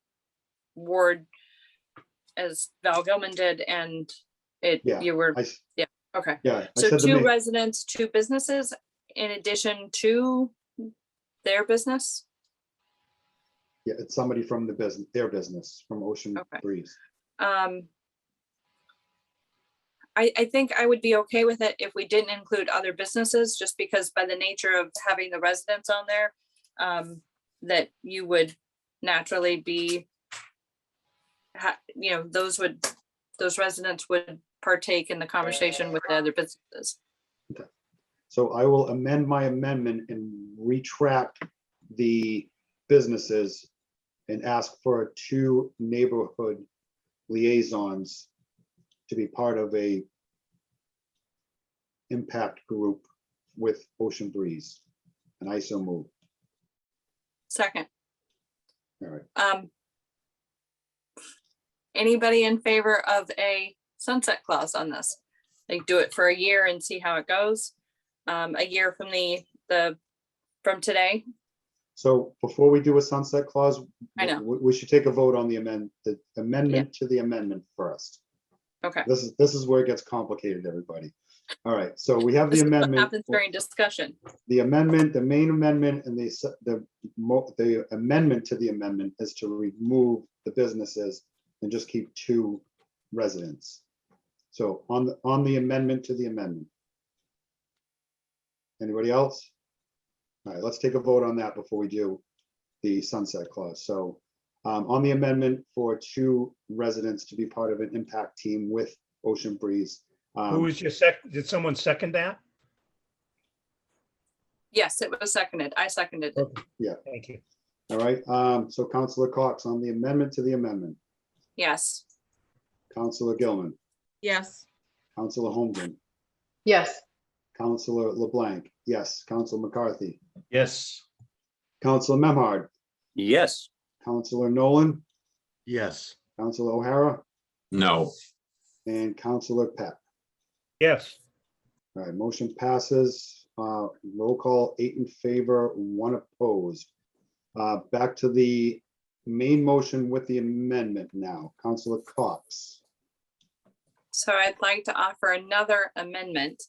Ward as Val Gilman did, and you were, okay. Yeah. So 2 residents, 2 businesses in addition to their business? Yeah, it's somebody from their business, from Ocean Breeze. I think I would be okay with it if we didn't include other businesses, just because by the nature of having the residents on there, that you would naturally be, those residents would partake in the conversation with the other businesses. Okay. So I will amend my amendment and retract the businesses and ask for 2 neighborhood liaisons to be part of a impact group with Ocean Breeze. And I so move. Second. All right. Anybody in favor of a sunset clause on this? Like do it for a year and see how it goes. A year from from today. So before we do a sunset clause, I know we should take a vote on the amendment to the amendment first. Okay. This is where it gets complicated, everybody. All right. So we have the amendment. What happens during discussion? The amendment, the main amendment, and the amendment to the amendment is to remove the businesses and just keep 2 residents. So on the amendment to the amendment. Anybody else? All right, let's take a vote on that before we do the sunset clause. So on the amendment for 2 residents to be part of an impact team with Ocean Breeze. Who was your did someone second that? Yes, it was seconded. I seconded it. Yeah. Thank you. All right. So Councilor Cox on the amendment to the amendment. Yes. Councilor Gilman. Yes. Councilor Holmgren. Yes. Councilor LeBlanc. Yes. Councilor McCarthy. Yes. Councilor Memhard. Yes. Councilor Nolan. Yes. Councilor O'Hara. No. And Councilor Pep. Yes. All right, motion passes. Roll call, 8 in favor, 1 opposed. Back to the main motion with the amendment now. Councilor Cox. So I'd like to offer another amendment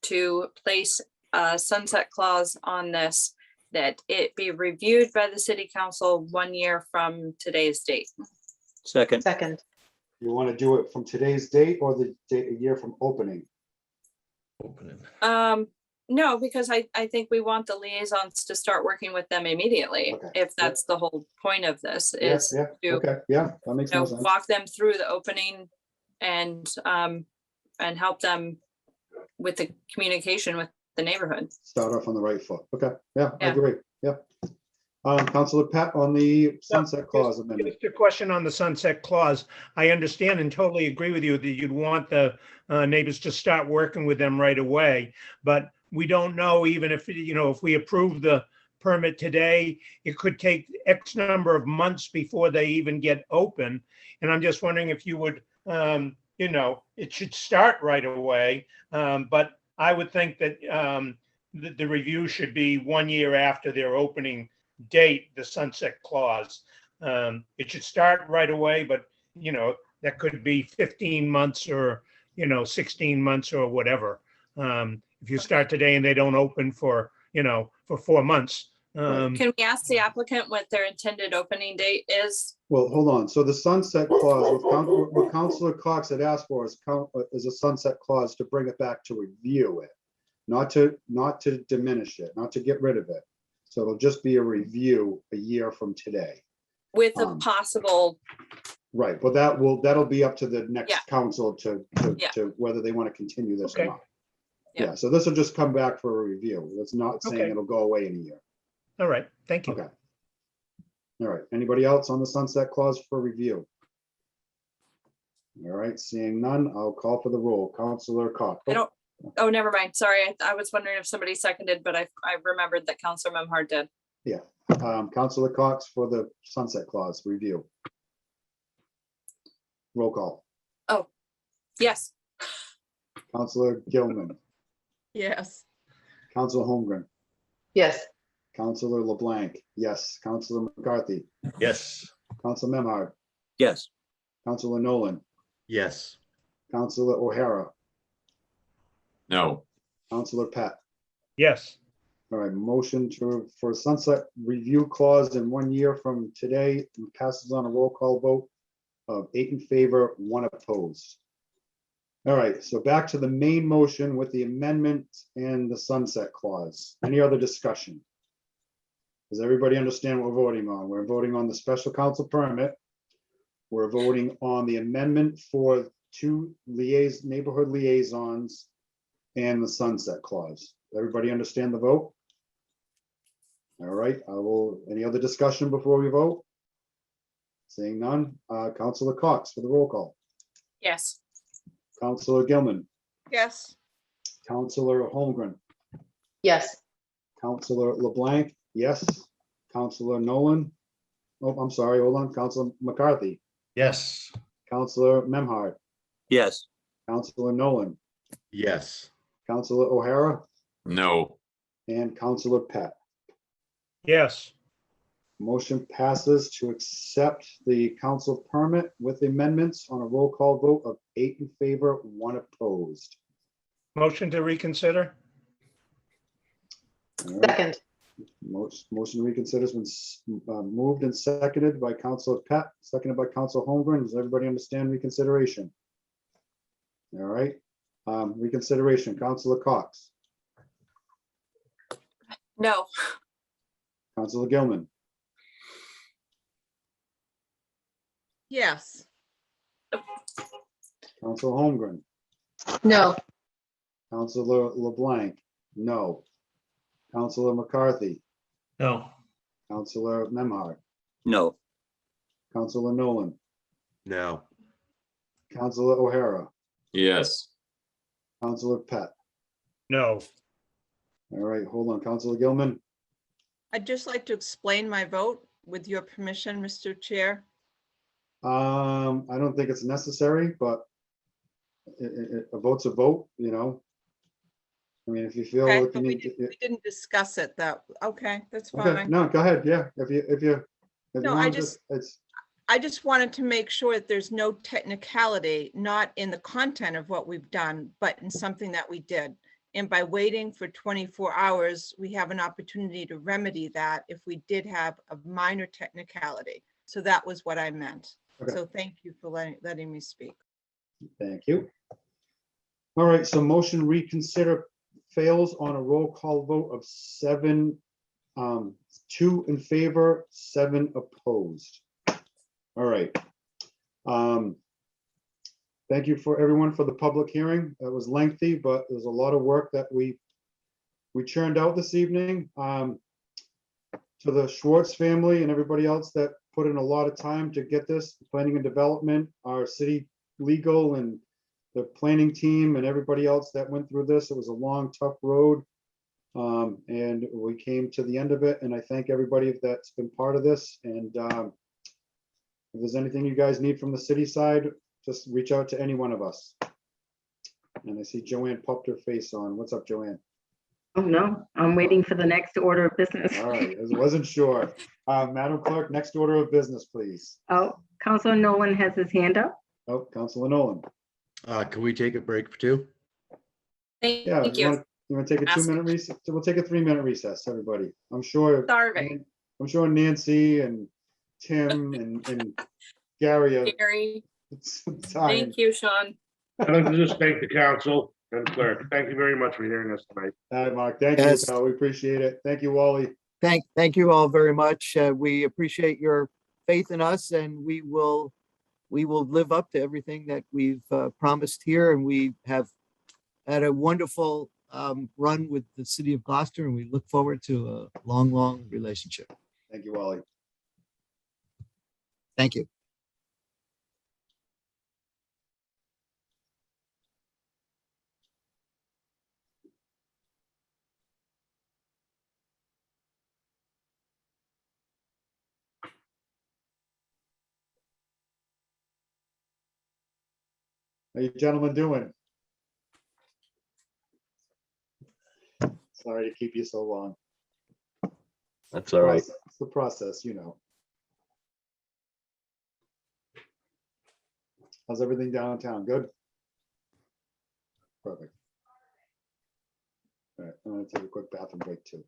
to place a sunset clause on this, that it be reviewed by the city council 1 year from today's date. Second. Second. You want to do it from today's date or the date, a year from opening? Opening. No, because I think we want the liaisons to start working with them immediately. Okay. If that's the whole point of this, is to Okay, yeah, that makes no sense. walk them through the opening and help them with the communication with the neighborhood. Start off on the right foot. Okay, yeah, I agree. Yeah. Councilor Pep on the sunset clause amendment. Just a question on the sunset clause. I understand and totally agree with you that you'd want the neighbors to start working with them right away. But we don't know even if, if we approve the permit today, it could take X number of months before they even get open. And I'm just wondering if you would, it should start right away. But I would think that the review should be 1 year after their opening date, the sunset clause. It should start right away, but, that could be 15 months or, 16 months or whatever. If you start today and they don't open for, for 4 months. Can we ask the applicant what their intended opening date is? Well, hold on. So the sunset clause, what Councilor Cox had asked for is a sunset clause to bring it back to review it, not to diminish it, not to get rid of it. So it'll just be a review a year from today. With a possible. Right, but that'll be up to the next Yeah. council to whether they want to all this or Okay. not. Yeah. Yeah, so this will just come back for a review. It's not saying Okay. it'll go away in a year. All right, thank you. Okay. All right, anybody else on the sunset clause for review? All right, seeing none, I'll call for the roll. Councilor Cox. Oh, never mind. Sorry. I was wondering if somebody seconded, but I remembered that Councilor Memhard did. Yeah, Councilor Cox for the sunset clause review. Roll call. Oh, yes. Councilor Gilman, Yes. Councilor Holmgren, Yes. Councilor LeBlanc, yes. Councilor McCarthy, Yes. Councilor Memhard, Yes. Councilor Nolan, Yes. Councilor O'Hara, No. Councilor Pat. Yes. All right, motion for sunset review clause in 1 year from today passes on a roll call vote of 8 in favor, 1 opposed. All right, so back to the main motion with the amendment and the sunset clause. Any other discussion? Does everybody understand what we're voting on? We're voting on the special council permit. We're voting on the amendment for 2 neighborhood liaisons and the sunset clause. Everybody understand the vote? All right, any other discussion before we vote? Seeing none, Councilor Cox for the roll call. Yes. Councilor Gilman, Yes. Councilor Holmgren, Yes. Councilor LeBlanc, yes. Councilor Nolan, oh, I'm sorry, hold on, Councilor McCarthy, Yes. Councilor Memhard, Yes. Councilor Nolan, Yes. Councilor O'Hara, No. and Councilor Pat. Yes. Motion passes to accept the council permit with amendments on a roll call vote of 8 in favor, 1 opposed. Motion to reconsider? All right. Second. Motion reconsiders been moved and seconded by Councilor Pat, seconded by Councilor Holmgren. Does everybody understand reconsideration? All right, reconsideration, Councilor Cox, No. Councilor Gilman, Yes. Councilor Holmgren, No. Councilor LeBlanc, no. Councilor McCarthy, No. Councilor Memhard, No. Councilor Nolan, No. Councilor O'Hara, Yes. Councilor Pat. No. All right, hold on, Councilor Gilman. I'd just like to explain my vote with your permission, Mr. Chair. I don't think it's necessary, but a vote's a vote, you know. I mean, if you feel. Okay, like you but we need to- didn't discuss it though. Okay, that's Okay, fine. no, go ahead, yeah, if you No, want I to just- it's, I just wanted to make sure that there's no technicality, not in the content of what we've done, but in something that we did. And by waiting for 24 hours, we have an opportunity to remedy that if we did have a minor technicality. So that was what I meant. Okay. So thank you for letting me speak. thank you. All right, so motion reconsider fails on a roll call vote of 7, 2 in favor, 7 opposed. All right. Thank you for everyone for the public hearing. That was lengthy, but there's a lot of work that we churned out this evening. To the Schwartz family and everybody else that put in a lot of time to get this, planning and development, our city legal and the planning team and everybody else that went through this. It was a long, tough road. And we came to the end of it, and I thank everybody that's been part of this. And if there's anything you guys need from the city side, just reach out to any one of us. And I see Joanne popped her face on. What's up, Joanne? Oh, no, I'm waiting for the next order of business. All right, I wasn't sure. Madam Clerk, next order of business, please. Oh, Councilor Nolan has his hand up. Oh, Councilor Nolan. Can we take a break for 2? Yeah, Thank you you. want to take a Ask. 2-minute recess? We'll take a 3-minute recess, everybody. I'm sure Starving. Nancy and Tim and Gary are Gary, dying. thank you, Sean. I'd like to just thank the council and clerk. Thank you very much for hearing us tonight. All right, Mark, thank Yes. you, pal. We appreciate it. Thank you, Wally. Thank you all very much. We appreciate your faith in us, and we will live up to everything that we've promised here. And we have had a wonderful run with the city of Gloucester, and we look forward to a long, long relationship. Thank you, Wally. Thank you. How you gentlemen doing? Sorry to keep you so long. That's all right. It's the process, you know. How's everything downtown? Good? Perfect. All right, I'm gonna take a quick bathroom break too.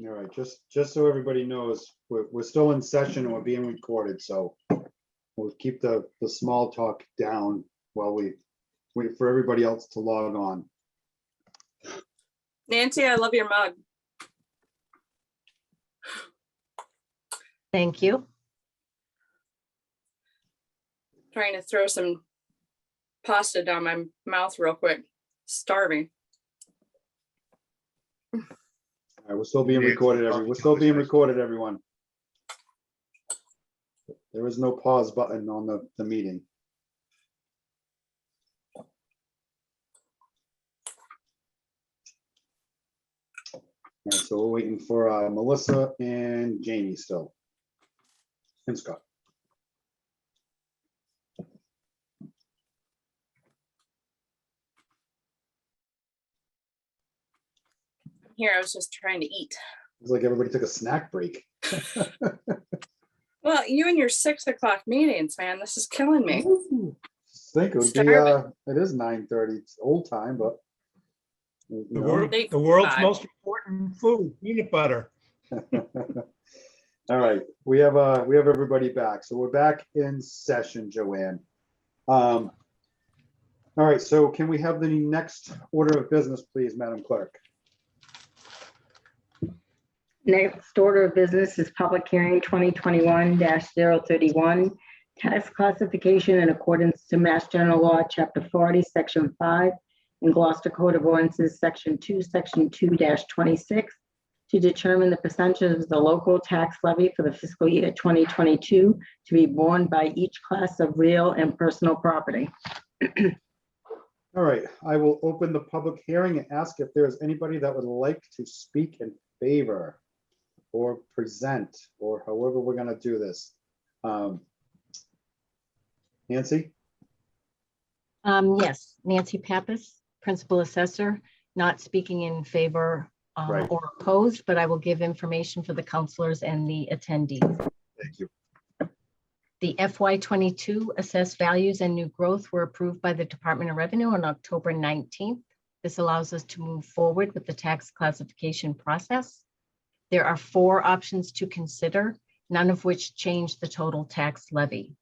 All right, just so everybody knows, we're still in session and we're being recorded, so we'll keep the small talk down while we wait for everybody else to log on. Nancy, I love your mug. Thank you. Trying to throw some pasta down my mouth real quick. Starving. All right, we're still being recorded, we're still being recorded, everyone. There is no pause button on the meeting. All right, so we're waiting for Melissa and Jamie still. And Scott. Here, I was just trying to eat. It's like everybody took a snack break. Well, you and your 6 o'clock meetings, man, this is killing me. Think it would be, Starving. it is 9:30, it's old time, but. you The know. world's most important food, peanut butter. All right, we have everybody back. So we're back in session, Joanne. All right, so can we have the next order of business, please, Madam Clerk? Next order of business is public hearing 2021-031, tax classification in accordance to Mass General Law, Chapter 40, Section 5, and Gloucester Code of Ordinances, Section 2, Section 2-26, to determine the percentages of the local tax levy for the fiscal year 2022 to be borne by each class of real and personal property. All right, I will open the public hearing and ask if there is anybody that would like to speak in favor or present, or however we're gonna do this. Nancy? Yes, Nancy Pappas, Principal Assessor, not speaking in favor Right. or opposed, but I will give information for the counselors and the attendees. Thank you. The FY22 assessed values and new growth were approved by the Department of Revenue on October 19th. This allows us to move forward with the tax classification process. There are 4 options to consider, none of which change the total tax levy.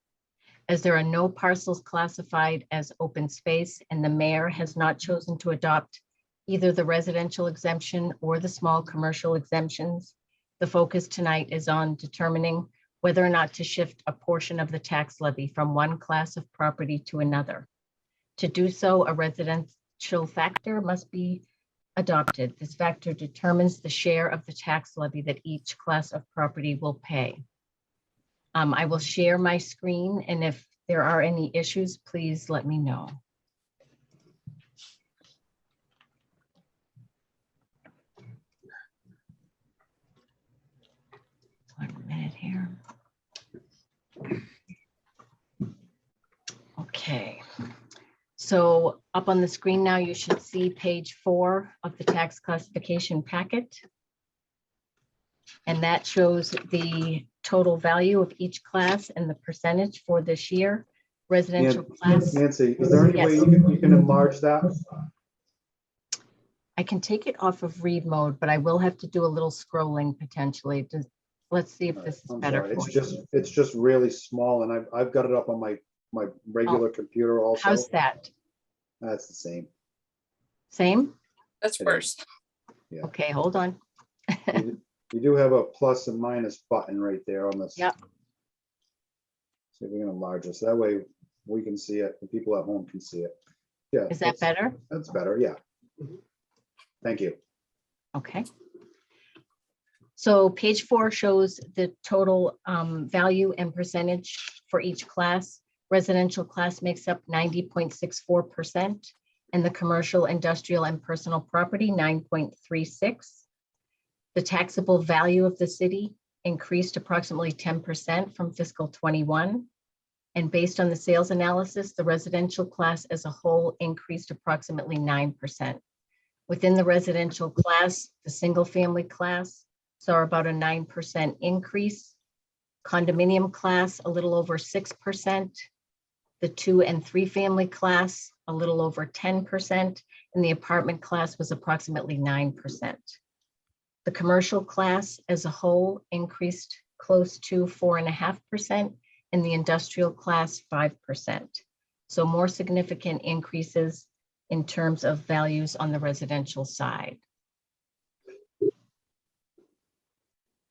As there are no parcels classified as open space and the mayor has not chosen to adopt either the residential exemption or the small commercial exemptions, the focus tonight is on determining whether or not to shift a portion of the tax levy from one class of property to another. To do so, a residential factor must be adopted. This factor determines the share of the tax levy that each class of property will pay. I will share my screen, and if there are any issues, please let me know. One minute here. Okay. So up on the screen now, you should see page 4 of the tax classification packet. And that shows the total value of each class and the percentage for this year. Residential class. Nancy, is there any way you can enlarge that? I can take it off of read mode, but I will have to do a little scrolling potentially. Let's see if this is I'm better sorry, for you. it's just really small, and I've got it up on my regular computer also. How's that? That's the same. Same? That's worse. Yeah. Okay, hold on. You do have a plus and minus button right there on this. Yep. So we're gonna enlarge this. That way we can see it, the people at home can see it. Yeah. Is that better? That's better, yeah. Thank you. Okay. So page 4 shows the total value and percentage for each class. Residential class makes up 90.64%, and the commercial, industrial, and personal property 9.36. The taxable value of the city increased approximately 10% from fiscal 21. And based on the sales analysis, the residential class as a whole increased approximately 9%. Within the residential class, the single family class saw about a 9% increase. Condominium class, a little over 6%. The 2 and 3 family class, a little over 10%. And the apartment class was approximately 9%. The commercial class as a whole increased close to 4.5%, and the industrial class 5%. So more significant increases in terms of values on the residential side.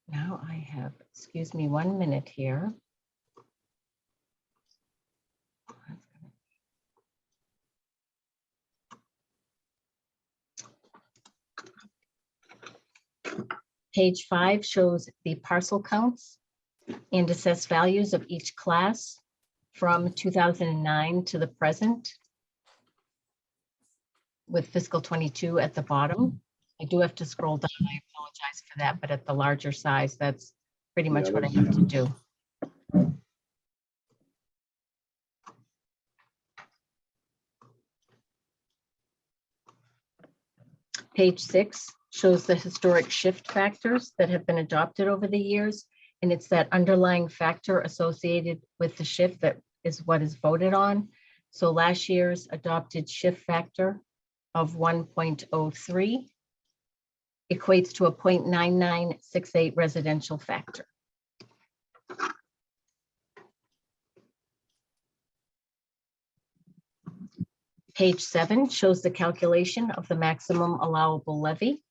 Now I have, excuse me 1 minute here. Page 5 shows the parcel counts and assessed values of each class from 2009 to the present, with fiscal 22 at the bottom. I do have to scroll down. I apologize for that, but at the larger size, that's pretty much what I have to do. Page 6 shows the historic shift factors that have been adopted over the years. And it's that underlying factor associated with the shift that is what is voted on. So last year's adopted shift factor of 1.03 equates to a 0.9968 residential factor. Page 7 shows the calculation of the maximum allowable levy.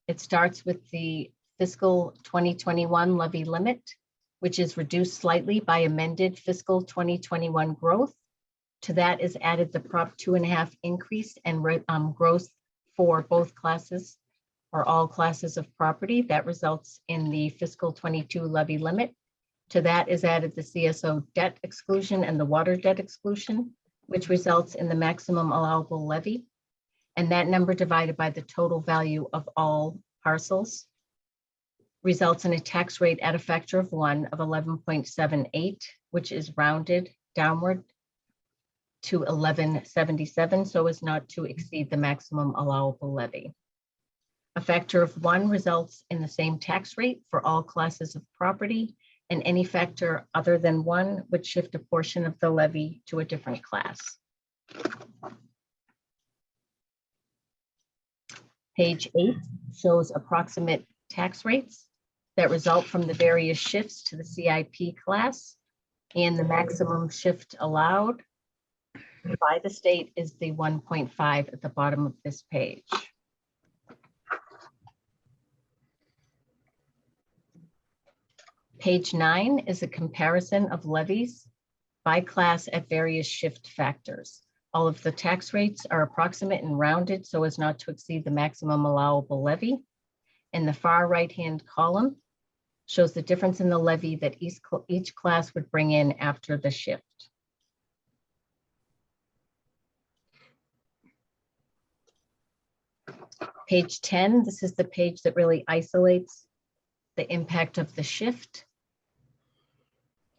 It starts with the fiscal 2021 levy limit, which is reduced slightly by amended fiscal 2021 growth. To that is added the Prop 2.5 increase and growth for both classes or all classes of property. That results in the fiscal 22 levy limit. To that is added the CSO debt exclusion and the water debt exclusion, which results in the maximum allowable levy. And that number divided by the total value of all parcels results in a tax rate at a factor of 1 of 11.78, which is rounded downward to 1177, so as not to exceed the maximum allowable levy. A factor of 1 results in the same tax rate for all classes of property, and any factor other than 1 would shift a portion of the levy to a different class. Page 8 shows approximate tax rates that result from the various shifts to the CIP class, and the maximum shift allowed by the state is the 1.5 at the bottom of this page. Page 9 is a comparison of levies by class at various shift factors. All of the tax rates are approximate and rounded so as not to exceed the maximum allowable levy. And the far right-hand column shows the difference in the levy that each class would bring in after the shift. Page 10, this is the page that really isolates the impact of the shift.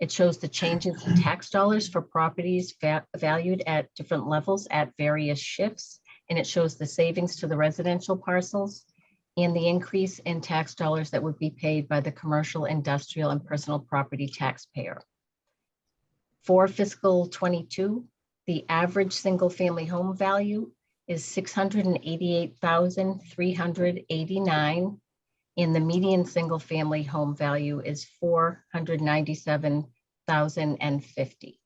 It shows the changes in tax dollars for properties valued at different levels at various shifts. And it shows the savings to the residential parcels and the increase in tax dollars that would be paid by the commercial, industrial, and personal property taxpayer. For fiscal 22, the average single-family home value is $688,389, and the median single-family home value is $497,050.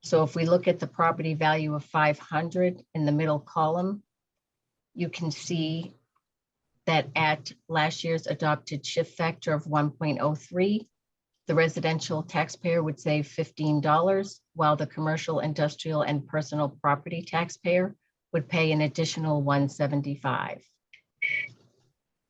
So if we look at the property value of 500 in the middle column, you can see that at last year's adopted shift factor of 1.03, the residential taxpayer would save $15, while the commercial, industrial, and personal property taxpayer would pay an additional $175.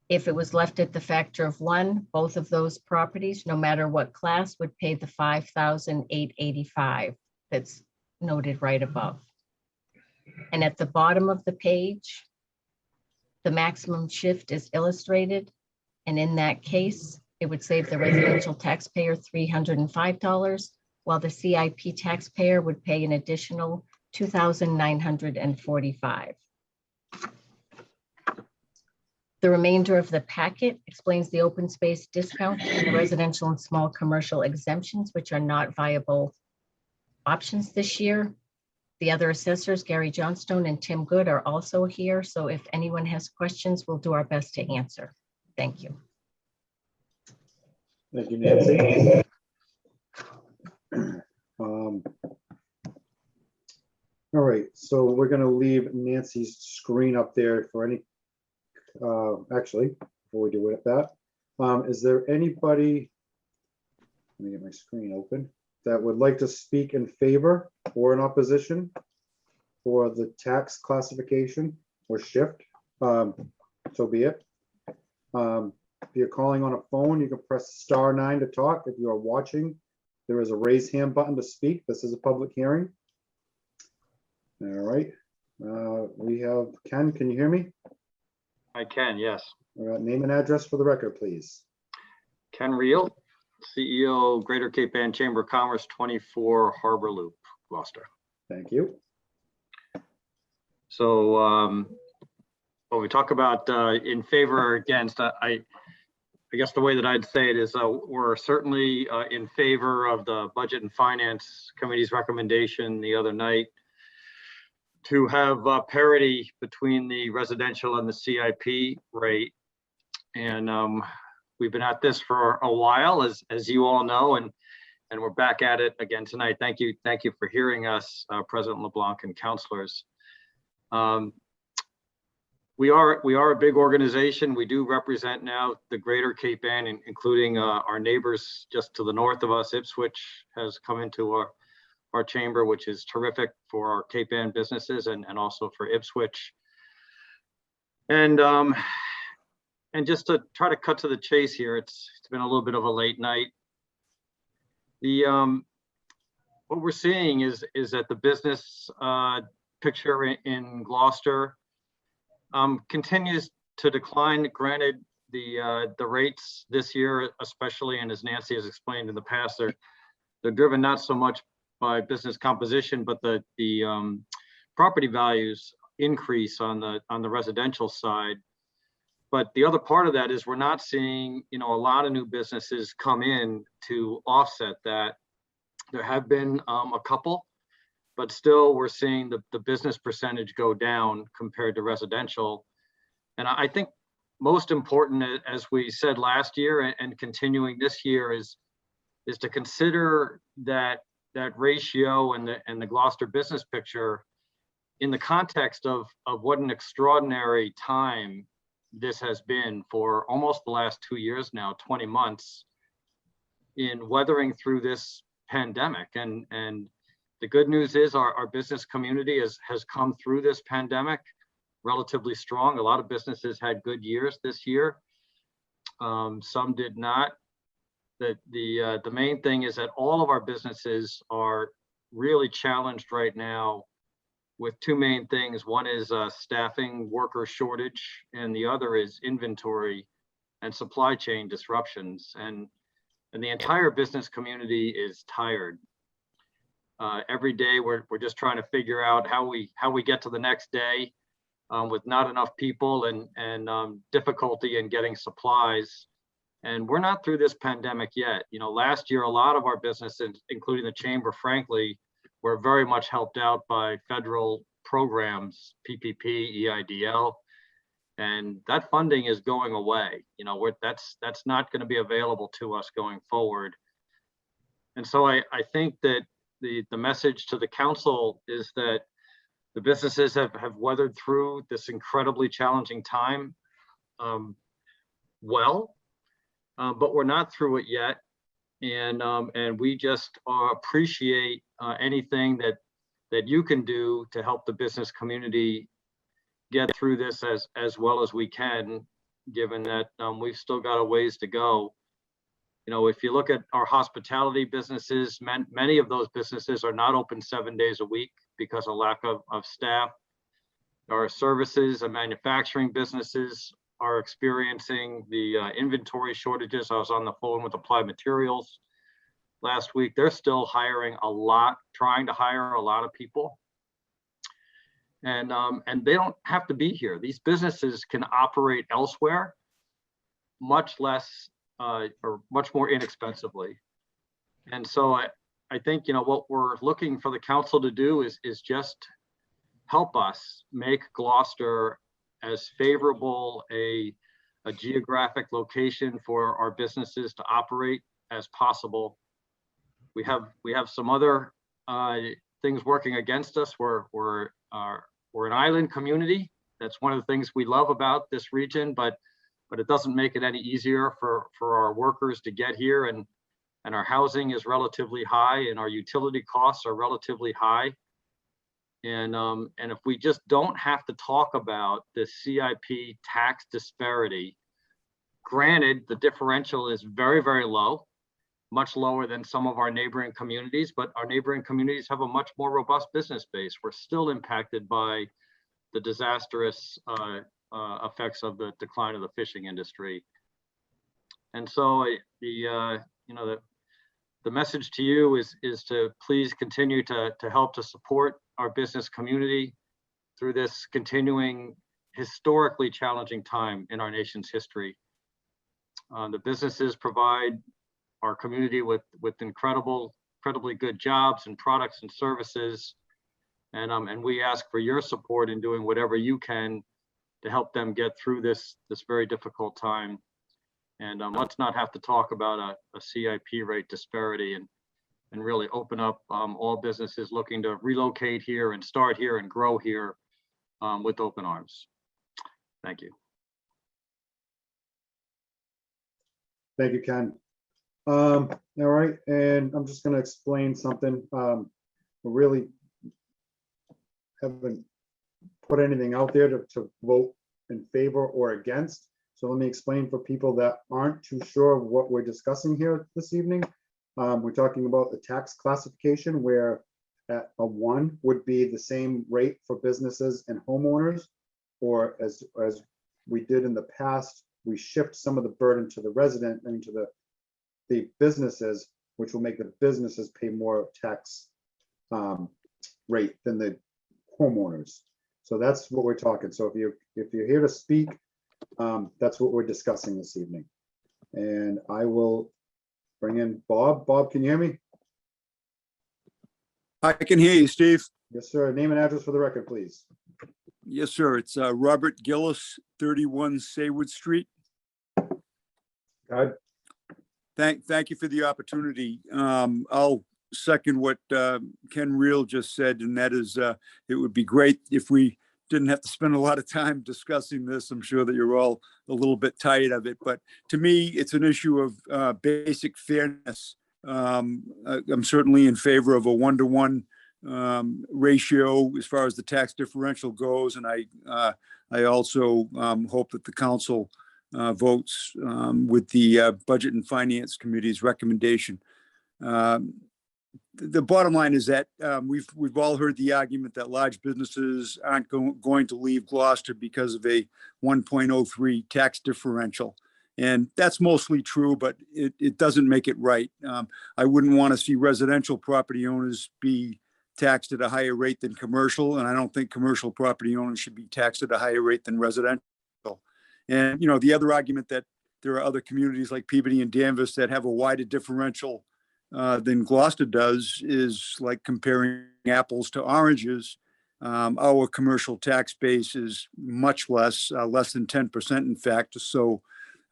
If it was left at the factor of 1, both of those properties, no matter what class, would pay the $5,885 that's noted right above. And at the bottom of the page, the maximum shift is illustrated. And in that case, it would save the residential taxpayer $305, while the CIP taxpayer would pay an additional $2,945. The remainder of the packet explains the open space discount and the residential and small commercial exemptions, which are not viable options this year. The other assessors, Gary Johnstone and Tim Good, are also here. So if anyone has questions, we'll do our best to answer. Thank you. Thank you, Nancy. All right, so we're going to leave Nancy's screen up there for any, actually, before we do it at that, is there anybody, let me get my screen open, that would like to speak in favor or in opposition for the tax classification or shift? So be it. If you're calling on a phone, you can press *9 to talk. If you are watching, there is a raise hand button to speak. This is a public hearing. All right. We have Ken. Can you hear me? I can, yes. All right, name and address for the record, please. Ken Reel, CEO, Greater Cape Ann Chamber of Commerce, 24 Harbor Loop, Gloucester. Thank you. So when we talk about in favor or against, I guess the way that I'd say it is we're certainly in favor of the Budget and Finance Committee's recommendation the other night to have parity between the residential and the CIP rate. And we've been at this for a while, as you all know, and we're back at it again tonight. Thank you for hearing us, President LeBlanc and councilors. We are a big organization. We do represent now the Greater Cape Ann, including our neighbors just to the north of us. Ipswich has come into our chamber, which is terrific for our Cape Ann businesses and also for Ipswich. And just to try to cut to the chase here, it's been a little bit of a late night. What we're seeing is that the business picture in Gloucester continues to decline. Granted, the rates this year, especially, and as Nancy has explained in the past, they're driven not so much by business composition, but the property values increase on the residential side. But the other part of that is we're not seeing, a lot of new businesses come in to offset that. There have been a couple, but still we're seeing the business percentage go down compared to residential. And I think most important, as we said last year and continuing this year, is to consider that ratio and the Gloucester business picture in the context of what an extraordinary time this has been for almost the last 2 years now, 20 months, in weathering through this pandemic. And the good news is our business community has come through this pandemic relatively strong. A lot of businesses had good years this year. Some did not. The main thing is that all of our businesses are really challenged right now with two main things. One is staffing, worker shortage, and the other is inventory and supply chain disruptions. And the entire business community is tired. Every day we're just trying to figure out how we get to the next day with not enough people and difficulty in getting supplies. And we're not through this pandemic yet. Last year, a lot of our businesses, including the chamber, frankly, were very much helped out by federal programs, PPP, EIDL, and that funding is going away. That's not going to be available to us going forward. And so I think that the message to the council is that the businesses have weathered through this incredibly challenging time well, but we're not through it yet. And we just appreciate anything that you can do to help the business community get through this as well as we can, given that we've still got a ways to go. If you look at our hospitality businesses, many of those businesses are not open 7 days a week because of lack of staff. Our services and manufacturing businesses are experiencing the inventory shortages. I was on the phone with Applied Materials last week. They're still hiring a lot, trying to hire a lot of people. And they don't have to be here. These businesses can operate elsewhere much less or much more inexpensively. And so I think, what we're looking for the council to do is just help us make Gloucester as favorable a geographic location for our businesses to operate as possible. We have some other things working against us. We're an island community. That's one of the things we love about this region, but it doesn't make it any easier for our workers to get here, and our housing is relatively high and our utility costs are relatively high. And if we just don't have to talk about the CIP tax disparity, Granted, the differential is very, very low, much lower than some of our neighboring communities, but our neighboring communities have a much more robust business base. We're still impacted by the disastrous effects of the decline of the fishing industry. And so the message to you is to please continue to help to support our business community through this continuing historically challenging time in our nation's history. The businesses provide our community with incredibly good jobs and products and services. And we ask for your support in doing whatever you can to help them get through this very difficult time. And let's not have to talk about a CIP rate disparity and really open up all businesses looking to relocate here and start here and grow here with open arms. Thank you. Thank you, Ken. All right, and I'm just going to explain something. We really haven't put anything out there to vote in favor or against. So let me explain for people that aren't too sure what we're discussing here this evening. We're talking about the tax classification where at a 1 would be the same rate for businesses and homeowners, or as we did in the past, we shift some of the burden to the resident and to the businesses, which will make the businesses pay more tax rate than the homeowners. So that's what we're talking. So if you're here to speak, that's what we're discussing this evening. And I will bring in Bob. Bob, can you hear me? I can hear you, Steve. Yes, sir. Name and address for the record, please. Yes, sir. It's Robert Gillis, 31 Saywood Street. Good. Thank you for the opportunity. I'll second what Ken Reel just said, and that is it would be great if we didn't have to spend a lot of time discussing this. I'm sure that you're all a little bit tired of it, but to me, it's an issue of basic fairness. I'm certainly in favor of a 1-to-1 ratio as far as the tax differential goes, and I also hope that the council votes with the Budget and Finance Committee's recommendation. The bottom line is that we've all heard the argument that large businesses aren't going to leave Gloucester because of a 1.03 tax differential. And that's mostly true, but it doesn't make it right. I wouldn't want to see residential property owners be taxed at a higher rate than commercial, and I don't think commercial property owners should be taxed at a higher rate than residential. And, the other argument that there are other communities like Peabody and Danvers that have a wider differential than Gloucester does is like comparing apples to oranges. Our commercial tax base is much less than 10%, in fact. So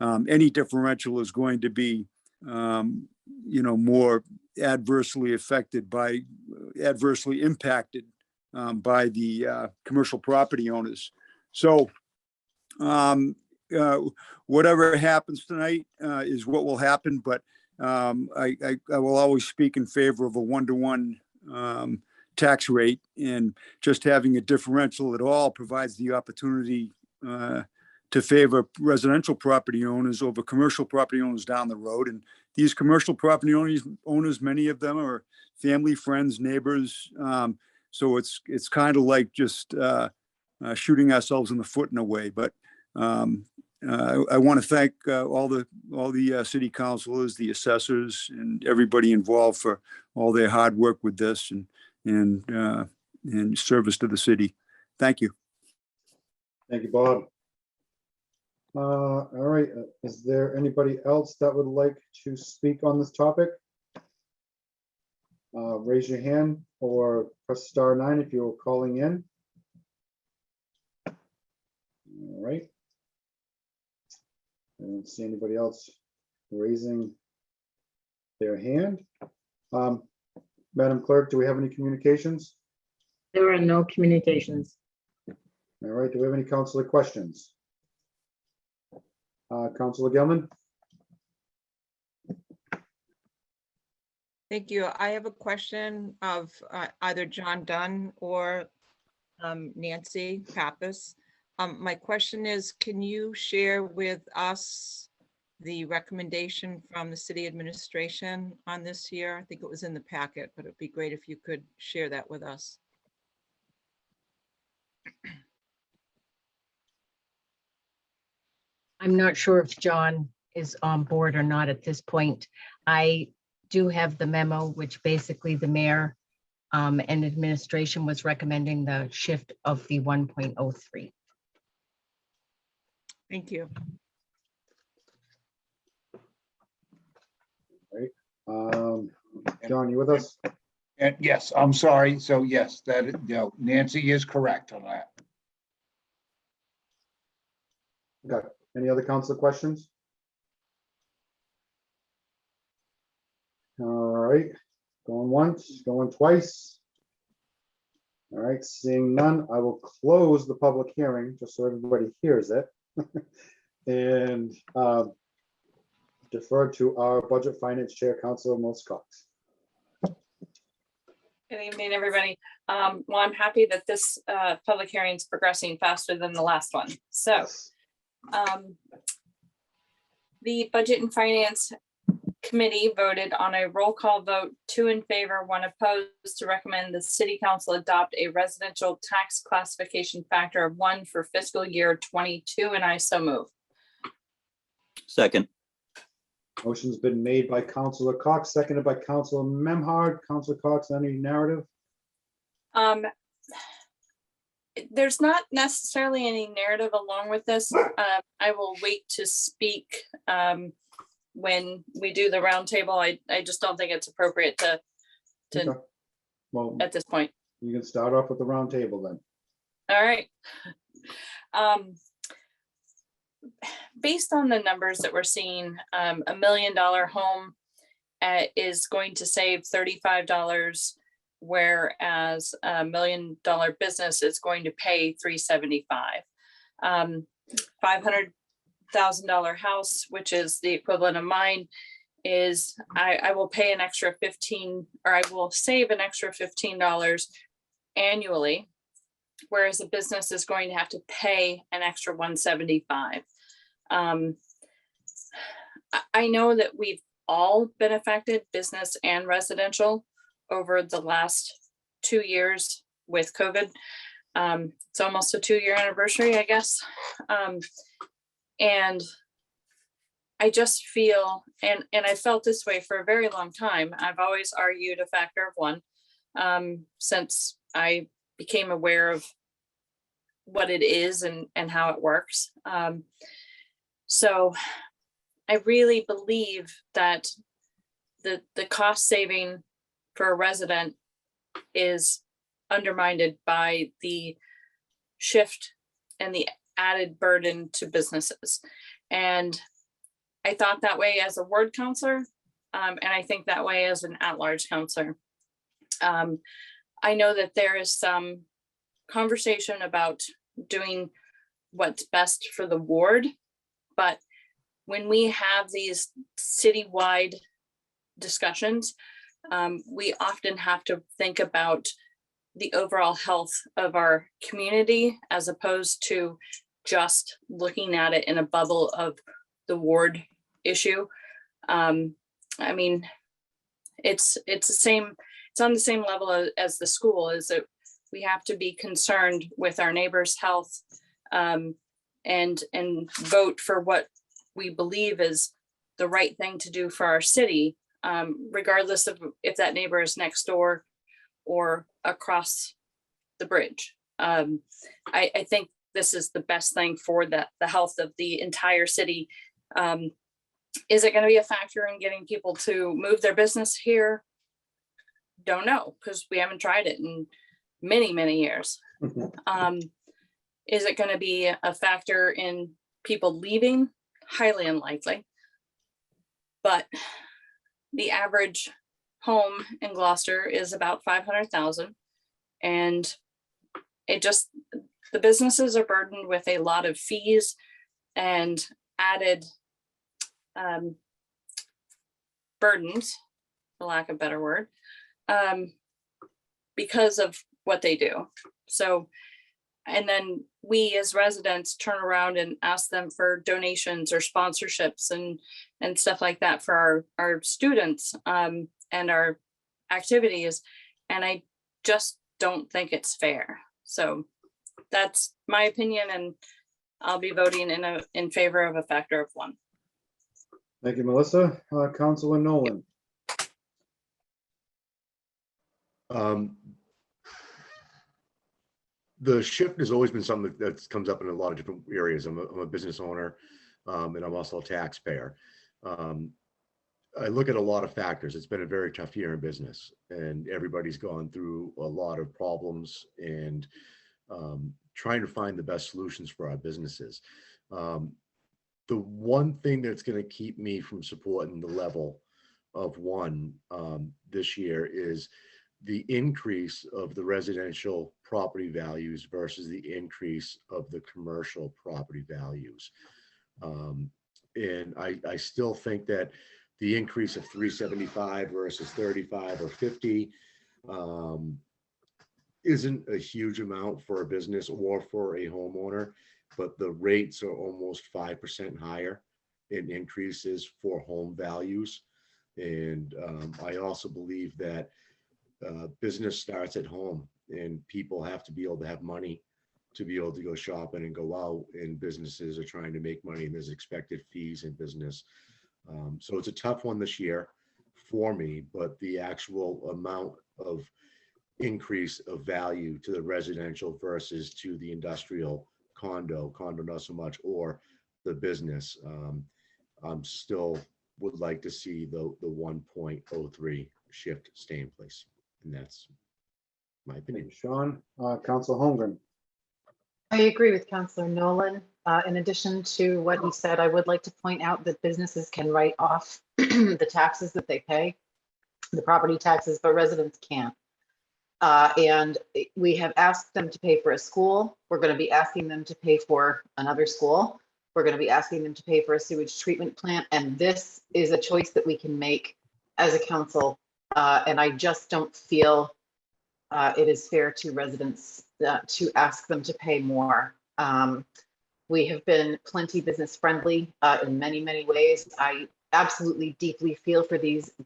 any differential is going to be, more adversely impacted by the commercial property owners. So whatever happens tonight is what will happen, but I will always speak in favor of a 1-to-1 tax rate, and just having a differential at all provides the opportunity to favor residential property owners over commercial property owners down the road. And these commercial property owners, many of them are family, friends, neighbors. So it's kind of like just shooting ourselves in the foot in a way. But I want to thank all the city councilors, the assessors, and everybody involved for all their hard work with this and service to the city. Thank you. Thank you, Bob. All right. Is there anybody else that would like to speak on this topic? Raise your hand or press *9 if you're calling in. All right. I don't see anybody else raising their hand. Madam Clerk, do we have any communications? There are no communications. All right. Do we have any councilor questions? Councilor Gelman? Thank you. I have a question of either John Dunn or Nancy Pappas. My question is, can you share with us the recommendation from the city administration on this year. I think it was in the packet, but it'd be great if you could share that with us. I'm not sure if John is on board or not at this point. I do have the memo, which basically the mayor and administration was recommending the shift of the 1.03. Thank you. John, you with us? And yes, I'm sorry. So yes, that, Nancy is correct on that. Okay. Any other council questions? All right, going once, going twice. All right, seeing none, I will close the public hearing just so everybody hears it. And defer to our Budget Finance Chair, Councilor Melissa Cox. Good evening, everybody. Well, I'm happy that this public hearing is progressing faster than the last one. So the Budget and Finance Committee voted on a roll call vote, 2 in favor, 1 opposed, to recommend the City Council adopt a residential tax classification factor of 1 for fiscal year 22, and I so move. Second. Motion's been made by Councilor Cox, seconded by Councilor Memhard. Councilor Cox, any narrative? There's not necessarily any narrative along with this. I will wait to speak when we do the roundtable. I just don't think it's appropriate to Okay. Well, at this point. you can start off with the round table then. All right. Based on the numbers that we're seeing, $1 million home is going to save $35, whereas $1 million business is going to pay $375. $500,000 house, which is the equivalent of mine, is I will pay an extra 15, or I will save an extra $15 annually, whereas a business is going to have to pay an extra $175. I know that we've all been affected, business and residential, over the last 2 years with COVID. It's almost a 2-year anniversary, I guess. And I just feel, and I felt this way for a very long time. I've always argued a factor of 1 since I became aware of what it is and how it works. So I really believe that the cost saving for a resident is undermined by the shift and the added burden to businesses. And I thought that way as a ward counselor, and I think that way as an at-large counselor. I know that there is some conversation about doing what's best for the ward, but when we have these citywide discussions, we often have to think about the overall health of our community as opposed to just looking at it in a bubble of the ward issue. I mean, it's the same, it's on the same level as the school, is that we have to be concerned with our neighbors' health and vote for what we believe is the right thing to do for our city, regardless of if that neighbor is next door or across the bridge. I think this is the best thing for the health of the entire city. Is it going to be a factor in getting people to move their business here? Don't know, because we haven't tried it in many, many years. Is it going to be a factor in people leaving? Highly unlikely. But the average home in Gloucester is about 500,000, and the businesses are burdened with a lot of fees and added burdens, for lack of a better word, because of what they do. So And then we as residents turn around and ask them for donations or sponsorships and stuff like that for our students and our activities. And I just don't think it's fair. So that's my opinion, and I'll be voting in favor of a factor of 1. Thank you, Melissa. Councilor Nolan. The shift has always been something that comes up in a lot of different areas. I'm a business owner, and I'm also a taxpayer. I look at a lot of factors. It's been a very tough year in business, and everybody's gone through a lot of problems and trying to find the best solutions for our businesses. The one thing that's going to keep me from supporting the level of 1 this year is the increase of the residential property values versus the increase of the commercial property values. And I still think that the increase of 375 versus 35 or 50 isn't a huge amount for a business or for a homeowner, but the rates are almost 5% higher in increases for home values. And I also believe that business starts at home, and people have to be able to have money to be able to go shopping and go out, and businesses are trying to make money, and there's expected fees in business. So it's a tough one this year for me, but the actual amount of increase of value to the residential versus to the industrial condo not so much, or the business, I'm still would like to see the 1.03 shift stay in place. And that's my opinion. Sean, Councilor Holmgren. I agree with Councilor Nolan. In addition to what he said, I would like to point out that businesses can write off the taxes that they pay, the property taxes, but residents can't. And we have asked them to pay for a school. We're going to be asking them to pay for another school. We're going to be asking them to pay for a sewage treatment plant. And this is a choice that we can make as a council. And I just don't feel it is fair to residents to ask them to pay more. We have been plenty business friendly in many, many ways. I absolutely deeply feel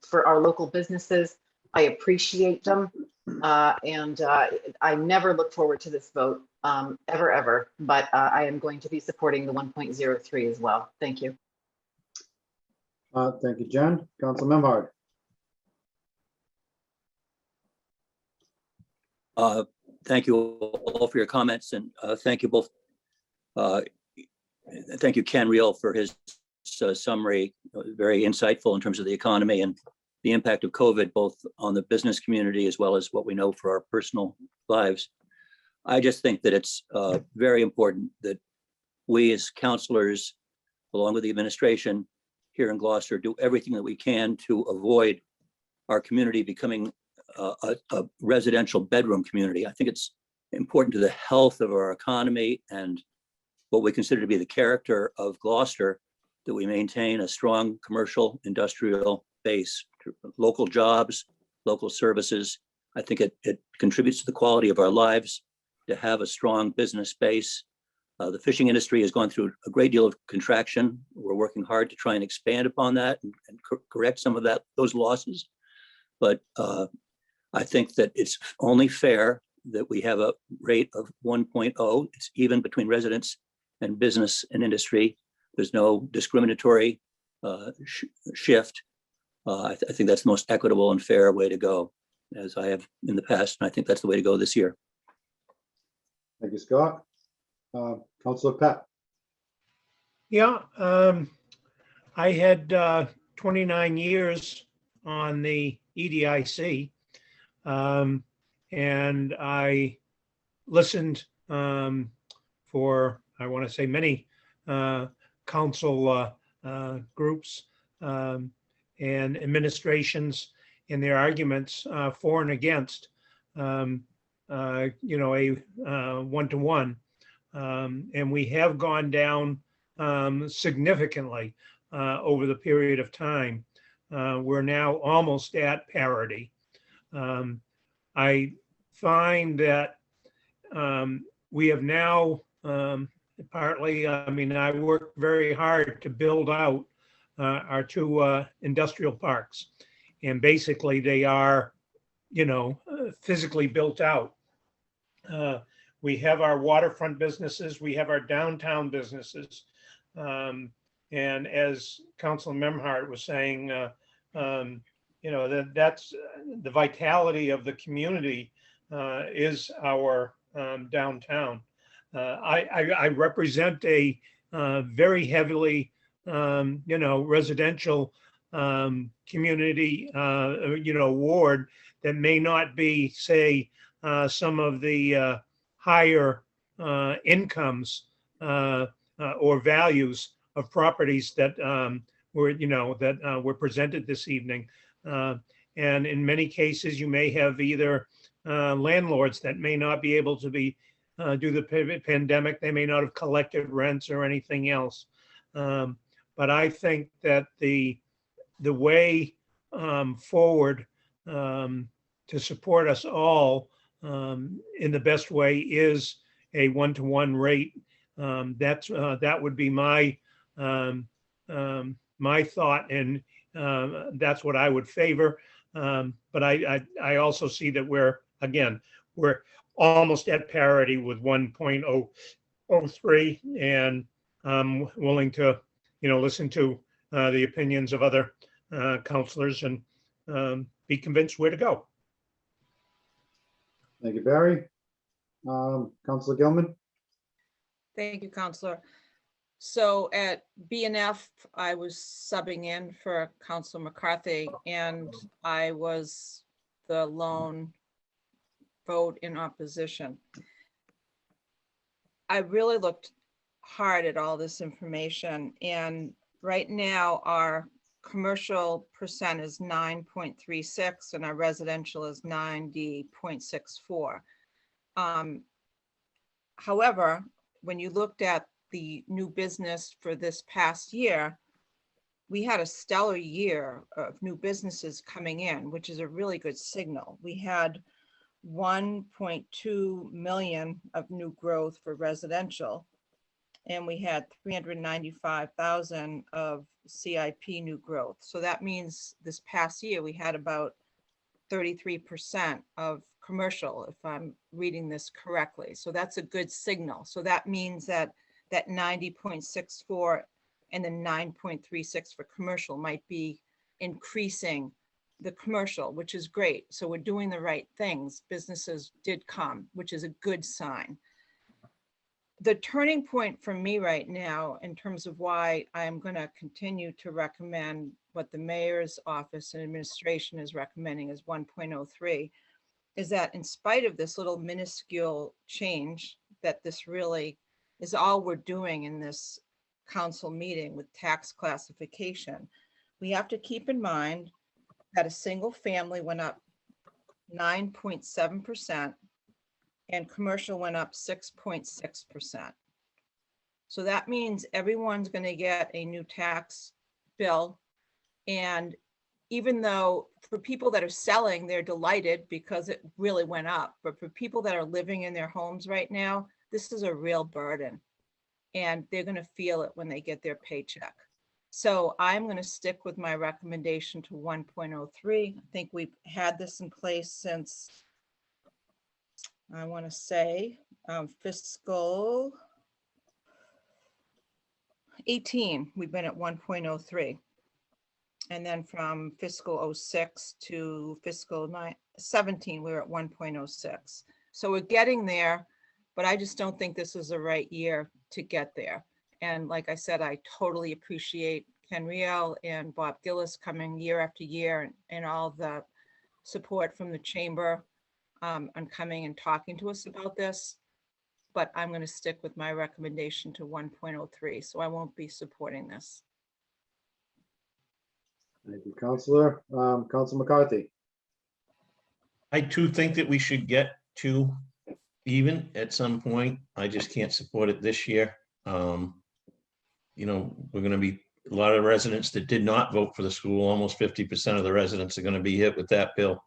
for our local businesses. I appreciate them. And I never look forward to this vote ever, but I am going to be supporting the 1.03 as well. Thank you. Thank you, Jen. Council Memhard. Thank you all for your comments, and thank you both. Thank you, Ken Reel, for his summary, very insightful in terms of the economy and the impact of COVID, both on the business community as well as what we know for our personal lives. I just think that it's very important that we as counselors, along with the administration here in Gloucester, do everything that we can to avoid our community becoming a residential bedroom community. I think it's important to the health of our economy and what we consider to be the character of Gloucester that we maintain a strong commercial industrial base, local jobs, local services. I think it contributes to the quality of our lives to have a strong business base. The fishing industry has gone through a great deal of contraction. We're working hard to try and expand upon that and correct some of those losses. But I think that it's only fair that we have a rate of 1.0. It's even between residents and business and industry. There's no discriminatory shift. I think that's the most equitable and fair way to go, as I have in the past, and I think that's the way to go this year. Thank you, Scott. Councilor Pat. Yeah, I had 29 years on the EDIC, and I listened for, I want to say, many council groups and administrations in their arguments for and against, a one-to-one. And we have gone down significantly over the period of time. We're now almost at parity. I find that we have now partly, I mean, I worked very hard to build out our two industrial parks. And basically they are, physically built out. We have our waterfront businesses, we have our downtown businesses. And as Councilman Memhard was saying, that's the vitality of the community is our downtown. I represent a very heavily, residential community, ward that may not be, say, some of the higher incomes or values of properties that were presented this evening. And in many cases, you may have either landlords that may not be able to be, due to the pandemic, they may not have collected rents or anything else. But I think that the way forward to support us all in the best way is a one-to-one rate. That would be my my thought, and that's what I would favor. But I also see that we're almost at parity with 1.003, and I'm willing to listen to the opinions of other counselors and be convinced where to go. Thank you, Barry. Councilor Gilman. Thank you, Counselor. So at BNF, I was subbing in for Councilor McCarthy, and I was the lone vote in opposition. I really looked hard at all this information, and right now our commercial percent is 9.36 and our residential is 90.64. However, when you looked at the new business for this past year, we had a stellar year of new businesses coming in, which is a really good signal. We had 1.2 million of new growth for residential, and we had 395,000 of CIP new growth. So that means this past year we had about 33% of commercial, if I'm reading this correctly. So that's a good signal. So that means that 90.64 and the 9.36 for commercial might be increasing the commercial, which is great. So we're doing the right things. Businesses did come, which is a good sign. The turning point for me right now, in terms of why I'm going to continue to recommend what the mayor's office and administration is recommending is 1.03, is that in spite of this little minuscule change, that this really is all we're doing in this council meeting with tax classification, we have to keep in mind that a single family went up 9.7% and commercial went up 6.6%. So that means everyone's going to get a new tax bill. And even though for people that are selling, they're delighted because it really went up. But for people that are living in their homes right now, this is a real burden. And they're going to feel it when they get their paycheck. So I'm going to stick with my recommendation to 1.03. I think we've had this in place since, I want to say, fiscal 18, we've been at 1.03. And then from fiscal 06 to fiscal 17, we were at 1.06. So we're getting there, but I just don't think this is the right year to get there. And like I said, I totally appreciate Ken Riel and Bob Gillis coming year after year and all the support from the chamber on coming and talking to us about this. But I'm going to stick with my recommendation to 1.03. So I won't be supporting this. Thank you, Councilor. Councilor McCarthy. I too think that we should get to even at some point. I just can't support it this year. We're going to be a lot of residents that did not vote for the school. Almost 50% of the residents are going to be hit with that bill.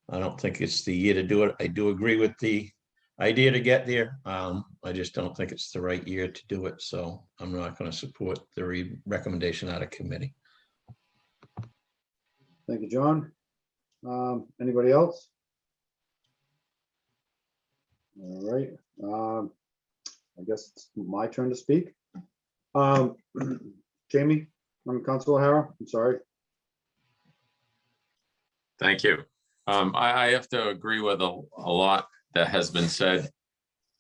I don't think it's the year to do it. I do agree with the idea to get there. I just don't think it's the right year to do it, so I'm not going to support the recommendation out of committee. Thank you, John. Anybody else? All right. I guess it's my turn to speak. Jamie, Council O'Hara, I'm sorry. Thank you. I have to agree with a lot that has been said.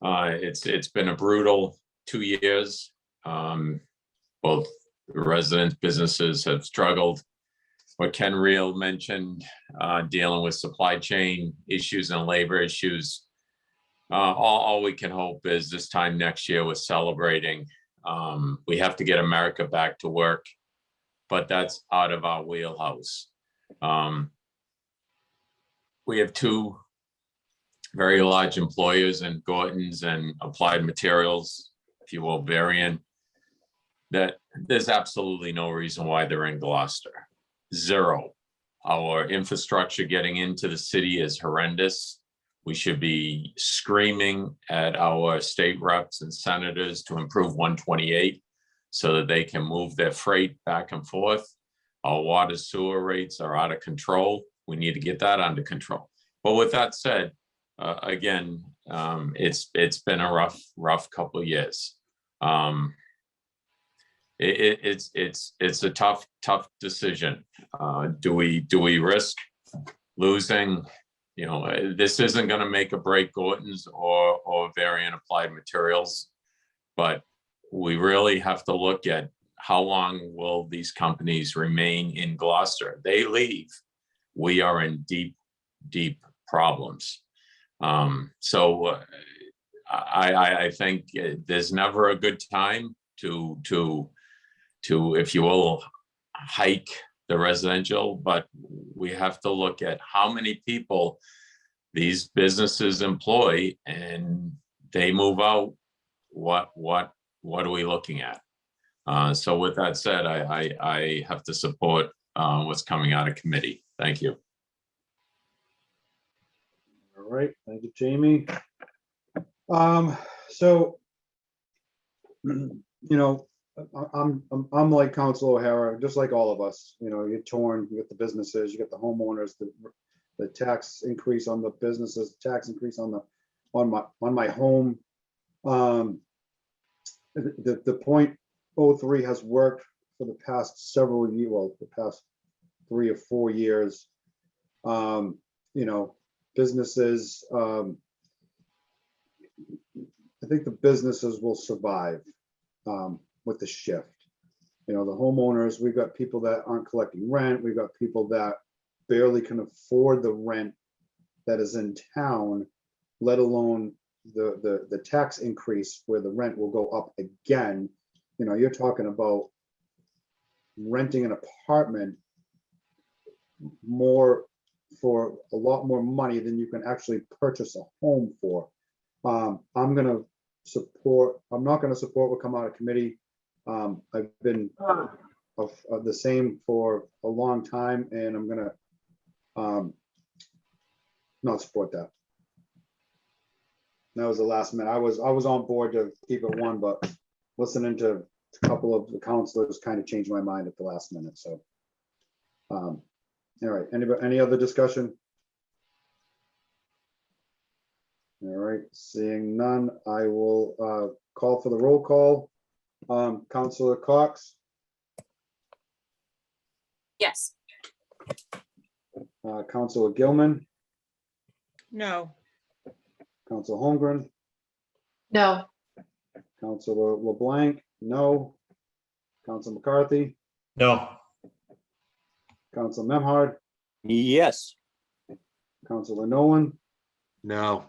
It's been a brutal 2 years. Both residents, businesses have struggled. What Ken Reel mentioned, dealing with supply chain issues and labor issues. All we can hope is this time next year we're celebrating. We have to get America back to work, but that's out of our wheelhouse. We have two very large employers in Gorton's and Applied Materials, if you will, Varian, that there's absolutely no reason why they're in Gloucester. Zero. Our infrastructure getting into the city is horrendous. We should be screaming at our state reps and senators to improve 128 so that they can move their freight back and forth. Our water sewer rates are out of control. We need to get that under control. But with that said, again, it's been a rough couple of years. It's a tough decision. Do we risk losing? You know, this isn't going to make or break Gorton's or Varian Applied Materials, but we really have to look at how long will these companies remain in Gloucester. They leave, we are in deep problems. So I think there's never a good time to, if you will, hike the residential, but we have to look at how many people these businesses employ, and they move out. What are we looking at? So with that said, I have to support what's coming out of committee. Thank you. All right, thank you, Jamie. So, you know, I'm like Council O'Hara, just like all of us. You know, you're torn. You get the businesses, you get the homeowners, the tax increase on the businesses, tax increase on my home. The 0.03 has worked for the past several years, well, the past 3 or 4 years. You know, businesses. I think the businesses will survive with the shift. You know, the homeowners, we've got people that aren't collecting rent. We've got people that barely can afford the rent that is in town, let alone the tax increase where the rent will go up again. You know, you're talking about renting an apartment for a lot more money than you can actually purchase a home for. I'm not going to support what come out of committee. I've been of the same for a long time, and I'm going to not support that. That was the last minute. I was on board to keep it one, but listening to a couple of the councilors kind of changed my mind at the last minute. So, all right. Any other discussion? All right. Seeing none, I will call for the roll call. Councilor Cox. Yes. Councilor Gilman. No. Councilor Holmgren. No. Councilor LeBlanc. No. Councilor McCarthy. No. Councilor Memhard. Yes. Councilor Nolan. No.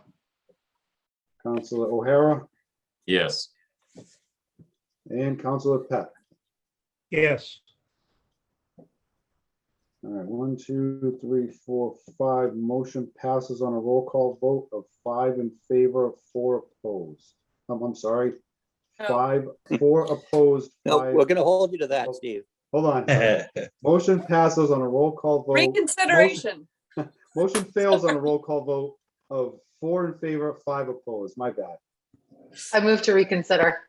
Councilor O'Hara. Yes. And Councilor Peck. Yes. All right, 1, 2, 3, 4, 5. Motion passes on a roll call vote of 5 in favor, 4 opposed. I'm sorry, 4 opposed. No, 5. we're going to hold you to that, Steve. Hold on. Motion passes on a roll call vote. Reconsideration. Motion fails on a roll call vote of 4 in favor, 5 opposed. My bad. I move to reconsider.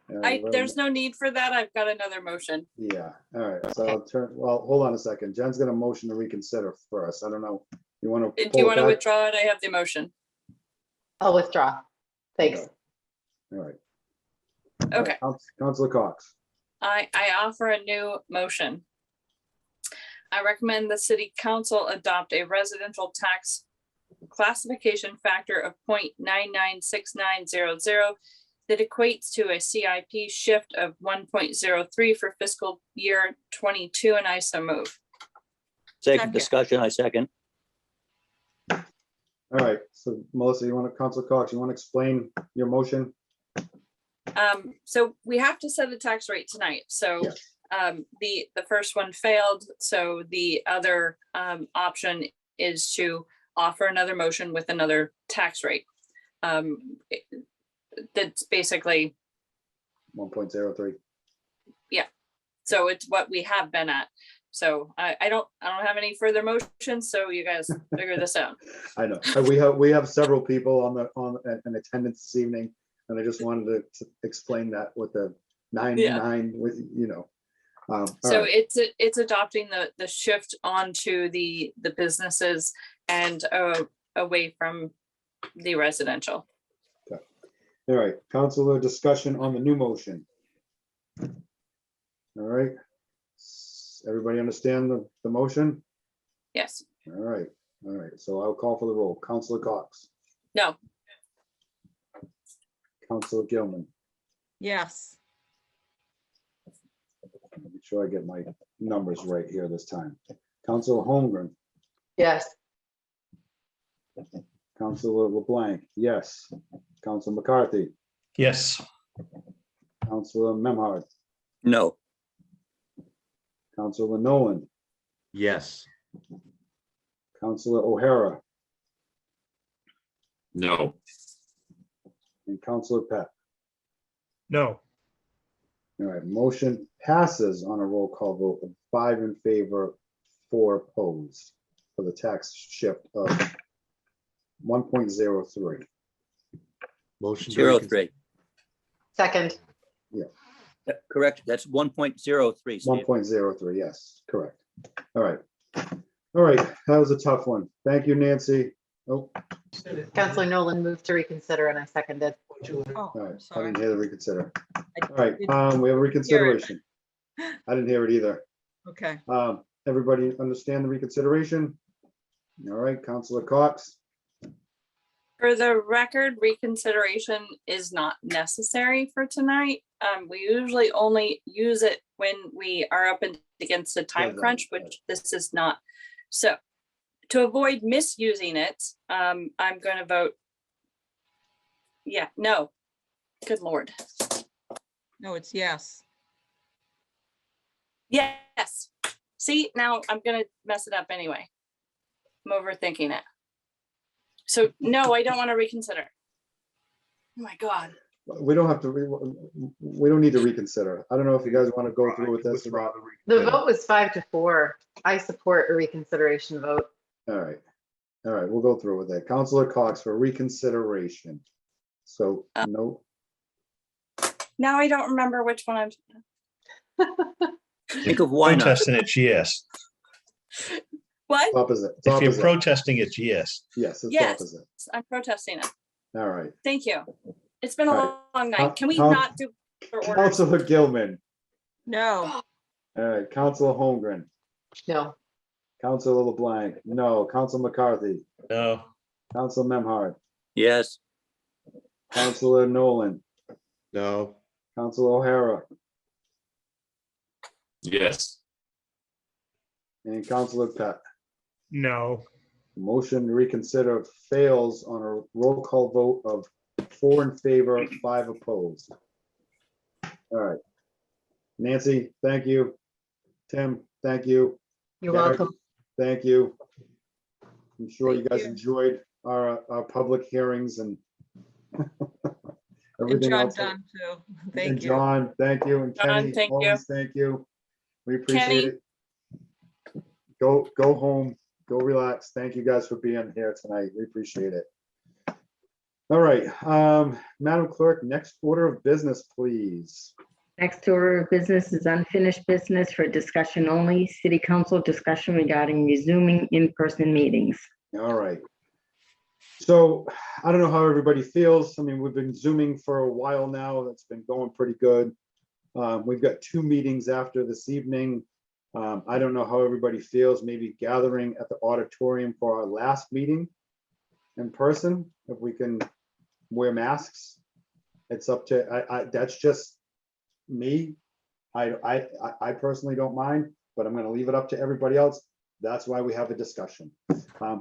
There's no need for that. I've got another motion. Yeah, all right, so I'll turn, well, hold on a second. Jen's gonna motion to reconsider first. I don't know. You wanna? Do pull you it want to back? withdraw it? I have the motion. I'll withdraw. Thanks. All right. Okay. Councilor Cox. I offer a new motion. I recommend the city council adopt a residential tax classification factor of 0.996900 that equates to a CIP shift of 1.03 for fiscal year 22, and I so move. Second discussion, I second. All right, so Melissa, Councilor Cox, you want to explain your motion? So we have to set a tax rate tonight. So the first one failed. So the other option is to offer another motion with another tax rate. That's basically 1.03. Yeah. So it's what we have been at. So I don't have any further motions. So you guys figure this out. I know. We have several people on in attendance this evening, and I just wanted to explain that with the 9 with, you know. So right. it's adopting the shift onto the businesses and away from the residential. Okay. All right, councilor discussion on the new motion. All right. Everybody understand the motion? Yes. All right. So I'll call for the roll. Councilor Cox, No. Councilor Gilman. Yes. Make sure I get my numbers right here this time. Councilor Holmgren, Yes. Councilor LeBlanc, yes. Councilor McCarthy, Yes. Councilor Memhard, No. Councilor Nolan, Yes. Councilor O'Hara, No. and Councilor Pat. No. All right, motion passes on a roll call vote of 5 in favor, 4 opposed for the tax shift of 1.03. Motion. 03. Second. Correct. That's 1.03. 1.03, yes, correct. All right, that was a tough one. Thank you, Nancy. Oh, Councilor Nolan moved to reconsider and I seconded. all right, I sorry. didn't hear the reconsider. All right, we have a reconsideration. I didn't hear it either. Okay. Everybody understand the reconsideration? All right, Councilor Cox. For the record, reconsideration is not necessary for tonight. We usually only use it when we are up against a time crunch, which this is not. So to avoid misusing it, I'm going to vote. Yeah, no. Good Lord. No, it's yes. Yes. See, now I'm going to mess it up anyway. I'm overthinking it. So no, I don't want to reconsider. Oh my God. We don't have to, we don't need to reconsider. I don't know if you guys want to go through with this or not. The vote was 5-4. I support a reconsideration vote. All right, we'll go through with it. Councilor Cox for reconsideration. So, no, Now I don't remember which one I'm. Think of why not. Protesting, it's yes. What? opposite. It's If you're opposite. protesting, it's yes. Yes, it's Yes, opposite. I'm protesting it. All right. Thank you. It's been a All right. long night. Can we Coun- not do orders? Councilor Gilman. No. All right, Councilor Holmgren. No. Councilor LeBlanc. No. Councilor McCarthy. No. Councilor Memhard. Yes. Councilor Nolan. No. Councilor O'Hara. Yes. And Councilor Pat. No. Motion to reconsider fails on a roll call vote of 4 in favor, 5 opposed. All right. Nancy, thank you. Tim, thank you. You're Derek, welcome. Thank you. I'm sure you Thank guys you. enjoyed our public hearings and And everything John else. done too. And Thank you. John, thank you. And John, Kenny, thank you. always thank you. We appreciate Kenny? it. Go home. Go relax. Thank you guys for being here tonight. We appreciate it. All right, Madam Clerk, next order of business, please. Next order of business is unfinished business for discussion only. City Council discussion regarding resuming in-person meetings. All right. So I don't know how everybody feels. I mean, we've been Zooming for a while now. That's been going pretty good. We've got 2 meetings after this evening. I don't know how everybody feels, maybe gathering at the auditorium for our last meeting in person, if we can wear masks. It's up to, that's just me. I personally don't mind, but I'm going to leave it up to everybody else. That's why we have a discussion.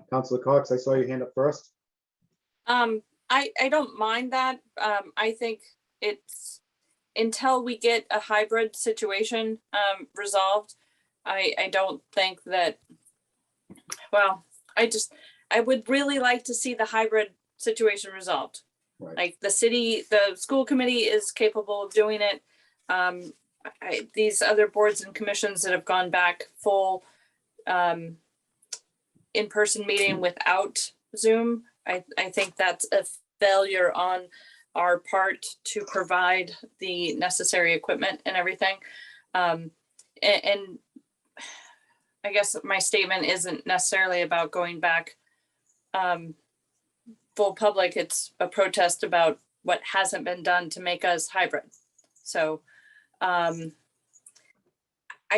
Councilor Cox, I saw your hand up first. I don't mind that. I think it's until we get a hybrid situation resolved. I don't think that, well, I would really like to see the hybrid situation resolved. Right. Like the school committee is capable of doing it. These other boards and commissions that have gone back full in-person meeting without Zoom, I think that's a failure on our part to provide the necessary equipment and everything. And I guess my statement isn't necessarily about going back full public. It's a protest about what hasn't been done to make us hybrid. So I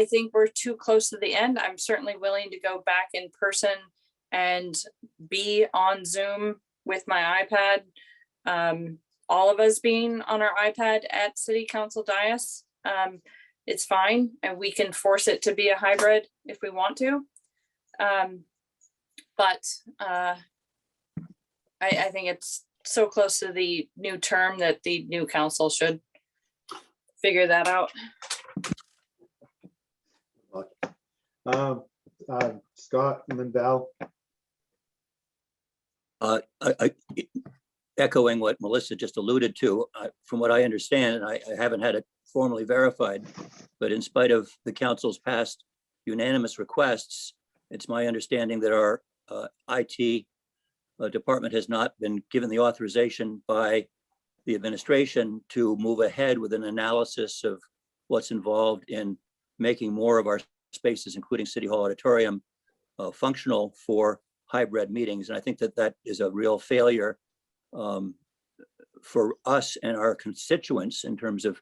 think we're too close to the end. I'm certainly willing to go back in person and be on Zoom with my iPad. All of us being on our iPad at City Council dais, it's fine, and we can force it to be a hybrid if we want to. But I think it's so close to the new term that the new council should figure that out. Scott and then Val. Echoing what Melissa just alluded to, from what I understand, and I haven't had it formally verified, but in spite of the council's past unanimous requests, it's my understanding that our IT department has not been given the authorization by the administration to move ahead with an analysis of what's involved in making more of our spaces, including City Hall Auditorium, functional for hybrid meetings. And I think that that is a real failure for us and our constituents in terms of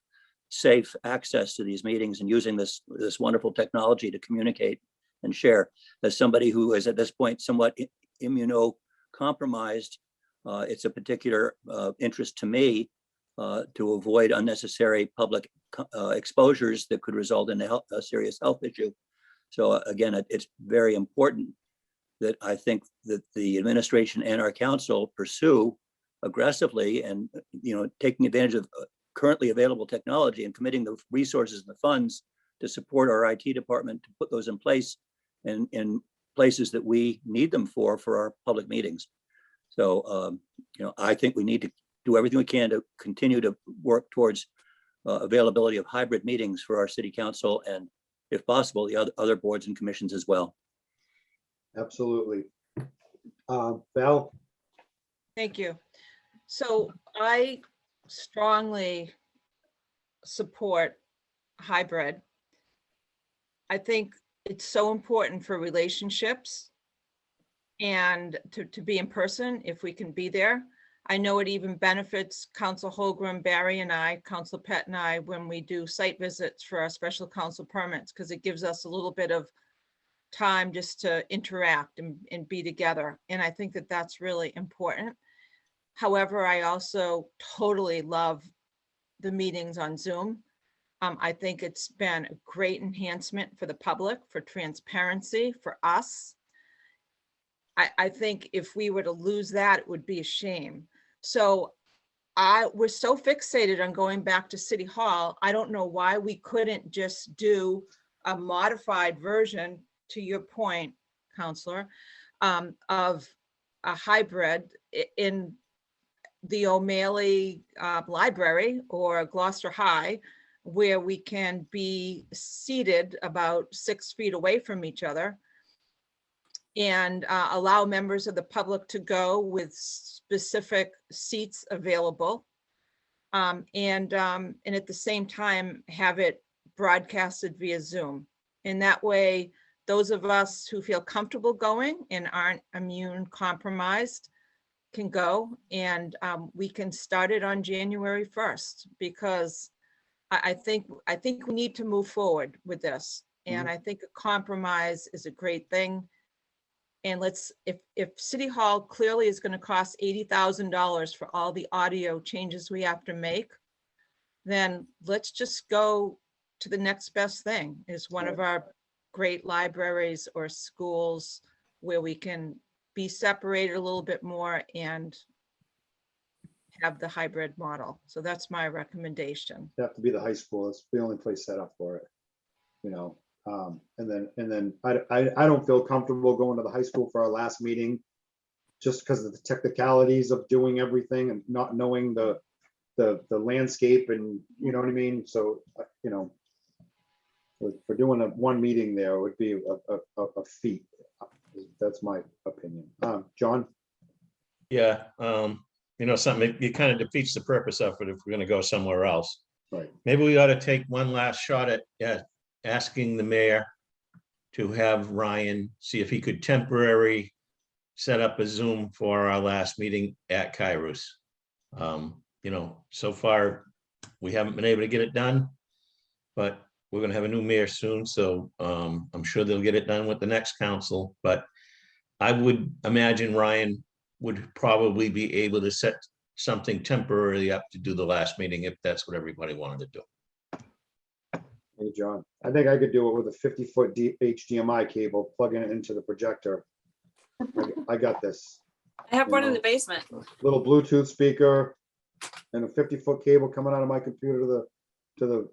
safe access to these meetings and using this wonderful technology to communicate and share. As somebody who is at this point somewhat immunocompromised, it's a particular interest to me to avoid unnecessary public exposures that could result in a serious health issue. So again, it's very important that I think that the administration and our council pursue aggressively and, taking advantage of currently available technology and committing the resources and the funds to support our IT department to put those in place and in places that we need them for our public meetings. So, I think we need to do everything we can to continue to work towards availability of hybrid meetings for our city council and, if possible, the other boards and commissions as well. Absolutely. Val? Thank you. So I strongly support hybrid. I think it's so important for relationships and to be in person if we can be there. I know it even benefits Council Holgram, Barry and I, Council Pett and I, when we do site visits for our special council permits, because it gives us a little bit of time just to interact and be together. And I think that that's really important. However, I also totally love the meetings on Zoom. I think it's been a great enhancement for the public, for transparency, for us. I think if we were to lose that, it would be a shame. So we're so fixated on going back to City Hall. I don't know why we couldn't just do a modified version, to your point, Counselor, of a hybrid in the O'Malley Library or Gloucester High, where we can be seated about 6 feet away from each other and allow members of the public to go with specific seats available. And at the same time, have it broadcasted via Zoom. And that way, those of us who feel comfortable going and aren't immune compromised can go, and we can start it on January 1st, because I think we need to move forward with this. And I think a compromise is a great thing. And if City Hall clearly is going to cost $80,000 for all the audio changes we have to make, then let's just go to the next best thing, is one of our great libraries or schools where we can be separated a little bit more and have the hybrid model. So that's my recommendation. It'd have to be the high school. It's the only place set up for it, you know. And then I don't feel comfortable going to the high school for our last meeting, just because of the technicalities of doing everything and not knowing the landscape, and you know what I mean. So you know, for doing one meeting there would be a feat. That's my opinion. John? Yeah, you know, something, it kind of defeats the purpose of it if we're gonna go somewhere else. Right. Maybe we ought to take one last shot at asking the mayor to have Ryan see if he could temporarily set up a Zoom for our last meeting at Kairos. You know, so far, we haven't been able to get it done, but we're gonna have a new mayor soon, so I'm sure they'll get it done with the next council, but I would imagine Ryan would probably be able to set something temporarily up to do the last meeting if that's what everybody wanted to do. Hey, John, I think I could do it with a 50-foot HDMI cable, plugging it into the projector. I got this. I have You one in know, the basement. Little Bluetooth speaker and a 50-foot cable coming out of my computer to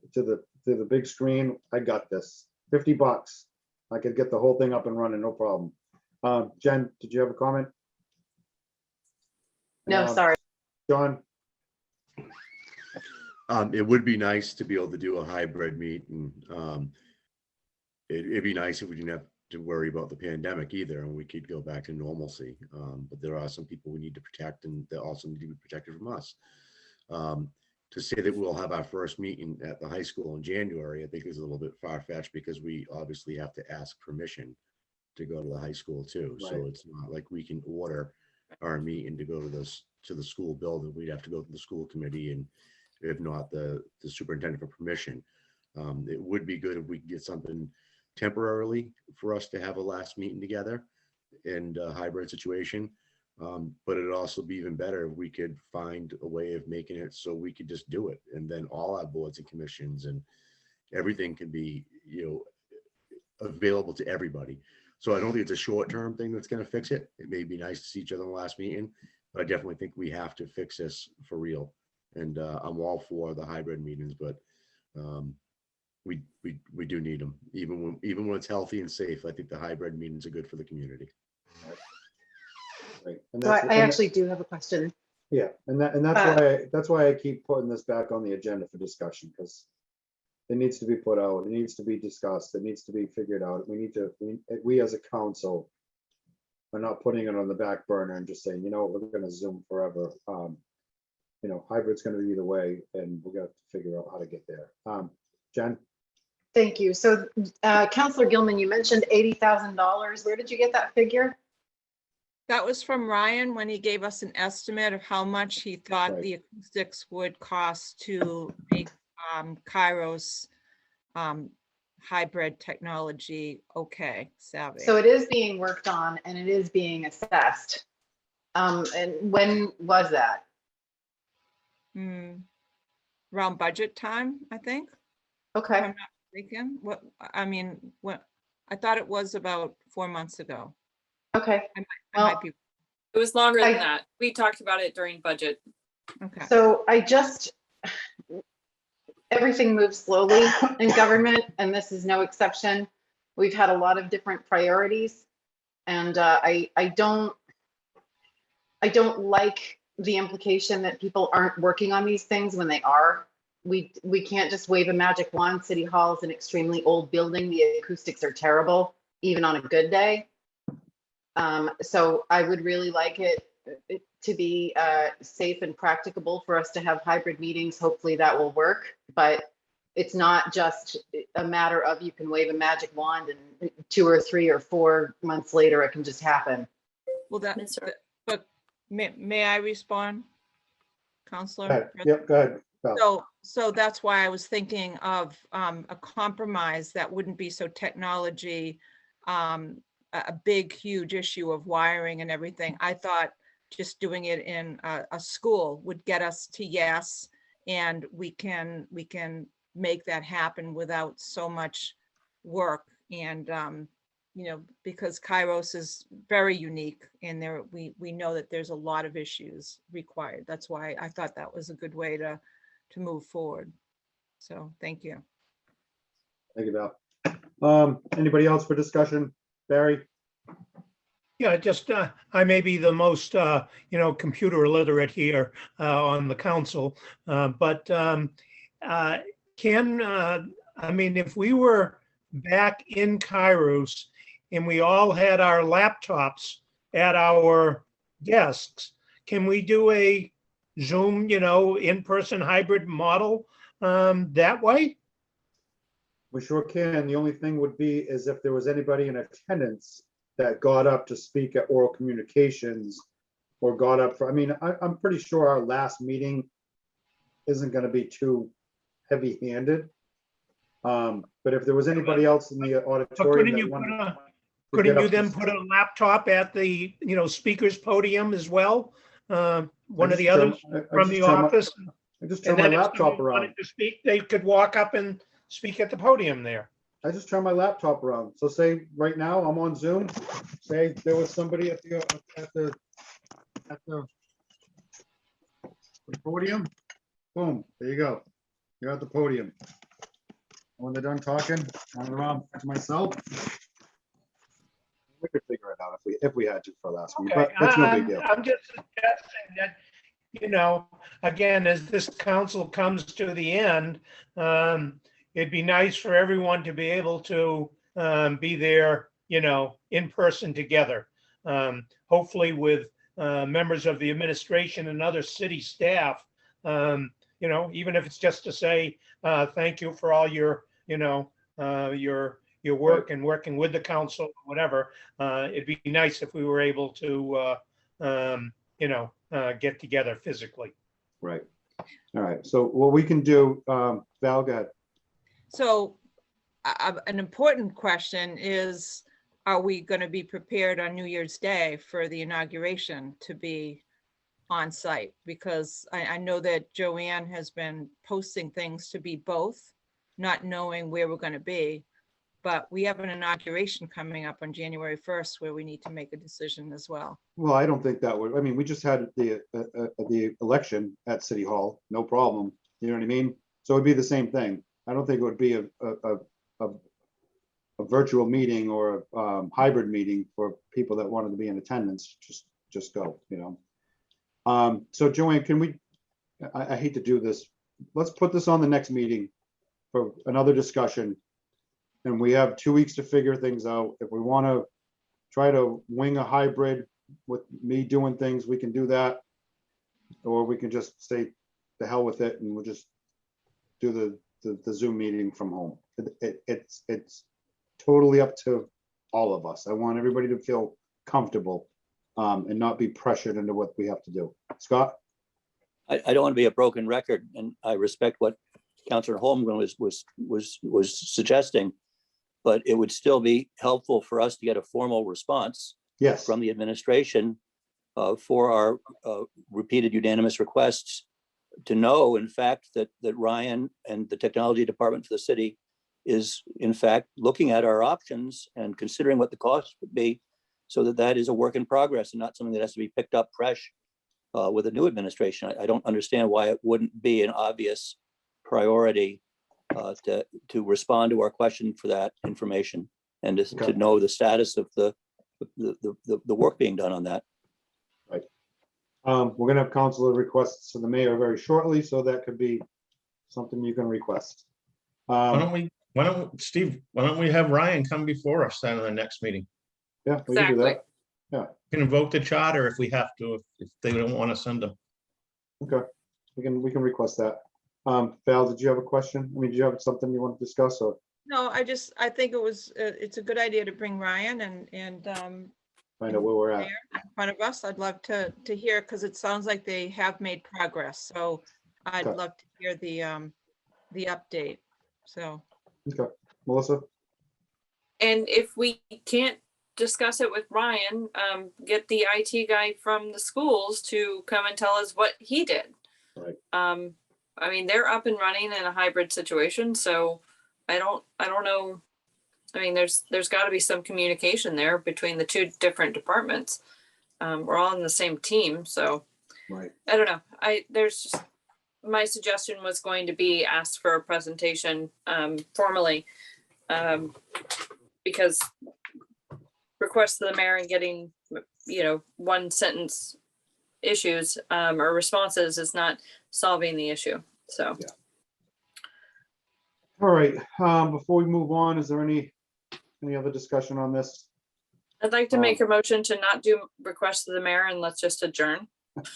the big screen. I got this. $50. I could get the whole thing up and running, no problem. Jen, did you have a comment? No, sorry. John? It would be nice to be able to do a hybrid meet, and it'd be nice if we didn't have to worry about the pandemic either, and we could go back to normalcy. But there are some people we need to protect, and they also need to be protected from us. To say that we'll have our first meeting at the high school in January, I think is a little bit far-fetched, because we obviously have to ask permission to go to the high school too. Right. So it's not like we can order our meeting to go to the school building. We'd have to go to the school committee, and if not the superintendent for permission. It would be good if we could get something temporarily for us to have a last meeting together in a hybrid situation. But it'd also be even better if we could find a way of making it so we could just do it. And then all our boards and commissions and everything can be, you know, available to everybody. So I don't think it's a short-term thing that's going to fix it. It may be nice to see each other in the last meeting, but I definitely think we have to fix this for real. And I'm all for the hybrid meetings, but we do need them. Even when it's healthy and safe, I think the hybrid meetings are good for the community. Right. And So I actually do have a question. Yeah, and that's why I keep putting this back on the agenda for discussion, because it needs to be put out, it needs to be discussed, it needs to be figured out. We as a council are not putting it on the back burner and just saying, you know what, we're gonna Zoom forever. You know, hybrid's gonna be either way, and we're gonna have to figure out how to get there. Jen? Thank you. So Councillor Gilman, you mentioned $80,000. Where did you get that figure? That was from Ryan when he gave us an estimate of how much he thought the acoustics would cost to make Kairos hybrid technology savvy. So it is being worked on and it is being assessed. And when was that? Around budget time, I think. Okay. If I'm not mistaken. I thought it was about 4 months ago. Okay. I might be. It was longer than that. We talked about it during budget. Okay. So everything moves slowly in government, and this is no exception. We've had a lot of different priorities, and I don't like the implication that people aren't working on these things when they are. We can't just wave a magic wand. City Hall is an extremely old building. The acoustics are terrible, even on a good day. So I would really like it to be safe and practicable for us to have hybrid meetings. Hopefully that will work, but it's not just a matter of you can wave a magic wand and 2 or 3 or 4 months later, it can just happen. Well, but may I respond, Counselor? Go ahead. Yep, go ahead. Val. So that's why I was thinking of a compromise that wouldn't be so technology, a big, huge issue of wiring and everything. I thought just doing it in a school would get us to yes, and we can make that happen without so much work. And you know, because Kairos is very unique, and we know that there's a lot of issues required. That's why I thought that was a good way to move forward. So thank you. Thank you, Val. Anybody else for discussion? Barry? Yeah, just I may be the most computer illiterate here on the council, but I mean, if we were back in Kairos and we all had our laptops at our desks, can we do a Zoom, in-person hybrid model that way? We sure can. The only thing would be is if there was anybody in attendance that got up to speak at oral communications or got up for, I mean, I'm pretty sure our last meeting isn't going to be too heavy-handed. But if there was anybody else in the auditorium that wanted to couldn't get you up then to- put a laptop at the, speaker's podium as well? One of the just others I from just the turn my- office? I just And turn my then if laptop somebody around. wanted to speak, they could walk up and speak at the podium there. I just turn my laptop around. So say right now I'm on Zoom. Say there was somebody at the podium. Boom, there you go. You're at the podium. When they're done talking, turn it around back to myself. We could figure it out if we had to for last week, but that's no big deal. I'm just suggesting that, again, as this council comes to the end, it'd be nice for everyone to be able to be there, in person together. Hopefully with members of the administration and other city staff, even if it's just to say thank you for all your, your work and working with the council, whatever. It'd be nice if we were able to, get together physically. Right. All right. So what we can do, Val, go ahead. So an important question is, are we going to be prepared on New Year's Day for the inauguration to be on site? Because I know that Joanne has been posting things to be both, not knowing where we're going to be. But we have an inauguration coming up on January 1st where we need to make a decision as well. Well, I don't think that would, I mean, we just had the election at City Hall, no problem. You know what I mean? So it'd be the same thing. I don't think it would be a virtual meeting or a hybrid meeting for people that wanted to be in attendance. Just go, So Joanne, can we, I hate to do this. Let's put this on the next meeting for another discussion. And we have 2 weeks to figure things out. If we want to try to wing a hybrid with me doing things, we can do that. Or we can just say the hell with it and we'll just do the Zoom meeting from home. It's totally up to all of us. I want everybody to feel comfortable and not be pressured into what we have to do. Scott? I don't want to be a broken record, and I respect what Councillor Holmgren was suggesting, but it would still be helpful for us to get a formal response from the administration for our repeated unanimous requests to know, in fact, that Ryan and the technology department for the city is, in fact, looking at our options and considering what the cost would be, so that is a work in progress and not something that has to be picked up fresh with a new administration. I don't understand why it wouldn't be an obvious priority to respond to our question for that information and to know the status of the work being done on that. Right. We're gonna have council requests to the mayor very shortly, so that could be something you can request. Why don't we have Ryan come before us then in the next meeting? Yeah, we can do that. Yeah. Can invoke the charter if we have to, if they don't want to send them. Okay, we can request that. Val, did you have a question? I mean, do you have something you want to discuss or? No, I think it's a good idea to bring Ryan and Find out where we're at. in front of us. I'd love to hear, because it sounds like they have made progress. So I'd Okay. love to hear the update. So. Okay, Melissa? And if we can't discuss it with Ryan, get the IT guy from the schools to come and tell us what he did. Right. I mean, they're up and running in a hybrid situation, so I don't know. I mean, there's got to be some communication there between the two different departments. We're all in the same team, so right. I don't know. There's just, my suggestion was going to be asked for a presentation formally, because requests to the mayor and getting, one sentence issues or responses is not solving the issue. So. Yeah. All right. Before we move on, is there any other discussion on this? I'd like to make a motion to not do requests to the mayor and let's just adjourn.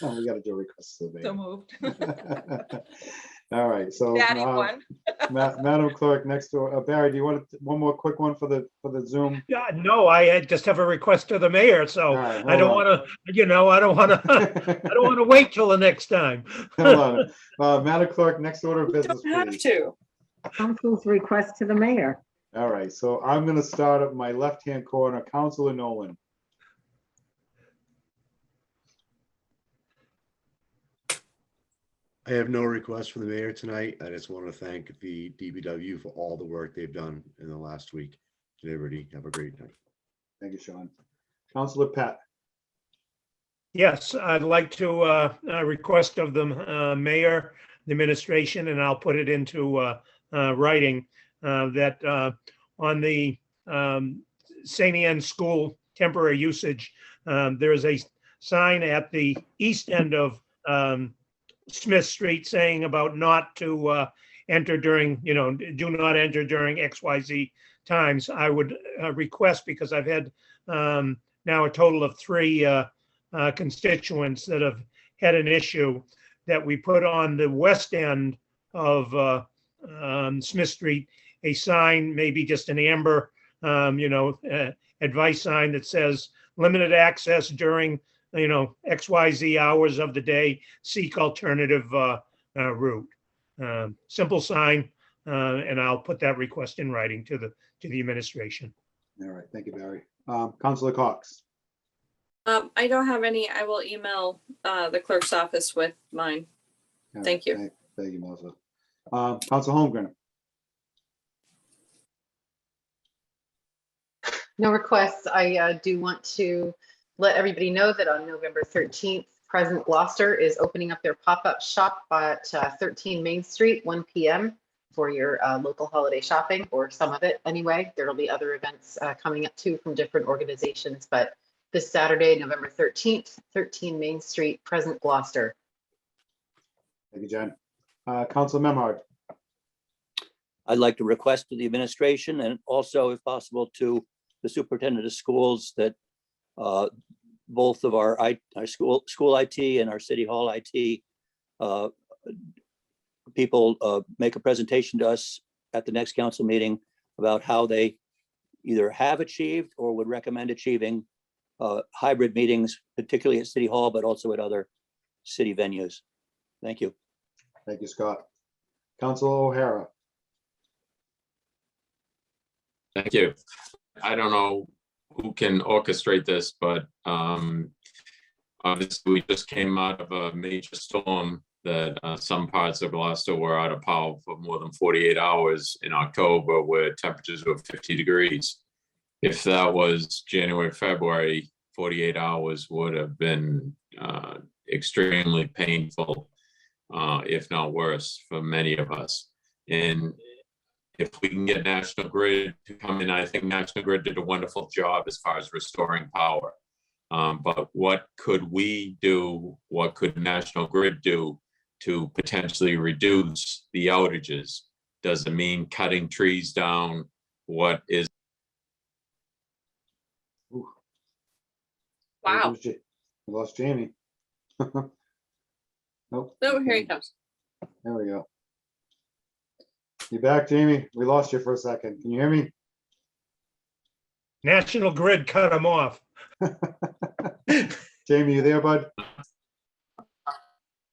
Oh, we got to do requests to the So mayor. moved. All right. So, Daddy won. Madam Clerk, next to Barry, do you want one more quick one for the Zoom? Yeah, no, I just have a request to the mayor, so All right, I don't hold want to, I don't want to wait till the next time. Hold on. Madam Clerk, next order of business, Don't have please. to. Council's request to the mayor. All right, so I'm going to start at my left-hand corner, Councilor Nolan. I have no request for the mayor tonight. I just want to thank the DPW for all the work they've done in the last week. Liberty, have a great night. Thank you, Sean. Councilor Pat. Yes, I'd like to request of the mayor, the administration, and I'll put it into writing that on the St. Anne School temporary usage, there is a sign at the east end of Smith Street saying about not to enter during, do not enter during XYZ times. I would request, because I've had now a total of 3 constituents that have had an issue, that we put on the west end of Smith Street a sign, maybe just an amber, advice sign that says limited access during, XYZ hours of the day, seek alternative route. Simple sign, and I'll put that request in writing to the administration. All right, thank you, Barry. Councilor Cox. I don't have any. I will email the clerk's office with mine. All Thank right, you. Thank you, Melissa. Councilor Holmgren. No requests. I do want to let everybody know that on November 13th, Present Gloucester is opening up their pop-up shop at 13 Main Street, 1 p.m. for your local holiday shopping, or some of it anyway. There will be other events coming up too from different organizations, but this Saturday, November 13th, 13 Main Street, Present Gloucester. Thank you, Jen. Councilor Memhard. I'd like to request to the administration, and also, if possible, to the superintendent of schools, that both of our school IT and our city hall IT people make a presentation to us at the next council meeting about how they either have achieved or would recommend achieving hybrid meetings, particularly at City Hall, but also at other city venues. Thank you. Thank you, Scott. Councilor O'Hara. Thank you. I don't know who can orchestrate this, but obviously we just came out of a major storm that some parts of Gloucester were out of power for more than 48 hours in October, where temperatures were 50 degrees. If that was January, February, 48 hours would have been extremely painful, if not worse, for many of us. And if we can get National Grid to come in, I think National Grid did a wonderful job as far as restoring power. But what could we do? What could National Grid do to potentially reduce the outages? Does it mean cutting trees down? What is Wow. We lost Jamie. Nope. Oh, here he comes. There we go. You back, Jamie? We lost you for a second. Can you hear me? National Grid cut him off. Jamie, you there, bud?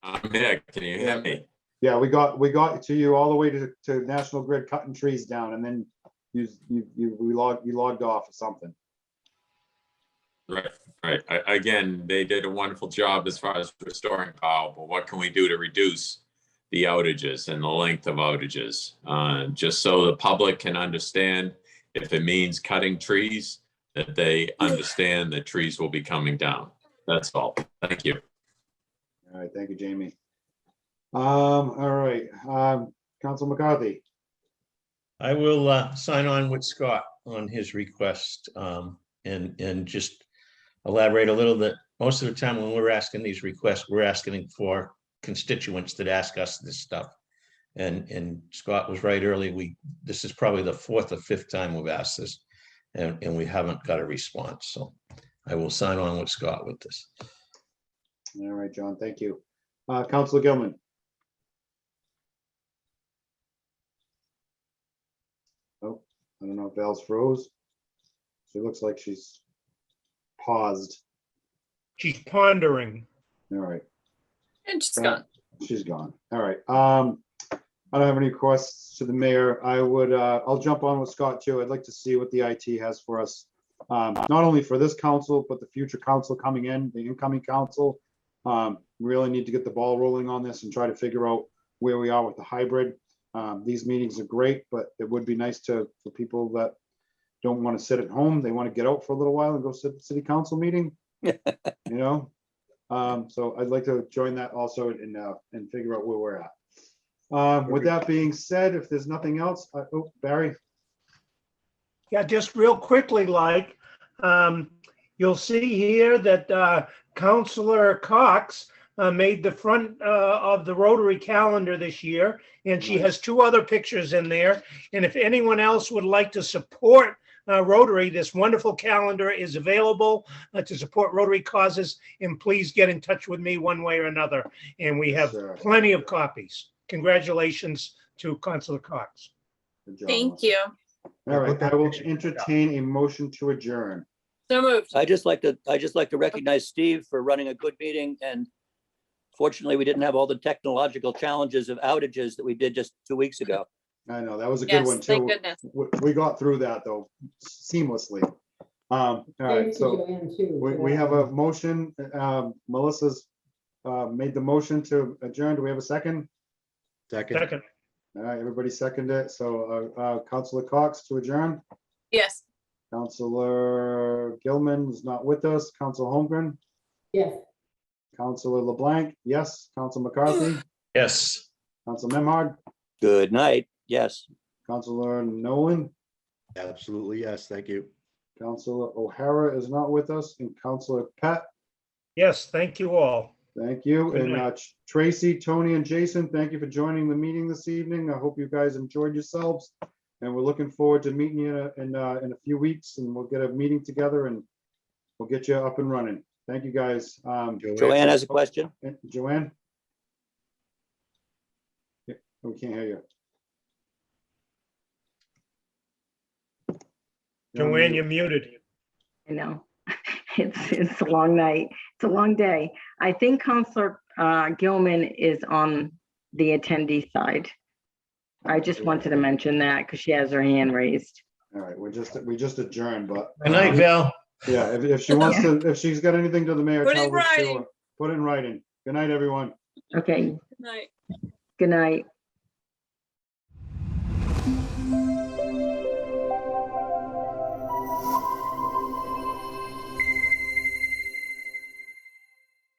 I'm here. Can you hear me? Yeah, we got to you all the way to National Grid cutting trees down, and then you logged off or something. Right. Again, they did a wonderful job as far as restoring power, but what can we do to reduce the outages and the length of outages? Just so the public can understand, if it means cutting trees, that they understand that trees will be coming down. That's all. Thank you. All right, thank you, Jamie. All right, Council McCarthy. I will sign on with Scott on his request, and just elaborate a little bit. Most of the time when we're asking these requests, we're asking for constituents that ask us this stuff. And Scott was right earlier. This is probably the fourth or fifth time we've asked this, and we haven't got a response. So I will sign on with Scott with this. All right, John, thank you. Councilor Gilman. Oh, I don't know if Val's froze. She looks like she's paused. She's pondering. All right. And she's gone. She's gone. All right. I don't have any requests to the mayor. I'll jump on with Scott too. I'd like to see what the IT has for us. Not only for this council, but the future council coming in, the incoming council. Really need to get the ball rolling on this and try to figure out where we are with the hybrid. These meetings are great, but it would be nice for people that don't want to sit at home. They want to get out for a little while and go sit at the city council meeting. So I'd like to join that also and figure out where we're at. With that being said, if there's nothing else, Barry. Yeah, just real quickly, you'll see here that Councillor Cox made the front of the Rotary calendar this year, and she has two other pictures in there. And if anyone else would like to support Rotary, this wonderful calendar is available to support Rotary causes, and please get in touch with me one way or another. And we have plenty of copies. Congratulations to Councillor Cox. Thank you. All right, I will entertain a motion to adjourn. So moved. I just like to recognize Steve for running a good meeting, and fortunately, we didn't have all the technological challenges of outages that we did just 2 weeks ago. I know, that was a good one too. Thank goodness. We got through that though seamlessly. All right, so we have a motion. Melissa's made the motion to adjourn. Do we have a second? Second. All right, everybody second it. So Councilor Cox to adjourn. Yes. Councilor Gilman is not with us. Councilor Holmgren. Yes. Councilor LeBlanc. Yes. Councilor McCarthy. Yes. Councilor Memhard. Good night. Yes. Councilor Nolan. Absolutely, yes, thank you. Councilor O'Hara is not with us, and Councilor Pat. Yes, thank you all. Thank you. Good And night. Tracy, Tony, and Jason, thank you for joining the meeting this evening. I hope you guys enjoyed yourselves. And we're looking forward to meeting you in a few weeks, and we'll get a meeting together and we'll get you up and running. Thank you, guys. Joanne has a question. Joanne? Yeah, we can't hear you. Joanne, you're muted. I know. It's a long night. It's a long day. I think Councillor Gilman is on the attendee side. I just wanted to mention that because she has her hand raised. All right, we just adjourned, but. Good night, Val. Yeah, if she wants to, if she's got anything to the mayor. Put it tell in her to, writing. put it in writing. Good night, everyone. Okay, Night. good night.